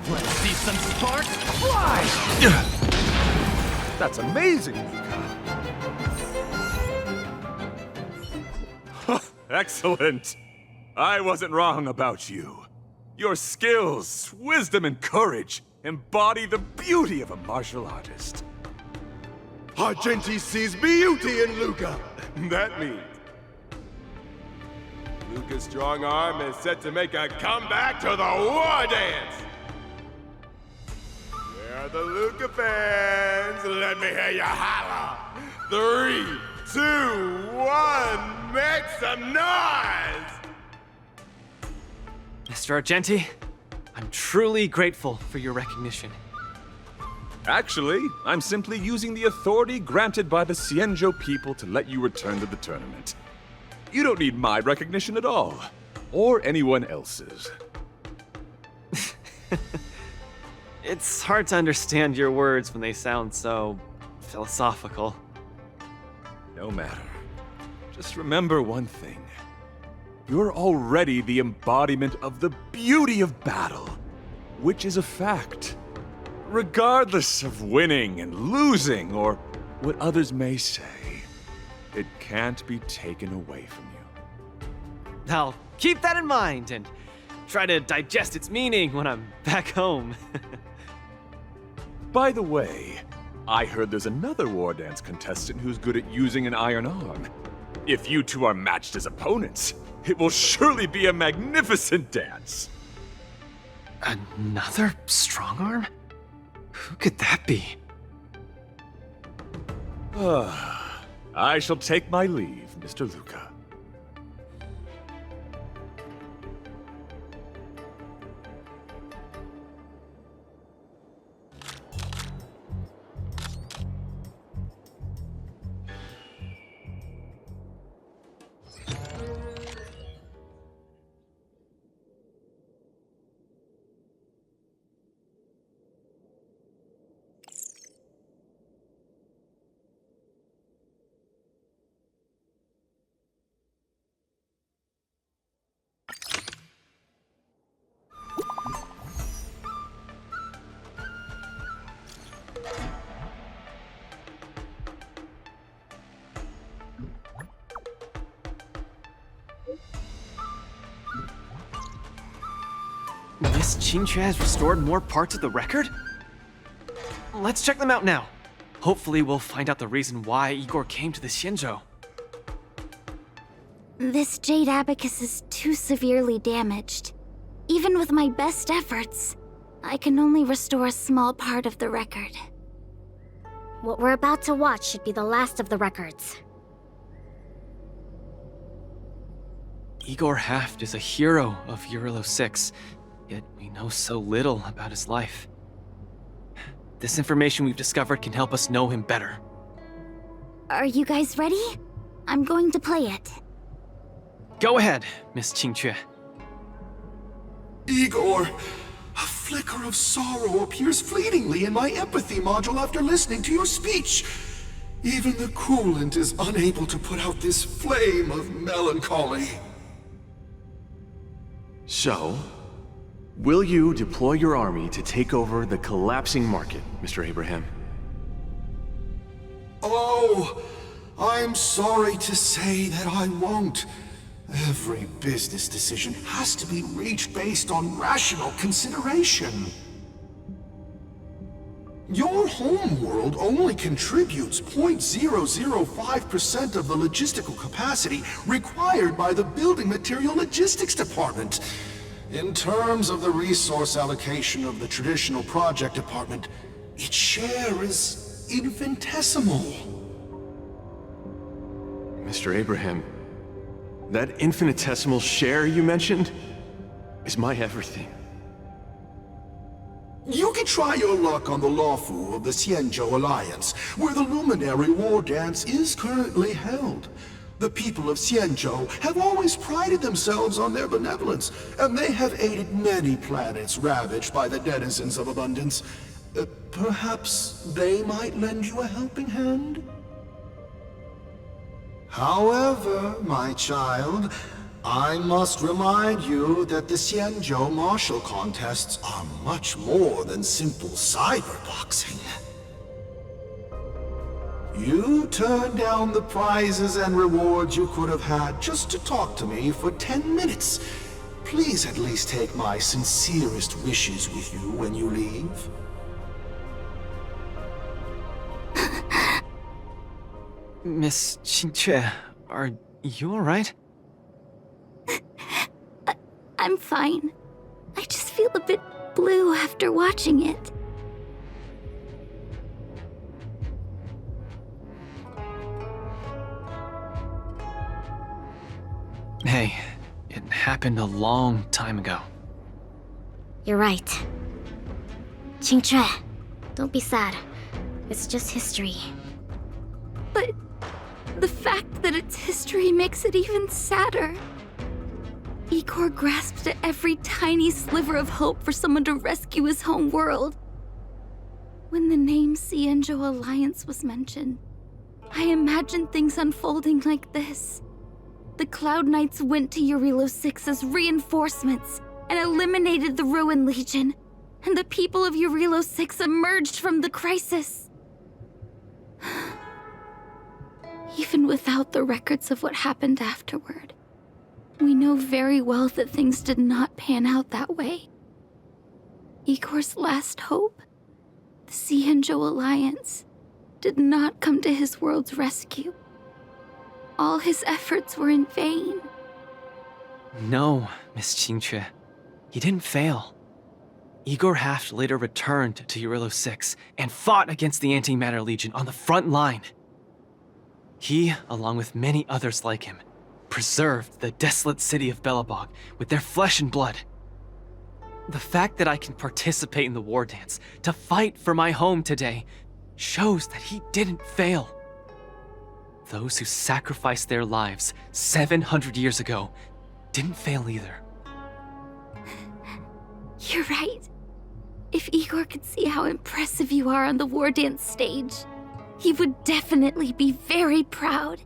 [SPEAKER 2] Let's see some sparks fly!
[SPEAKER 7] That's amazing, Luca. Excellent. I wasn't wrong about you. Your skills, wisdom, and courage embody the beauty of a martial artist.
[SPEAKER 15] Argenti sees beauty in Luca. That means Luca's strong arm is set to make a comeback to the War Dance. Where are the Luca fans? Let me hear you holler. 3, 2, 1, make some noise!
[SPEAKER 2] Mr. Argenti, I'm truly grateful for your recognition.
[SPEAKER 7] Actually, I'm simply using the authority granted by the Cienjo people to let you return to the tournament. You don't need my recognition at all, or anyone else's.
[SPEAKER 2] It's hard to understand your words when they sound so philosophical.
[SPEAKER 7] No matter. Just remember one thing. You're already the embodiment of the beauty of battle, which is a fact. Regardless of winning and losing, or what others may say, it can't be taken away from you.
[SPEAKER 2] I'll keep that in mind and try to digest its meaning when I'm back home.
[SPEAKER 7] By the way, I heard there's another war dance contestant who's good at using an iron arm. If you two are matched as opponents, it will surely be a magnificent dance.
[SPEAKER 2] Another strong arm? Who could that be?
[SPEAKER 7] I shall take my leave, Mr. Luca.
[SPEAKER 2] Miss Qingque has restored more parts of the record? Let's check them out now. Hopefully we'll find out the reason why Igor came to the Xianzhou.
[SPEAKER 4] This jade abacus is too severely damaged. Even with my best efforts, I can only restore a small part of the record.
[SPEAKER 20] What we're about to watch should be the last of the records.
[SPEAKER 2] Igor Haft is a hero of Eurilo 6, yet we know so little about his life. This information we've discovered can help us know him better.
[SPEAKER 4] Are you guys ready? I'm going to play it.
[SPEAKER 2] Go ahead, Miss Qingque.
[SPEAKER 8] Igor, a flicker of sorrow appears fleetingly in my empathy module after listening to your speech. Even the coolant is unable to put out this flame of melancholy.
[SPEAKER 22] So, will you deploy your army to take over the collapsing market, Mr. Abraham?
[SPEAKER 8] Oh, I'm sorry to say that I won't. Every business decision has to be reached based on rational consideration. Your homeworld only contributes 0.005% of the logistical capacity required by the Building Material Logistics Department. In terms of the resource allocation of the traditional project department, its share is infinitesimal.
[SPEAKER 22] Mr. Abraham, that infinitesimal share you mentioned is my everything.
[SPEAKER 8] You can try your luck on the Luofu of the Xianzhou Alliance, where the Luminary War Dance is currently held. The people of Xianzhou have always prided themselves on their benevolence, and they have aided many planets ravaged by the denizens of abundance. Perhaps they might lend you a helping hand? However, my child, I must remind you that the Xianzhou martial contests are much more than simple cyberboxing. You turned down the prizes and rewards you could have had just to talk to me for 10 minutes. Please at least take my sincerest wishes with you when you leave.
[SPEAKER 2] Miss Qingque, are you alright?
[SPEAKER 4] I'm fine. I just feel a bit blue after watching it.
[SPEAKER 2] Hey, it happened a long time ago.
[SPEAKER 20] You're right. Qingque, don't be sad. It's just history.
[SPEAKER 4] But the fact that it's history makes it even sadder. Igor grasped at every tiny sliver of hope for someone to rescue his home world, When the name Cienjo Alliance was mentioned, I imagined things unfolding like this. The Cloud Knights went to Eurilo 6 as reinforcements and eliminated the Ruin Legion, and the people of Eurilo 6 emerged from the crisis. Even without the records of what happened afterward, we know very well that things did not pan out that way. Igor's last hope, the Cienjo Alliance, did not come to his world's rescue. All his efforts were in vain.
[SPEAKER 2] No, Miss Qingque. He didn't fail. Igor Haft later returned to Eurilo 6 and fought against the Antimatter Legion on the front line. He, along with many others like him, preserved the desolate city of Belobog with their flesh and blood. The fact that I can participate in the war dance to fight for my home today shows that he didn't fail. Those who sacrificed their lives 700 years ago didn't fail either.
[SPEAKER 4] You're right. If Igor could see how impressive you are on the war dance stage, he would definitely be very proud.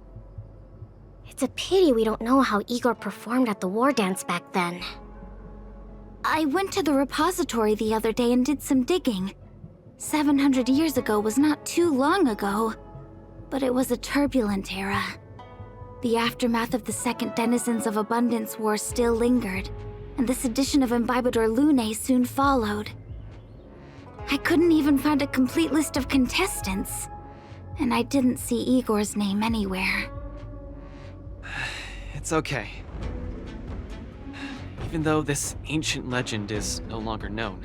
[SPEAKER 10] It's a pity we don't know how Igor performed at the war dance back then.
[SPEAKER 4] I went to the repository the other day and did some digging. 700 years ago was not too long ago, but it was a turbulent era. The aftermath of the Second Denizens of Abundance War still lingered, and the sedition of Imbibador Lune soon followed. I couldn't even find a complete list of contestants, and I didn't see Igor's name anywhere.
[SPEAKER 2] It's okay. Even though this ancient legend is no longer known,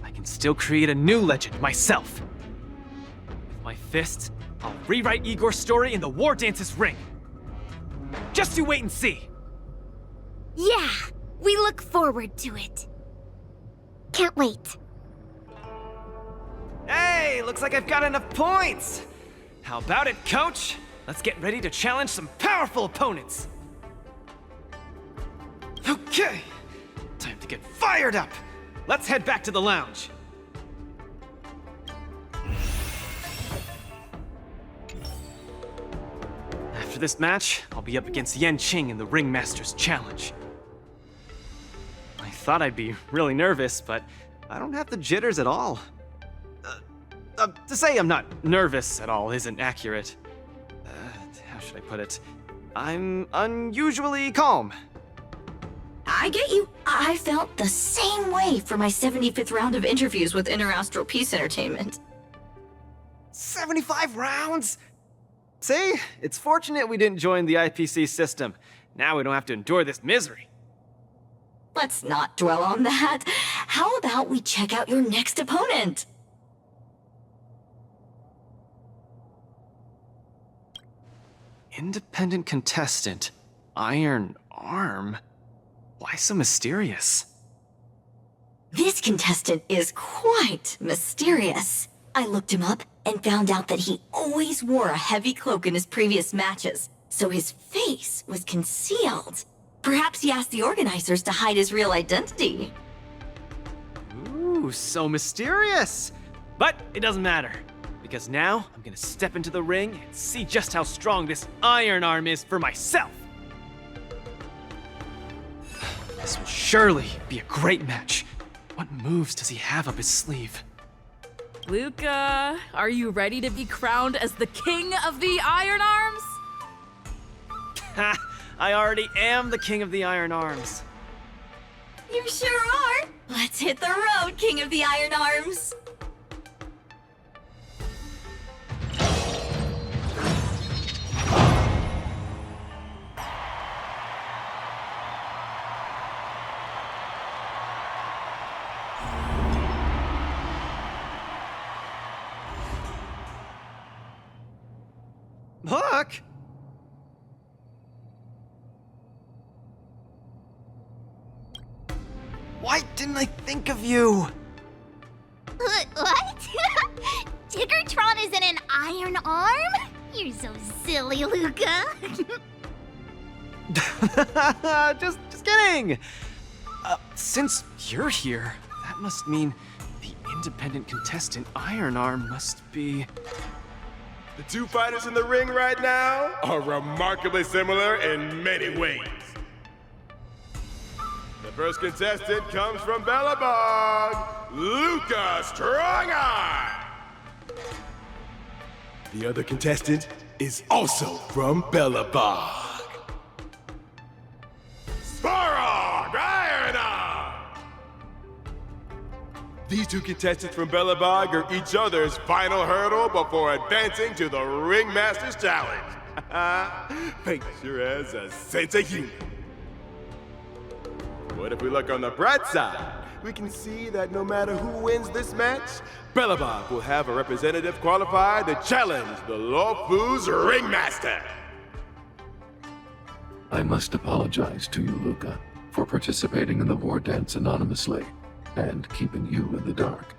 [SPEAKER 2] I can still create a new legend myself. With my fist, I'll rewrite Igor's story in the War Dance's ring. Just you wait and see.
[SPEAKER 4] Yeah, we look forward to it.
[SPEAKER 10] Can't wait.
[SPEAKER 2] Hey, looks like I've got enough points. How about it, coach? Let's get ready to challenge some powerful opponents. Okay, time to get fired up. Let's head back to the lounge. After this match, I'll be up against Yen Qing in the Ringmaster's Challenge. I thought I'd be really nervous, but I don't have the jitters at all. To say I'm not nervous at all isn't accurate. How should I put it? I'm unusually calm.
[SPEAKER 3] I get you. I felt the same way for my 75th round of interviews with Interastral Peace Entertainment.
[SPEAKER 2] 75 rounds? See? It's fortunate we didn't join the IPC system. Now we don't have to endure this misery.
[SPEAKER 3] Let's not dwell on that. How about we check out your next opponent?
[SPEAKER 2] Independent contestant, Iron Arm? Why so mysterious?
[SPEAKER 3] This contestant is quite mysterious. I looked him up and found out that he always wore a heavy cloak in his previous matches, so his face was concealed. Perhaps he asked the organizers to hide his real identity.
[SPEAKER 2] Ooh, so mysterious! But it doesn't matter, because now I'm gonna step into the ring and see just how strong this Iron Arm is for myself. This will surely be a great match. What moves does he have up his sleeve?
[SPEAKER 1] Luca, are you ready to be crowned as the king of the Iron Arms?
[SPEAKER 2] Ha! I already am the king of the Iron Arms.
[SPEAKER 3] You sure are. Let's hit the road, King of the Iron Arms.
[SPEAKER 2] Look! Why didn't I think of you?
[SPEAKER 10] What? Tiggertron is in an iron arm? You're so silly, Luca.
[SPEAKER 2] Just kidding! Since you're here, that must mean the independent contestant, Iron Arm, must be...
[SPEAKER 15] The two fighters in the ring right now are remarkably similar in many ways. The first contestant comes from Bellabog, Luca Strongarm. The other contestant is also from Bellabog, Svarog Iron Arm. These two contestants from Bellabog are each other's final hurdle before advancing to the Ringmaster's Challenge. Picture has a sense of humor. What if we look on the bright side? We can see that no matter who wins this match, Bellabog will have a representative qualified to challenge the Luofu's Ringmaster.
[SPEAKER 13] I must apologize to you, Luca, for participating in the war dance anonymously and keeping you in the dark.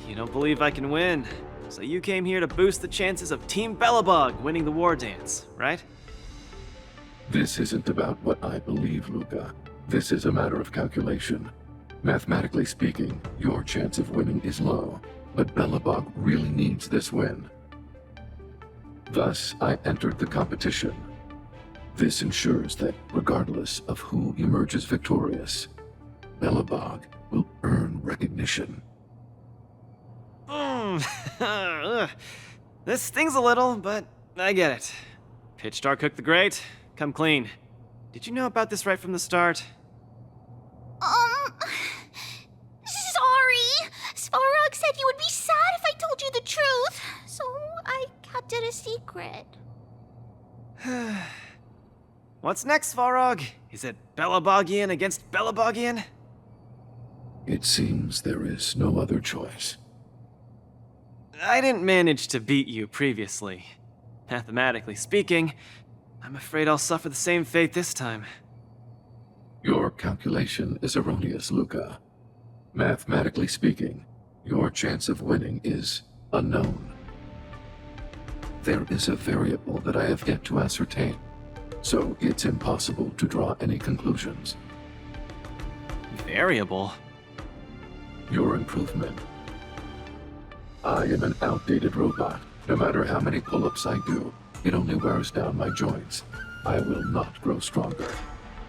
[SPEAKER 2] You don't believe I can win, so you came here to boost the chances of Team Bellabog winning the war dance, right?
[SPEAKER 13] This isn't about what I believe, Luca. This is a matter of calculation. Mathematically speaking, your chance of winning is low, but Bellabog really needs this win. Thus, I entered the competition. This ensures that, regardless of who emerges victorious, Bellabog will earn recognition.
[SPEAKER 2] This stings a little, but I get it. Pitch Dark Cook the Great, come clean. Did you know about this right from the start?
[SPEAKER 10] Sorry. Svarog said you would be sad if I told you the truth, so I kept it a secret.
[SPEAKER 2] What's next, Svarog? Is it Bellabogian against Bellabogian?
[SPEAKER 13] It seems there is no other choice.
[SPEAKER 2] I didn't manage to beat you previously. Mathematically speaking, I'm afraid I'll suffer the same fate this time.
[SPEAKER 13] Your calculation is erroneous, Luca. Mathematically speaking, your chance of winning is unknown. There is a variable that I have yet to ascertain, so it's impossible to draw any conclusions.
[SPEAKER 2] Variable?
[SPEAKER 13] Your improvement. I am an outdated robot. No matter how many pull-ups I do, it only wears down my joints. I will not grow stronger.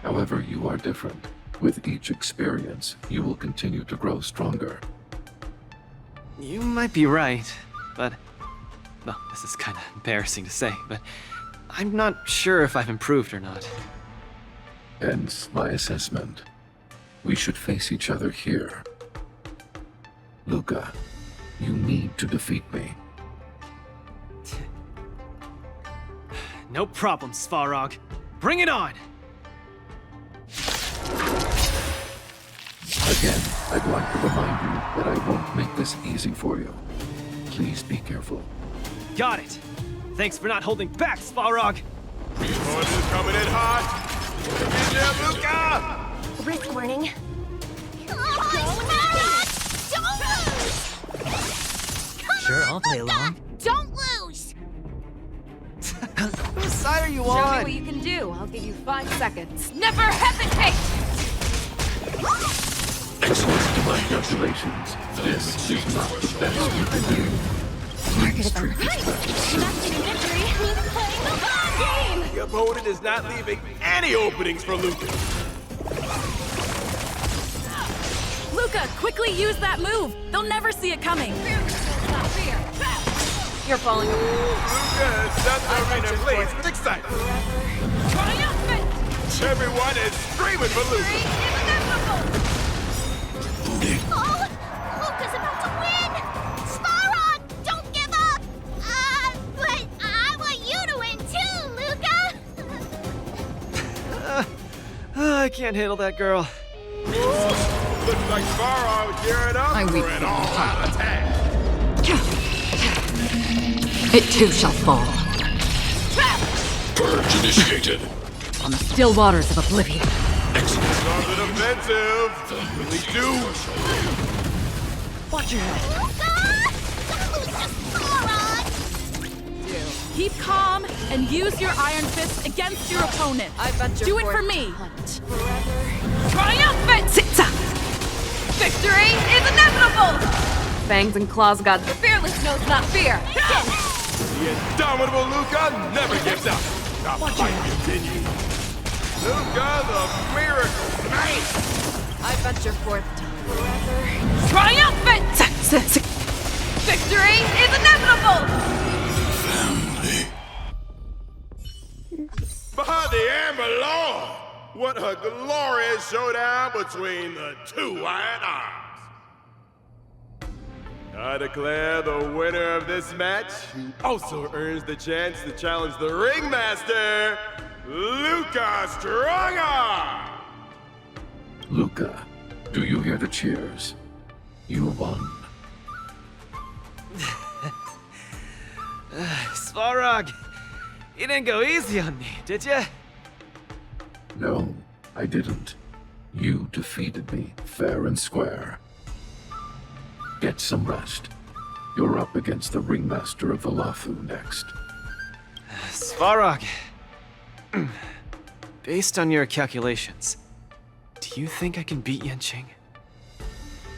[SPEAKER 13] However, you are different. With each experience, you will continue to grow stronger.
[SPEAKER 2] You might be right, but... Well, this is kind of embarrassing to say, but I'm not sure if I've improved or not.
[SPEAKER 13] Hence my assessment. We should face each other here. Luca, you need to defeat me.
[SPEAKER 2] No problem, Svarog. Bring it on!
[SPEAKER 13] Again, I'd like to remind you that I won't make this easy for you. Please be careful.
[SPEAKER 2] Got it! Thanks for not holding back, Svarog!
[SPEAKER 15] Your opponent is coming in hot! Get there, Luca!
[SPEAKER 20] Risk warning.
[SPEAKER 14] Sure, I'll play along.
[SPEAKER 10] Don't lose!
[SPEAKER 2] Whose side are you
[SPEAKER 23] Show
[SPEAKER 2] on?
[SPEAKER 23] me what you can do. I'll give you 5 seconds. Never hesitate!
[SPEAKER 13] Excellent to my calculations. This is not the best you can do. Please treat this practice.
[SPEAKER 15] The opponent is not leaving any openings for Luca.
[SPEAKER 1] Luca, quickly use that move! They'll never see it coming!
[SPEAKER 23] You're falling apart.
[SPEAKER 15] Luca has set the arena ablaze with excitement. Everyone is screaming for Luca.
[SPEAKER 10] Oh, Luca's about to win! Svarog, don't give up! But I want you to win too, Luca!
[SPEAKER 2] I can't handle that girl.
[SPEAKER 15] Looks like Svarog gearing up for an all-out attack.
[SPEAKER 11] It too shall fall.
[SPEAKER 13] Purge initiated.
[SPEAKER 11] On the still waters of oblivion.
[SPEAKER 13] Excellent.
[SPEAKER 15] Something offensive. Really do.
[SPEAKER 11] Watch your head.
[SPEAKER 1] Keep calm and use your iron fist against your opponent.
[SPEAKER 23] I bet
[SPEAKER 1] Do it for me.
[SPEAKER 23] Triumphant!
[SPEAKER 1] Sit-sa!
[SPEAKER 23] Victory is inevitable! Fangs and claws god, the fearless knows not fear.
[SPEAKER 15] The indomitable Luca never gives up. The fight continues. Luca the miracle knight!
[SPEAKER 23] I venture forth to forever. Triumphant! Victory is inevitable!
[SPEAKER 15] By the Amber Law! What a glorious showdown between the two Iron Arms! I declare the winner of this match, who also earns the chance to challenge the ringmaster, Luca Strongarm!
[SPEAKER 13] Luca, do you hear the cheers? You won.
[SPEAKER 2] Svarog, you didn't go easy on me, did you?
[SPEAKER 13] No, I didn't. You defeated me fair and square. Get some rest. You're up against the ringmaster of the Lafu next.
[SPEAKER 2] Svarog, based on your calculations, do you think I can beat Yenching?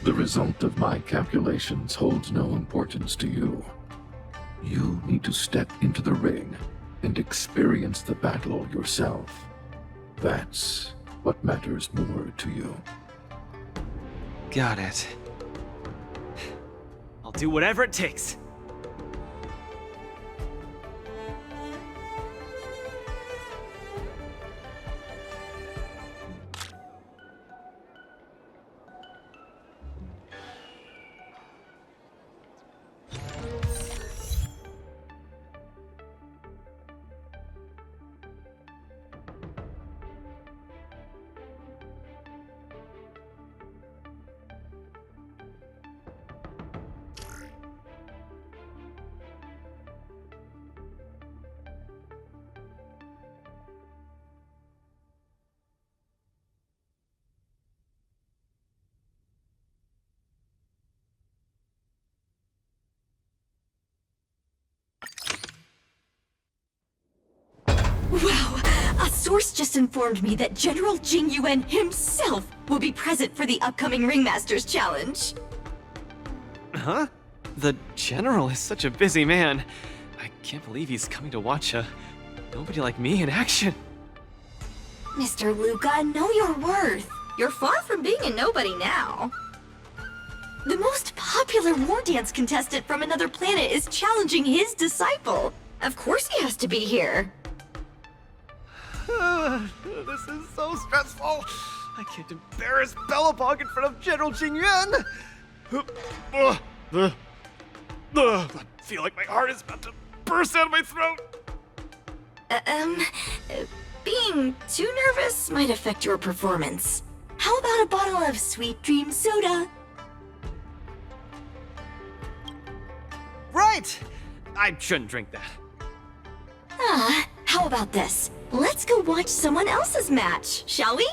[SPEAKER 13] The result of my calculations holds no importance to you. You need to step into the ring and experience the battle yourself. That's what matters more to you.
[SPEAKER 2] Got it. I'll do whatever it takes.
[SPEAKER 3] Wow! A source just informed me that General Jing Yuan himself will be present for the upcoming Ringmasters Challenge.
[SPEAKER 2] Huh? The General is such a busy man. I can't believe he's coming to watch a nobody like me in action.
[SPEAKER 3] Mr. Luca, know your worth. You're far from being a nobody now. The most popular war dance contestant from another planet is challenging his disciple. Of course he has to be here.
[SPEAKER 2] This is so stressful. I can't embarrass Belobog in front of General Jing Yuan. I feel like my heart is about to burst out of my throat.
[SPEAKER 3] Being too nervous might affect your performance. How about a bottle of Sweet Dream Soda?
[SPEAKER 2] Right! I shouldn't drink that.
[SPEAKER 3] How about this? Let's go watch someone else's match, shall we?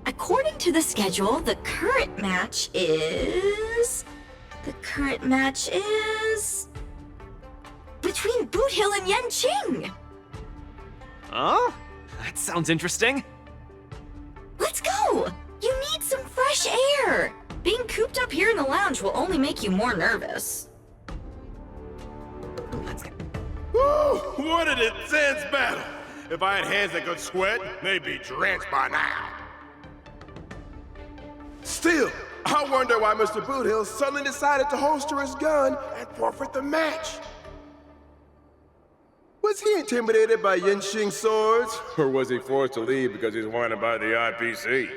[SPEAKER 3] According to the schedule, the current match is between Boot Hill and Yenching.
[SPEAKER 2] Oh? That sounds interesting.
[SPEAKER 3] Let's go! You need some fresh air! Being cooped up here in the lounge will only make you more nervous.
[SPEAKER 15] Woo! What an intense battle! If I had hands that could sweat, they'd be drenched by now. Still, I wonder why Mr. Boothill suddenly decided to holster his gun and forfeit the match. Was he intimidated by Yenching's swords, or was he forced to leave because he's wanted by the IPC?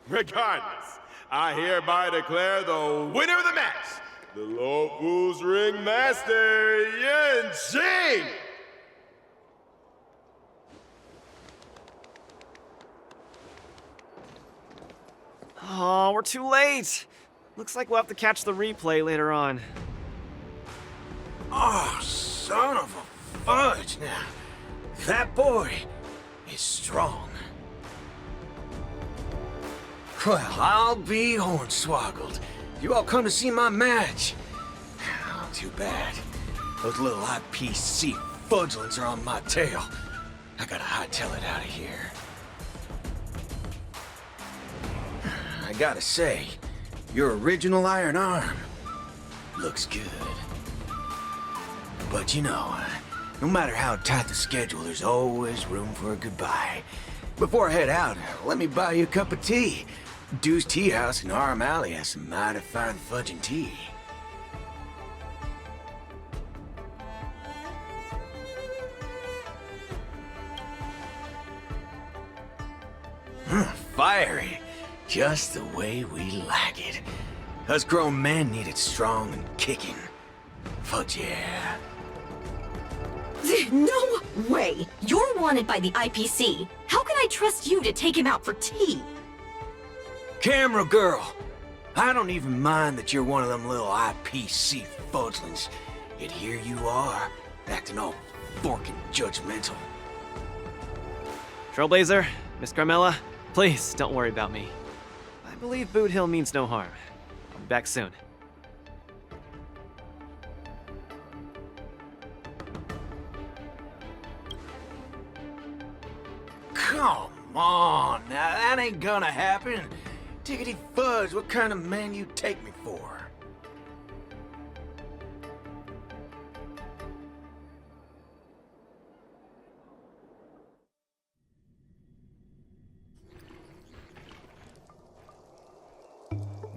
[SPEAKER 15] Regardless, I hereby declare the winner of the match, the Lofu's Ringmaster, Yenching!
[SPEAKER 2] Oh, we're too late. Looks like we'll have to catch the replay later on.
[SPEAKER 8] Oh, son of a fudge now. That boy is strong. Well, I'll be hornswoggled. You all come to see my match. Oh, too bad. Those little IPC fudglings are on my tail. I gotta hightail it out of here. I gotta say, your original iron arm looks good. But you know, no matter how tight the schedule, there's always room for a goodbye. Before I head out, let me buy you a cup of tea. Dew's Tea House in Arm Alley has some mighty fine fudging tea. Fiery. Just the way we like it. Us grown men need it strong and kicking. Fuck yeah.
[SPEAKER 3] No way! You're wanted by the IPC. How can I trust you to take him out for tea?
[SPEAKER 8] Camera girl! I don't even mind that you're one of them little IPC fudglings. Yet here you are, acting all forking judgmental.
[SPEAKER 2] Trailblazer, Miss Carmella, please don't worry about me. I believe Boot Hill means no harm. I'll be back soon.
[SPEAKER 8] Come on, now that ain't gonna happen. Tickety fudge, what kind of man you take me for?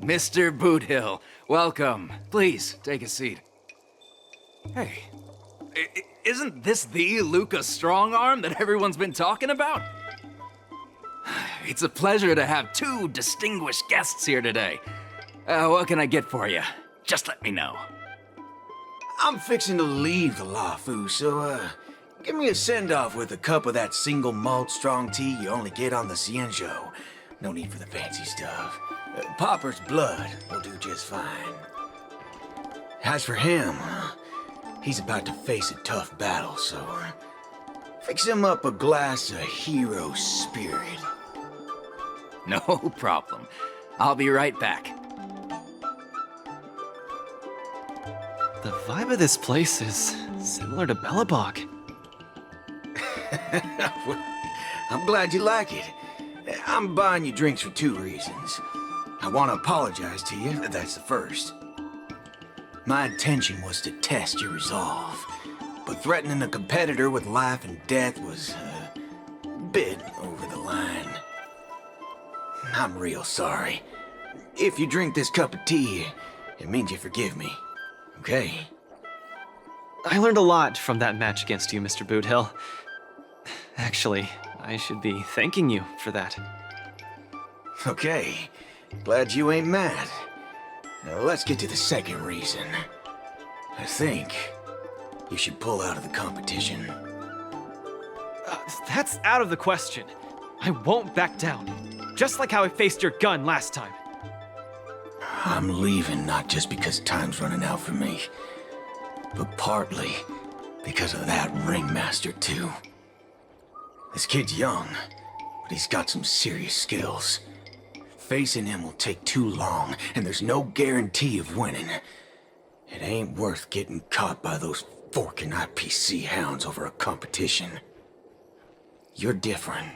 [SPEAKER 16] Mr. Boothill, welcome. Please, take a seat. Hey, isn't this the Luca Strongarm that everyone's been talking about? It's a pleasure to have two distinguished guests here today. What can I get for you? Just let me know.
[SPEAKER 8] I'm fixing to leave the LaFu, so, give me a send-off with a cup of that single malt strong tea you only get on the Cienjo. No need for the fancy stuff. Popper's blood will do just fine. As for him, he's about to face a tough battle, so fix him up a glass of hero spirit.
[SPEAKER 16] No problem. I'll be right back.
[SPEAKER 2] The vibe of this place is similar to Belobog.
[SPEAKER 8] I'm glad you like it. I'm buying you drinks for two reasons. I want to apologize to you, that's the first. My intention was to test your resolve, but threatening a competitor with life and death was a bit over the line. I'm real sorry. If you drink this cup of tea, it means you forgive me, okay?
[SPEAKER 2] I learned a lot from that match against you, Mr. Boothill. Actually, I should be thanking you for that.
[SPEAKER 8] Okay, glad you ain't mad. Now let's get to the second reason. I think you should pull out of the competition.
[SPEAKER 2] That's out of the question. I won't back down. Just like how I faced your gun last time.
[SPEAKER 8] I'm leaving not just because time's running out for me, but partly because of that ringmaster too. This kid's young, but he's got some serious skills. Facing him will take too long, and there's no guarantee of winning. It ain't worth getting caught by those forking IPC hounds over a competition. You're different.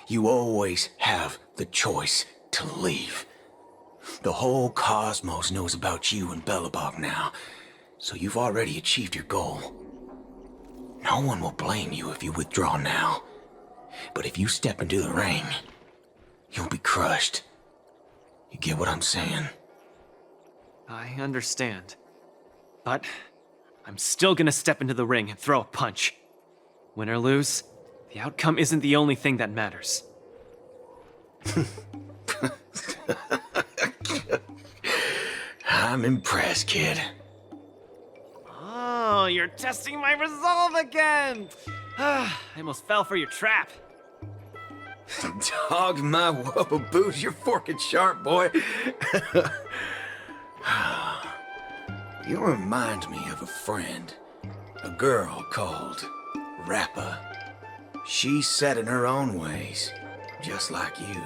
[SPEAKER 8] You always have the choice to leave. The whole cosmos knows about you and Belobog now, so you've already achieved your goal. No one will blame you if you withdraw now. But if you step into the ring, you'll be crushed. You get what I'm saying?
[SPEAKER 2] I understand. But I'm still gonna step into the ring and throw a punch. Win or lose, the outcome isn't the only thing that matters.
[SPEAKER 8] I'm impressed, kid.
[SPEAKER 2] Oh, you're testing my resolve again! I almost fell for your trap.
[SPEAKER 8] Dog my whoa boots, you're forking sharp, boy. You remind me of a friend. A girl called Rappa. She's set in her own ways, just like you.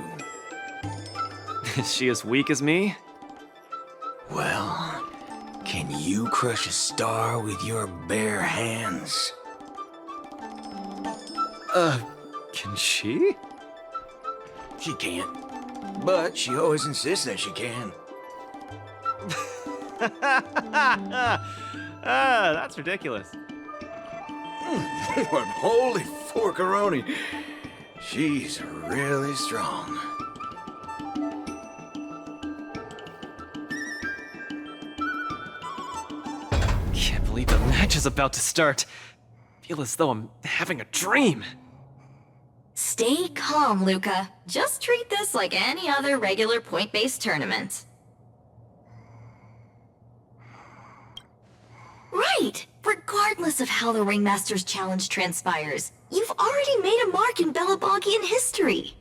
[SPEAKER 2] Is she as weak as me?
[SPEAKER 8] Well, can you crush a star with your bare hands?
[SPEAKER 2] Can she?
[SPEAKER 8] She can't. But she always insists that she can.
[SPEAKER 2] That's ridiculous.
[SPEAKER 8] But holy forkaroni, she's really strong.
[SPEAKER 2] Can't believe the match is about to start. Feel as though I'm having a dream.
[SPEAKER 3] Stay calm, Luca. Just treat this like any other regular point-based tournament. Right! Regardless of how the Ringmaster's Challenge transpires, you've already made a mark in Belabogian history.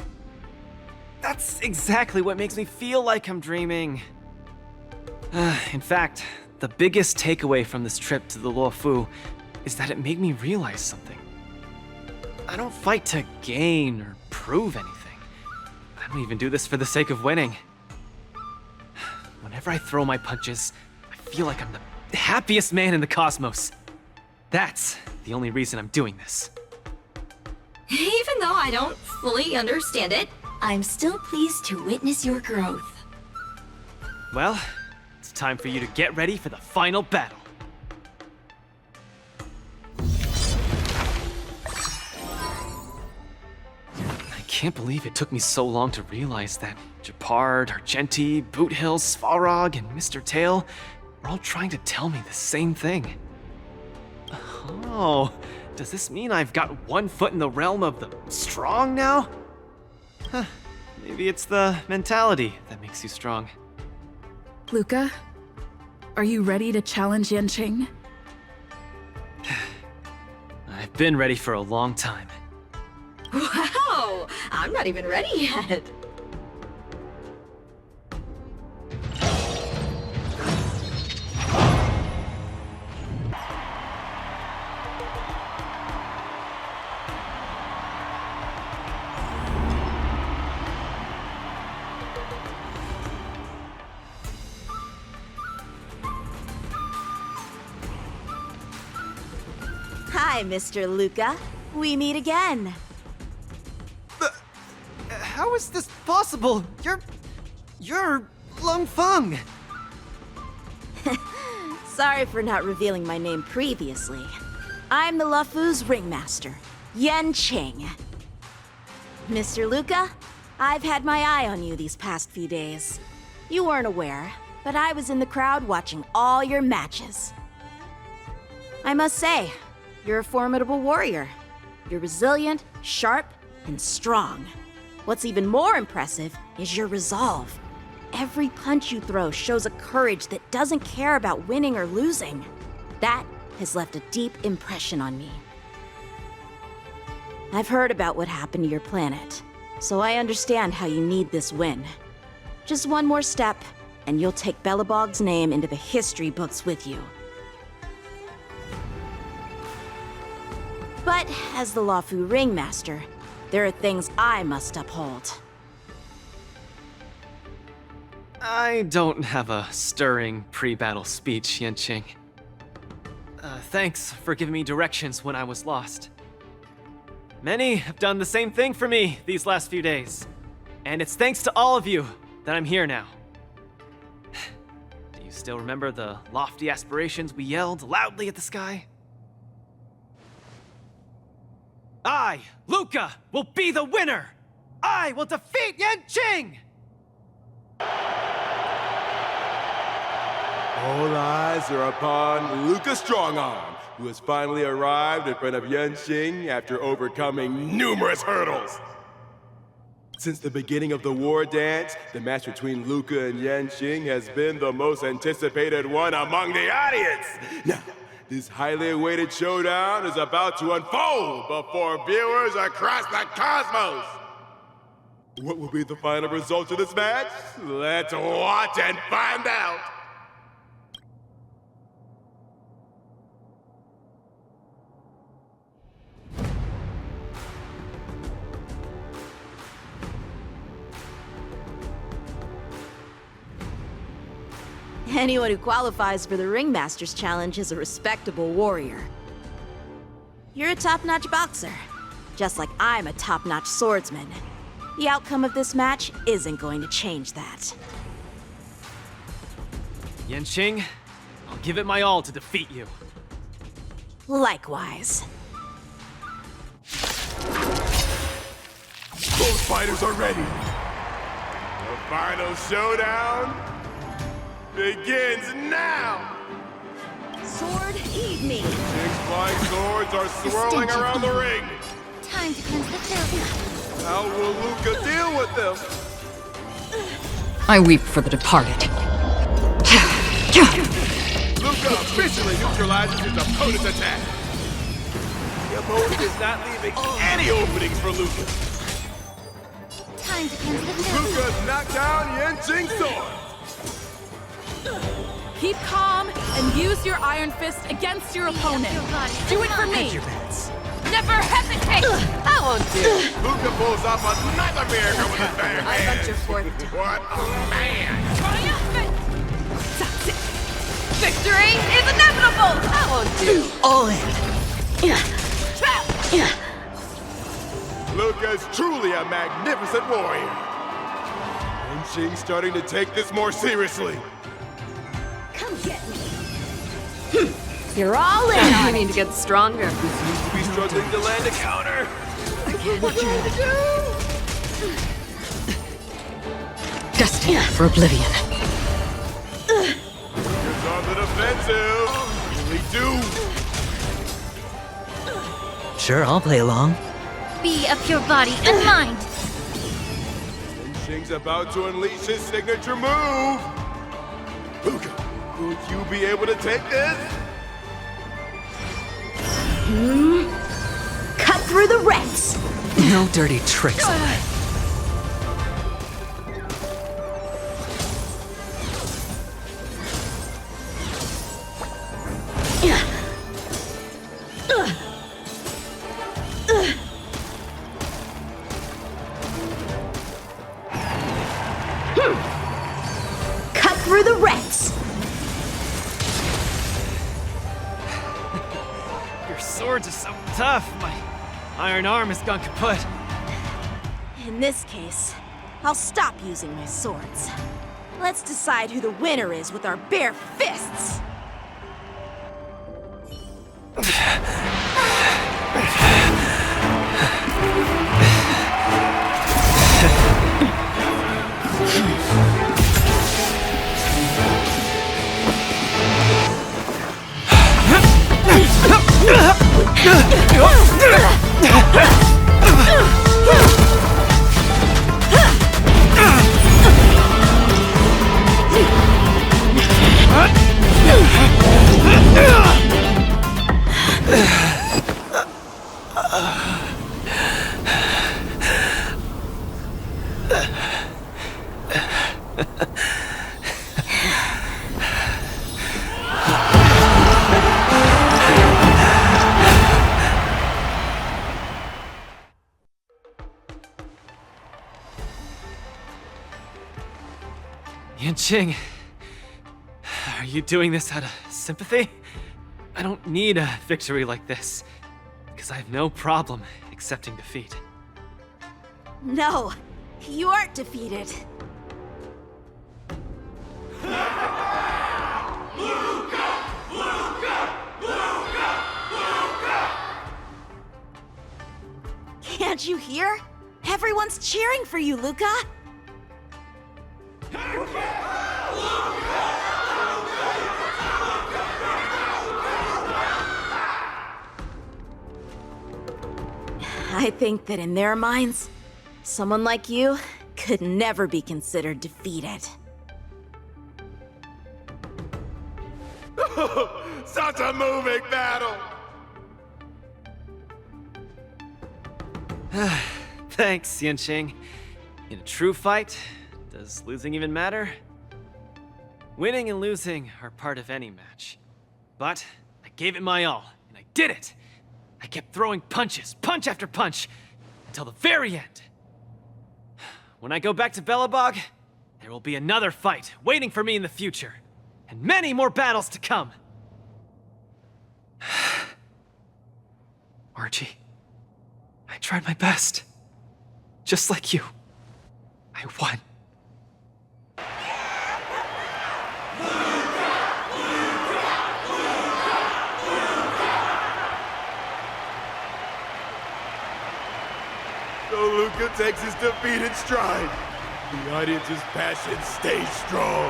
[SPEAKER 2] That's exactly what makes me feel like I'm dreaming. In fact, the biggest takeaway from this trip to the Luofu is that it made me realize something. I don't fight to gain or prove anything. I don't even do this for the sake of winning. Whenever I throw my punches, I feel like I'm the happiest man in the cosmos. That's the only reason I'm doing this.
[SPEAKER 3] Even though I don't fully understand it, I'm still pleased to witness your growth.
[SPEAKER 2] Well, it's time for you to get ready for the final battle. I can't believe it took me so long to realize that Gepard, Argenti, Boothill, Svarog, and Mr. Tail are all trying to tell me the same thing. Oh, does this mean I've got one foot in the realm of the strong now? Huh, maybe it's the mentality that makes you strong.
[SPEAKER 1] Luca, are you ready to challenge Yanqing?
[SPEAKER 2] I've been ready for a long time.
[SPEAKER 3] Wow! I'm not even ready yet.
[SPEAKER 6] Hi, Mr. Luca. We meet again.
[SPEAKER 2] How is this possible? You're Lung Feng.
[SPEAKER 6] Sorry for not revealing my name previously. I'm the Luofu's ringmaster, Yanqing. Mr. Luca, I've had my eye on you these past few days. You weren't aware, but I was in the crowd watching all your matches. I must say, you're a formidable warrior. You're resilient, sharp, and strong. What's even more impressive is your resolve. Every punch you throw shows a courage that doesn't care about winning or losing. That has left a deep impression on me. I've heard about what happened to your planet, so I understand how you need this win. Just one more step, and you'll take Belobog's name into the history books with you. But as the Luofu Ringmaster, there are things I must uphold.
[SPEAKER 2] I don't have a stirring pre-battle speech, Yanqing. Thanks for giving me directions when I was lost. Many have done the same thing for me these last few days. And it's thanks to all of you that I'm here now. Do you still remember the lofty aspirations we yelled loudly at the sky? I, Luca, will be the winner! I will defeat Yanqing!
[SPEAKER 15] All eyes are upon Luca Strongarm, who has finally arrived in front of Yanqing after overcoming numerous hurdles. Since the beginning of the war dance, the match between Luca and Yanqing has been the most anticipated one among the audience. Now, this highly awaited showdown is about to unfold before viewers across the cosmos. What will be the final result of this match? Let's watch and find out.
[SPEAKER 6] Anyone who qualifies for the Ringmaster's Challenge is a respectable warrior. You're a top-notch boxer, just like I'm a top-notch swordsman. The outcome of this match isn't going to change that.
[SPEAKER 2] Yanqing, I'll give it my all to defeat you.
[SPEAKER 6] Likewise.
[SPEAKER 15] Both fighters are ready. The final showdown begins now!
[SPEAKER 6] Sword, heed me!
[SPEAKER 15] 6 flying swords are swirling around the ring.
[SPEAKER 10] Time to cleanse the filth.
[SPEAKER 15] How will Luca deal with them?
[SPEAKER 11] I weep for the departed.
[SPEAKER 15] Luca officially neutralizes his opponent's attack. The opponent is not leaving any openings for Luca.
[SPEAKER 10] Time to cleanse the filth.
[SPEAKER 15] Luca's knocked down Yanqing's sword.
[SPEAKER 1] Keep calm and use your iron fist against your opponent. Do it for me.
[SPEAKER 9] Never hesitate!
[SPEAKER 23] That won't do.
[SPEAKER 15] Luca pulls off another miracle with his bare
[SPEAKER 23] I
[SPEAKER 15] hands.
[SPEAKER 23] got your fourth.
[SPEAKER 15] What a man!
[SPEAKER 9] Triumphant! That's it! Victory is inevitable!
[SPEAKER 23] That won't do.
[SPEAKER 14] All in.
[SPEAKER 15] Luca's truly a magnificent warrior. Yanqing's starting to take this more seriously.
[SPEAKER 6] Come get me.
[SPEAKER 23] You're all in. I need to get stronger.
[SPEAKER 15] Seems to be struggling to land a counter.
[SPEAKER 23] What you need to do?
[SPEAKER 11] Destined for oblivion.
[SPEAKER 15] Luca's on the defensive. Really do.
[SPEAKER 14] Sure, I'll play along.
[SPEAKER 10] Be of your body and mind.
[SPEAKER 15] Yanqing's about to unleash his signature move. Luca, will you be able to take this?
[SPEAKER 6] Cut through the ranks.
[SPEAKER 14] No dirty tricks.
[SPEAKER 6] Cut through the ranks.
[SPEAKER 2] Your swords are so tough. My iron arm has gone kaput.
[SPEAKER 6] In this case, I'll stop using my swords. Let's decide who the winner is with our bare fists.
[SPEAKER 2] Yanqing, are you doing this out of sympathy? I don't need a victory like this, because I have no problem accepting defeat.
[SPEAKER 6] No, you aren't defeated. Can't you hear? Everyone's cheering for you, Luca! I think that in their minds, someone like you could never be considered defeated.
[SPEAKER 15] Such a moving battle!
[SPEAKER 2] Thanks, Yanqing. In a true fight, does losing even matter? Winning and losing are part of any match. But I gave it my all, and I did it! I kept throwing punches, punch after punch, until the very end. When I go back to Belobog, there will be another fight waiting for me in the future, and many more battles to come. Archie, I tried my best, just like you. I won.
[SPEAKER 15] So Luca takes his defeat in stride. The audience's passion stays strong.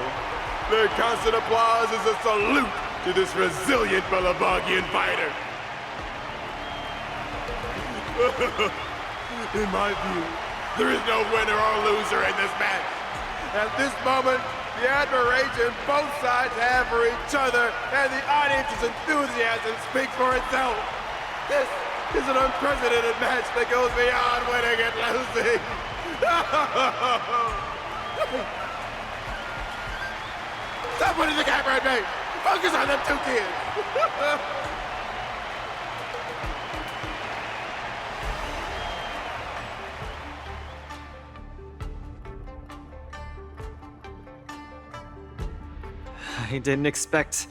[SPEAKER 15] Their constant applause is a salute to this resilient Belabogian fighter. In my view, there is no winner or loser in this match. At this moment, the admiration both sides have for each other and the audience's enthusiasm speaks for itself. This is an unprecedented match that goes beyond winning and losing. Stop putting the camera at me! Focus on them two kids!
[SPEAKER 2] I didn't expect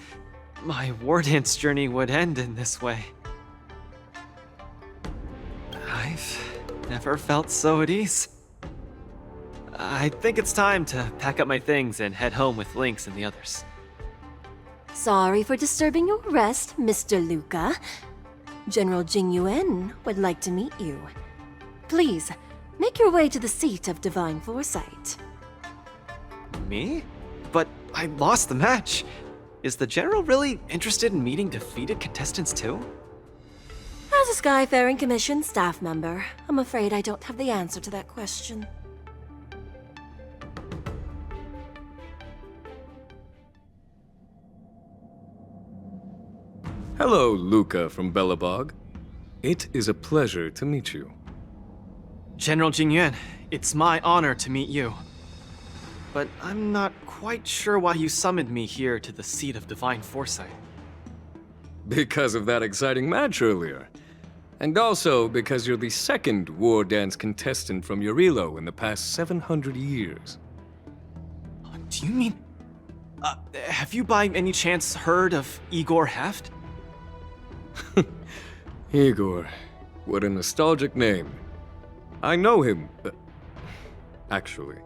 [SPEAKER 2] my war dance journey would end in this way. I've never felt so at ease. I think it's time to pack up my things and head home with Lynx and the others.
[SPEAKER 11] Sorry for disturbing your rest, Mr. Luca. General Jing Yuan would like to meet you. Please, make your way to the seat of divine foresight.
[SPEAKER 2] Me? But I lost the match. Is the General really interested in meeting defeated contestants too?
[SPEAKER 11] As a Skyfaring Commission staff member, I'm afraid I don't have the answer to that question.
[SPEAKER 7] Hello, Luca from Belobog. It is a pleasure to meet you.
[SPEAKER 2] General Jingyuan, it's my honor to meet you. But I'm not quite sure why you summoned me here to the seat of divine foresight.
[SPEAKER 7] Because of that exciting match earlier. And also because you're the second war dance contestant from Yorilo in the past 700 years.
[SPEAKER 2] Do you mean... have you by any chance heard of Igor Haft?
[SPEAKER 7] Igor, what a nostalgic name. I know him. Actually,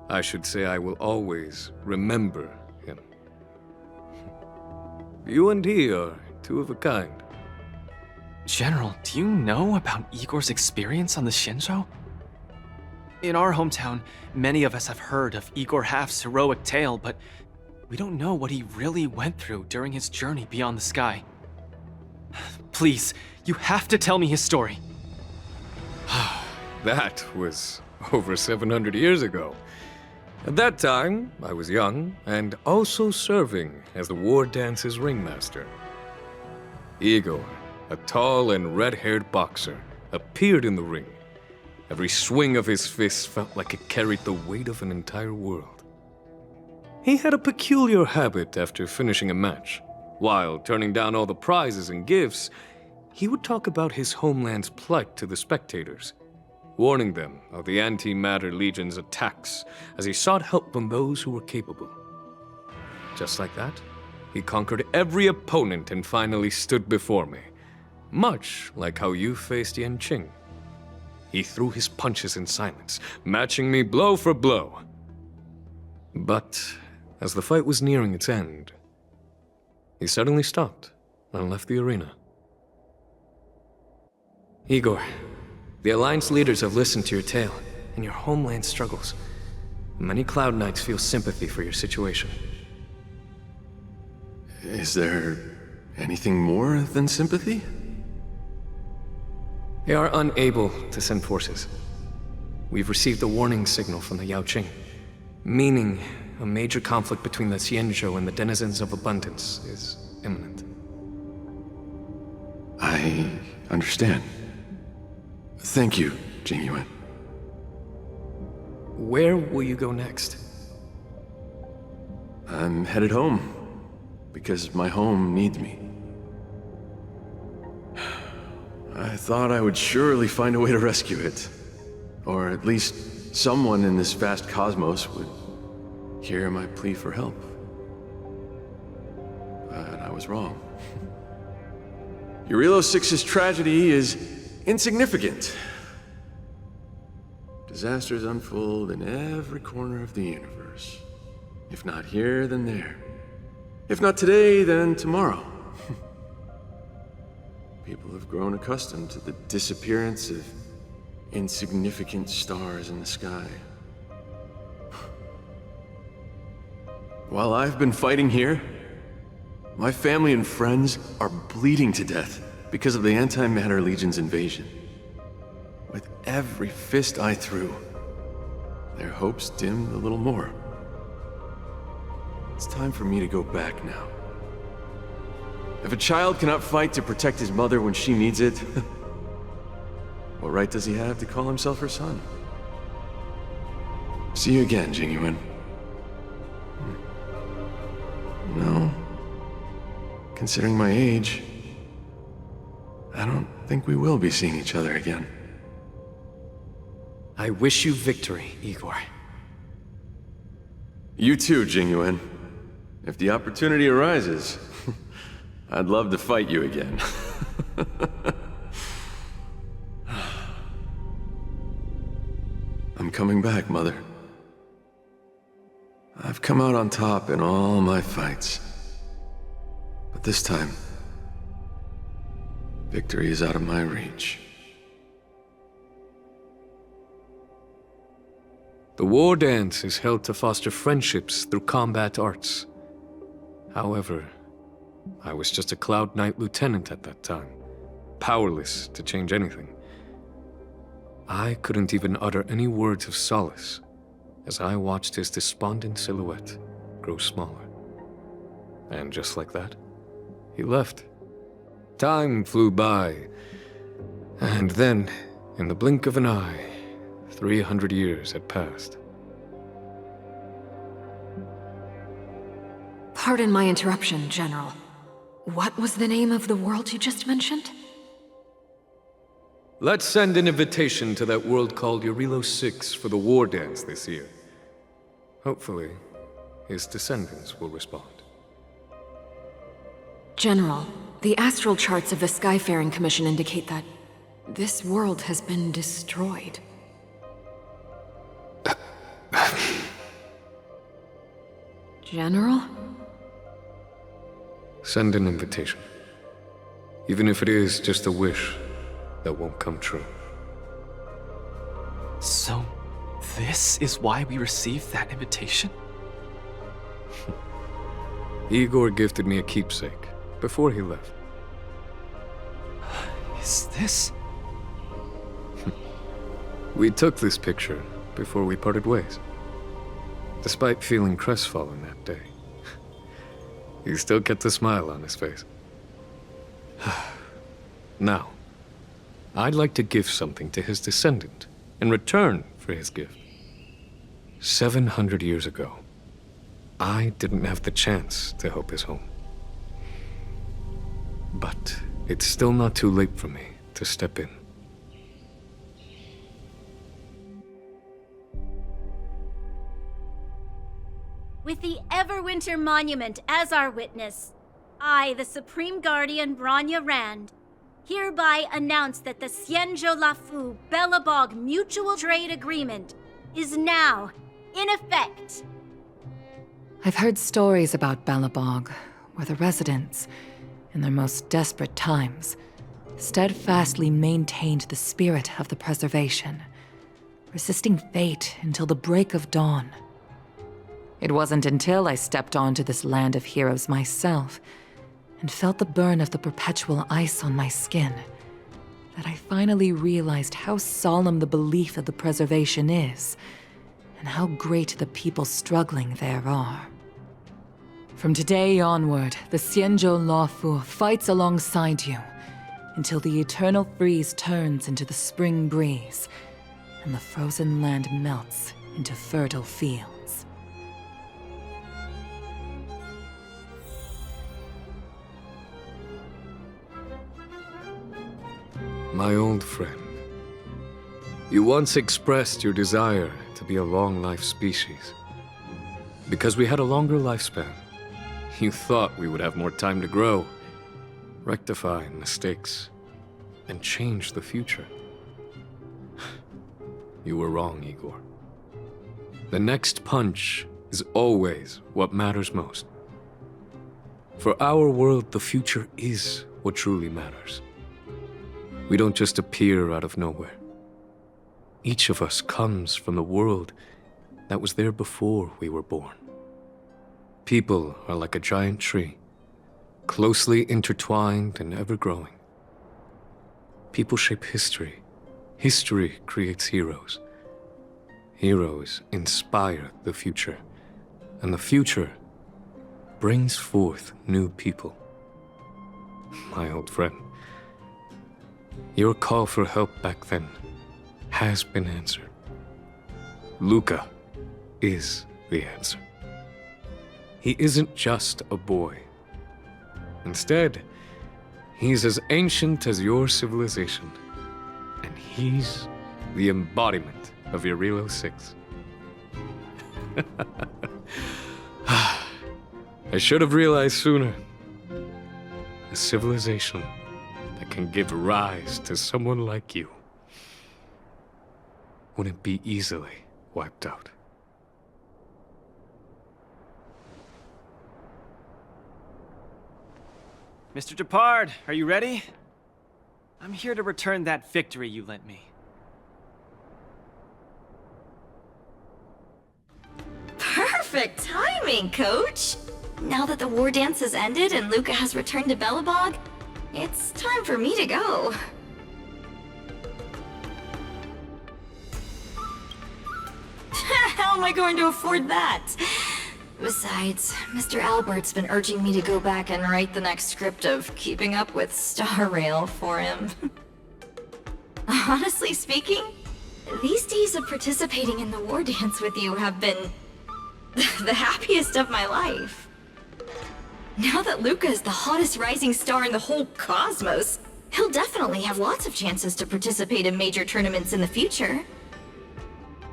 [SPEAKER 7] I should say I will always remember him. You and he are two of a kind.
[SPEAKER 2] General, do you know about Igor's experience on the Shinjo? In our hometown, many of us have heard of Igor Haft's heroic tale, but we don't know what he really went through during his journey beyond the sky. Please, you have to tell me his story.
[SPEAKER 7] That was over 700 years ago. At that time, I was young and also serving as the war dance's ringmaster. Igor, a tall and red-haired boxer, appeared in the ring. Every swing of his fist felt like it carried the weight of an entire world. He had a peculiar habit after finishing a match. While turning down all the prizes and gifts, he would talk about his homeland's plight to the spectators, warning them of the Antimatter Legion's attacks as he sought help from those who were capable. Just like that, he conquered every opponent and finally stood before me, much like how you faced Yanqing. He threw his punches in silence, matching me blow for blow. But as the fight was nearing its end, he suddenly stopped and left the arena. Igor, the Alliance leaders have listened to your tale and your homeland struggles. Many Cloud Knights feel sympathy for your situation.
[SPEAKER 22] Is there anything more than sympathy?
[SPEAKER 7] They are unable to send forces. We've received a warning signal from the Yaoqing, meaning a major conflict between the Xianzhou and the denizens of abundance is imminent.
[SPEAKER 22] I understand. Thank you, Jingyuan.
[SPEAKER 7] Where will you go next?
[SPEAKER 22] I'm headed home, because my home needs me. I thought I would surely find a way to rescue it. Or at least someone in this vast cosmos would hear my plea for help. But I was wrong. Yorilo 6's tragedy is insignificant. disasters unfold in every corner of the universe. If not here, then there. If not today, then tomorrow. People have grown accustomed to the disappearance of insignificant stars in the sky. While I've been fighting here, my family and friends are bleeding to death because of the Antimatter Legion's invasion. With every fist I threw, their hopes dimmed a little more. It's time for me to go back now. If a child cannot fight to protect his mother when she needs it, what right does he have to call himself her son? See you again, Jingyuan. No. Considering my age, I don't think we will be seeing each other again.
[SPEAKER 18] I wish you victory, Igor.
[SPEAKER 22] You too, Jingyuan. If the opportunity arises, I'd love to fight you again. I'm coming back, Mother. I've come out on top in all my fights. But this time, victory is out of my reach.
[SPEAKER 19] The war dance is held to foster friendships through combat arts. However, I was just a Cloud Knight lieutenant at that time, powerless to change anything. I couldn't even utter any words of solace as I watched his despondent silhouette grow smaller. And just like that, he left. Time flew by, and then, in the blink of an eye, 300 years had passed.
[SPEAKER 21] Pardon my interruption, General. What was the name of the world you just mentioned?
[SPEAKER 19] Let's send an invitation to that world called Eurilo 6 for the war dance this year. Hopefully, his descendants will respond.
[SPEAKER 21] General, the astral charts of the Skyfaring Commission indicate that this world has been destroyed. General?
[SPEAKER 19] Send an invitation. Even if it is just a wish that won't come true.
[SPEAKER 2] So, this is why we received that invitation?
[SPEAKER 19] Igor gifted me a keepsake before he left.
[SPEAKER 2] Is this?
[SPEAKER 19] We took this picture before we parted ways. Despite feeling crestfallen that day, he still kept a smile on his face. Now, I'd like to give something to his descendant in return for his gift. 700 years ago, I didn't have the chance to help his home. But it's still not too late for me to step in.
[SPEAKER 24] With the Everwinter Monument as our witness, I, the Supreme Guardian Bronya Rand, hereby announce that the Xianzhou Lafu Belobog Mutual Trade Agreement is now in effect.
[SPEAKER 25] I've heard stories about Belobog, where the residents, in their most desperate times, steadfastly maintained the spirit of the preservation, resisting fate until the break of dawn. It wasn't until I stepped onto this land of heroes myself and felt the burn of the perpetual ice on my skin that I finally realized how solemn the belief of the preservation is and how great the people struggling there are. From today onward, the Xianzhou Lafu fights alongside you until the eternal freeze turns into the spring breeze and the frozen land melts into fertile fields.
[SPEAKER 19] My old friend, you once expressed your desire to be a long-life species. Because we had a longer lifespan, you thought we would have more time to grow, rectify mistakes, and change the future. you were wrong, Igor. The next punch is always what matters most. For our world, the future is what truly matters. We don't just appear out of nowhere. Each of us comes from the world that was there before we were born. People are like a giant tree, closely intertwined and ever-growing. People shape history. History creates heroes. Heroes inspire the future, and the future brings forth new people. My old friend, your call for help back then has been answered. Luca is the answer. He isn't just a boy. Instead, he's as ancient as your civilization, and he's the embodiment of your Relo 6. I should have realized sooner. A civilization that can give rise to someone like you wouldn't be easily wiped out.
[SPEAKER 2] Mr. Depard, are you ready? I'm here to return that victory you lent me.
[SPEAKER 3] Perfect timing, Coach! Now that the war dance has ended and Luca has returned to Belobog, it's time for me to go. How am I going to afford that? Besides, Mr. Albert's been urging me to go back and write the next script of Keeping Up with Star Rail for him. Honestly speaking, these days of participating in the war dance with you have been the happiest of my life. Now that Luca is the hottest rising star in the whole cosmos, he'll definitely have lots of chances to participate in major tournaments in the future.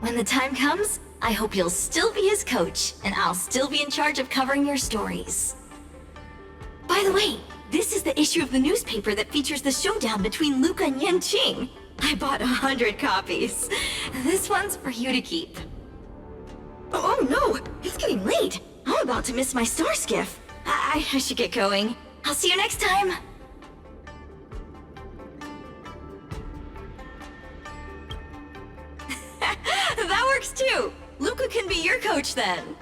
[SPEAKER 3] When the time comes, I hope you'll still be his coach, and I'll still be in charge of covering your stories. By the way, this is the issue of the newspaper that features the showdown between Luca and Yanqing. I bought 100 copies. This one's for you to keep. Oh no, it's getting late. I'm about to miss my star skiff. I should get going. I'll see you next time. That works too. Luca can be your coach then.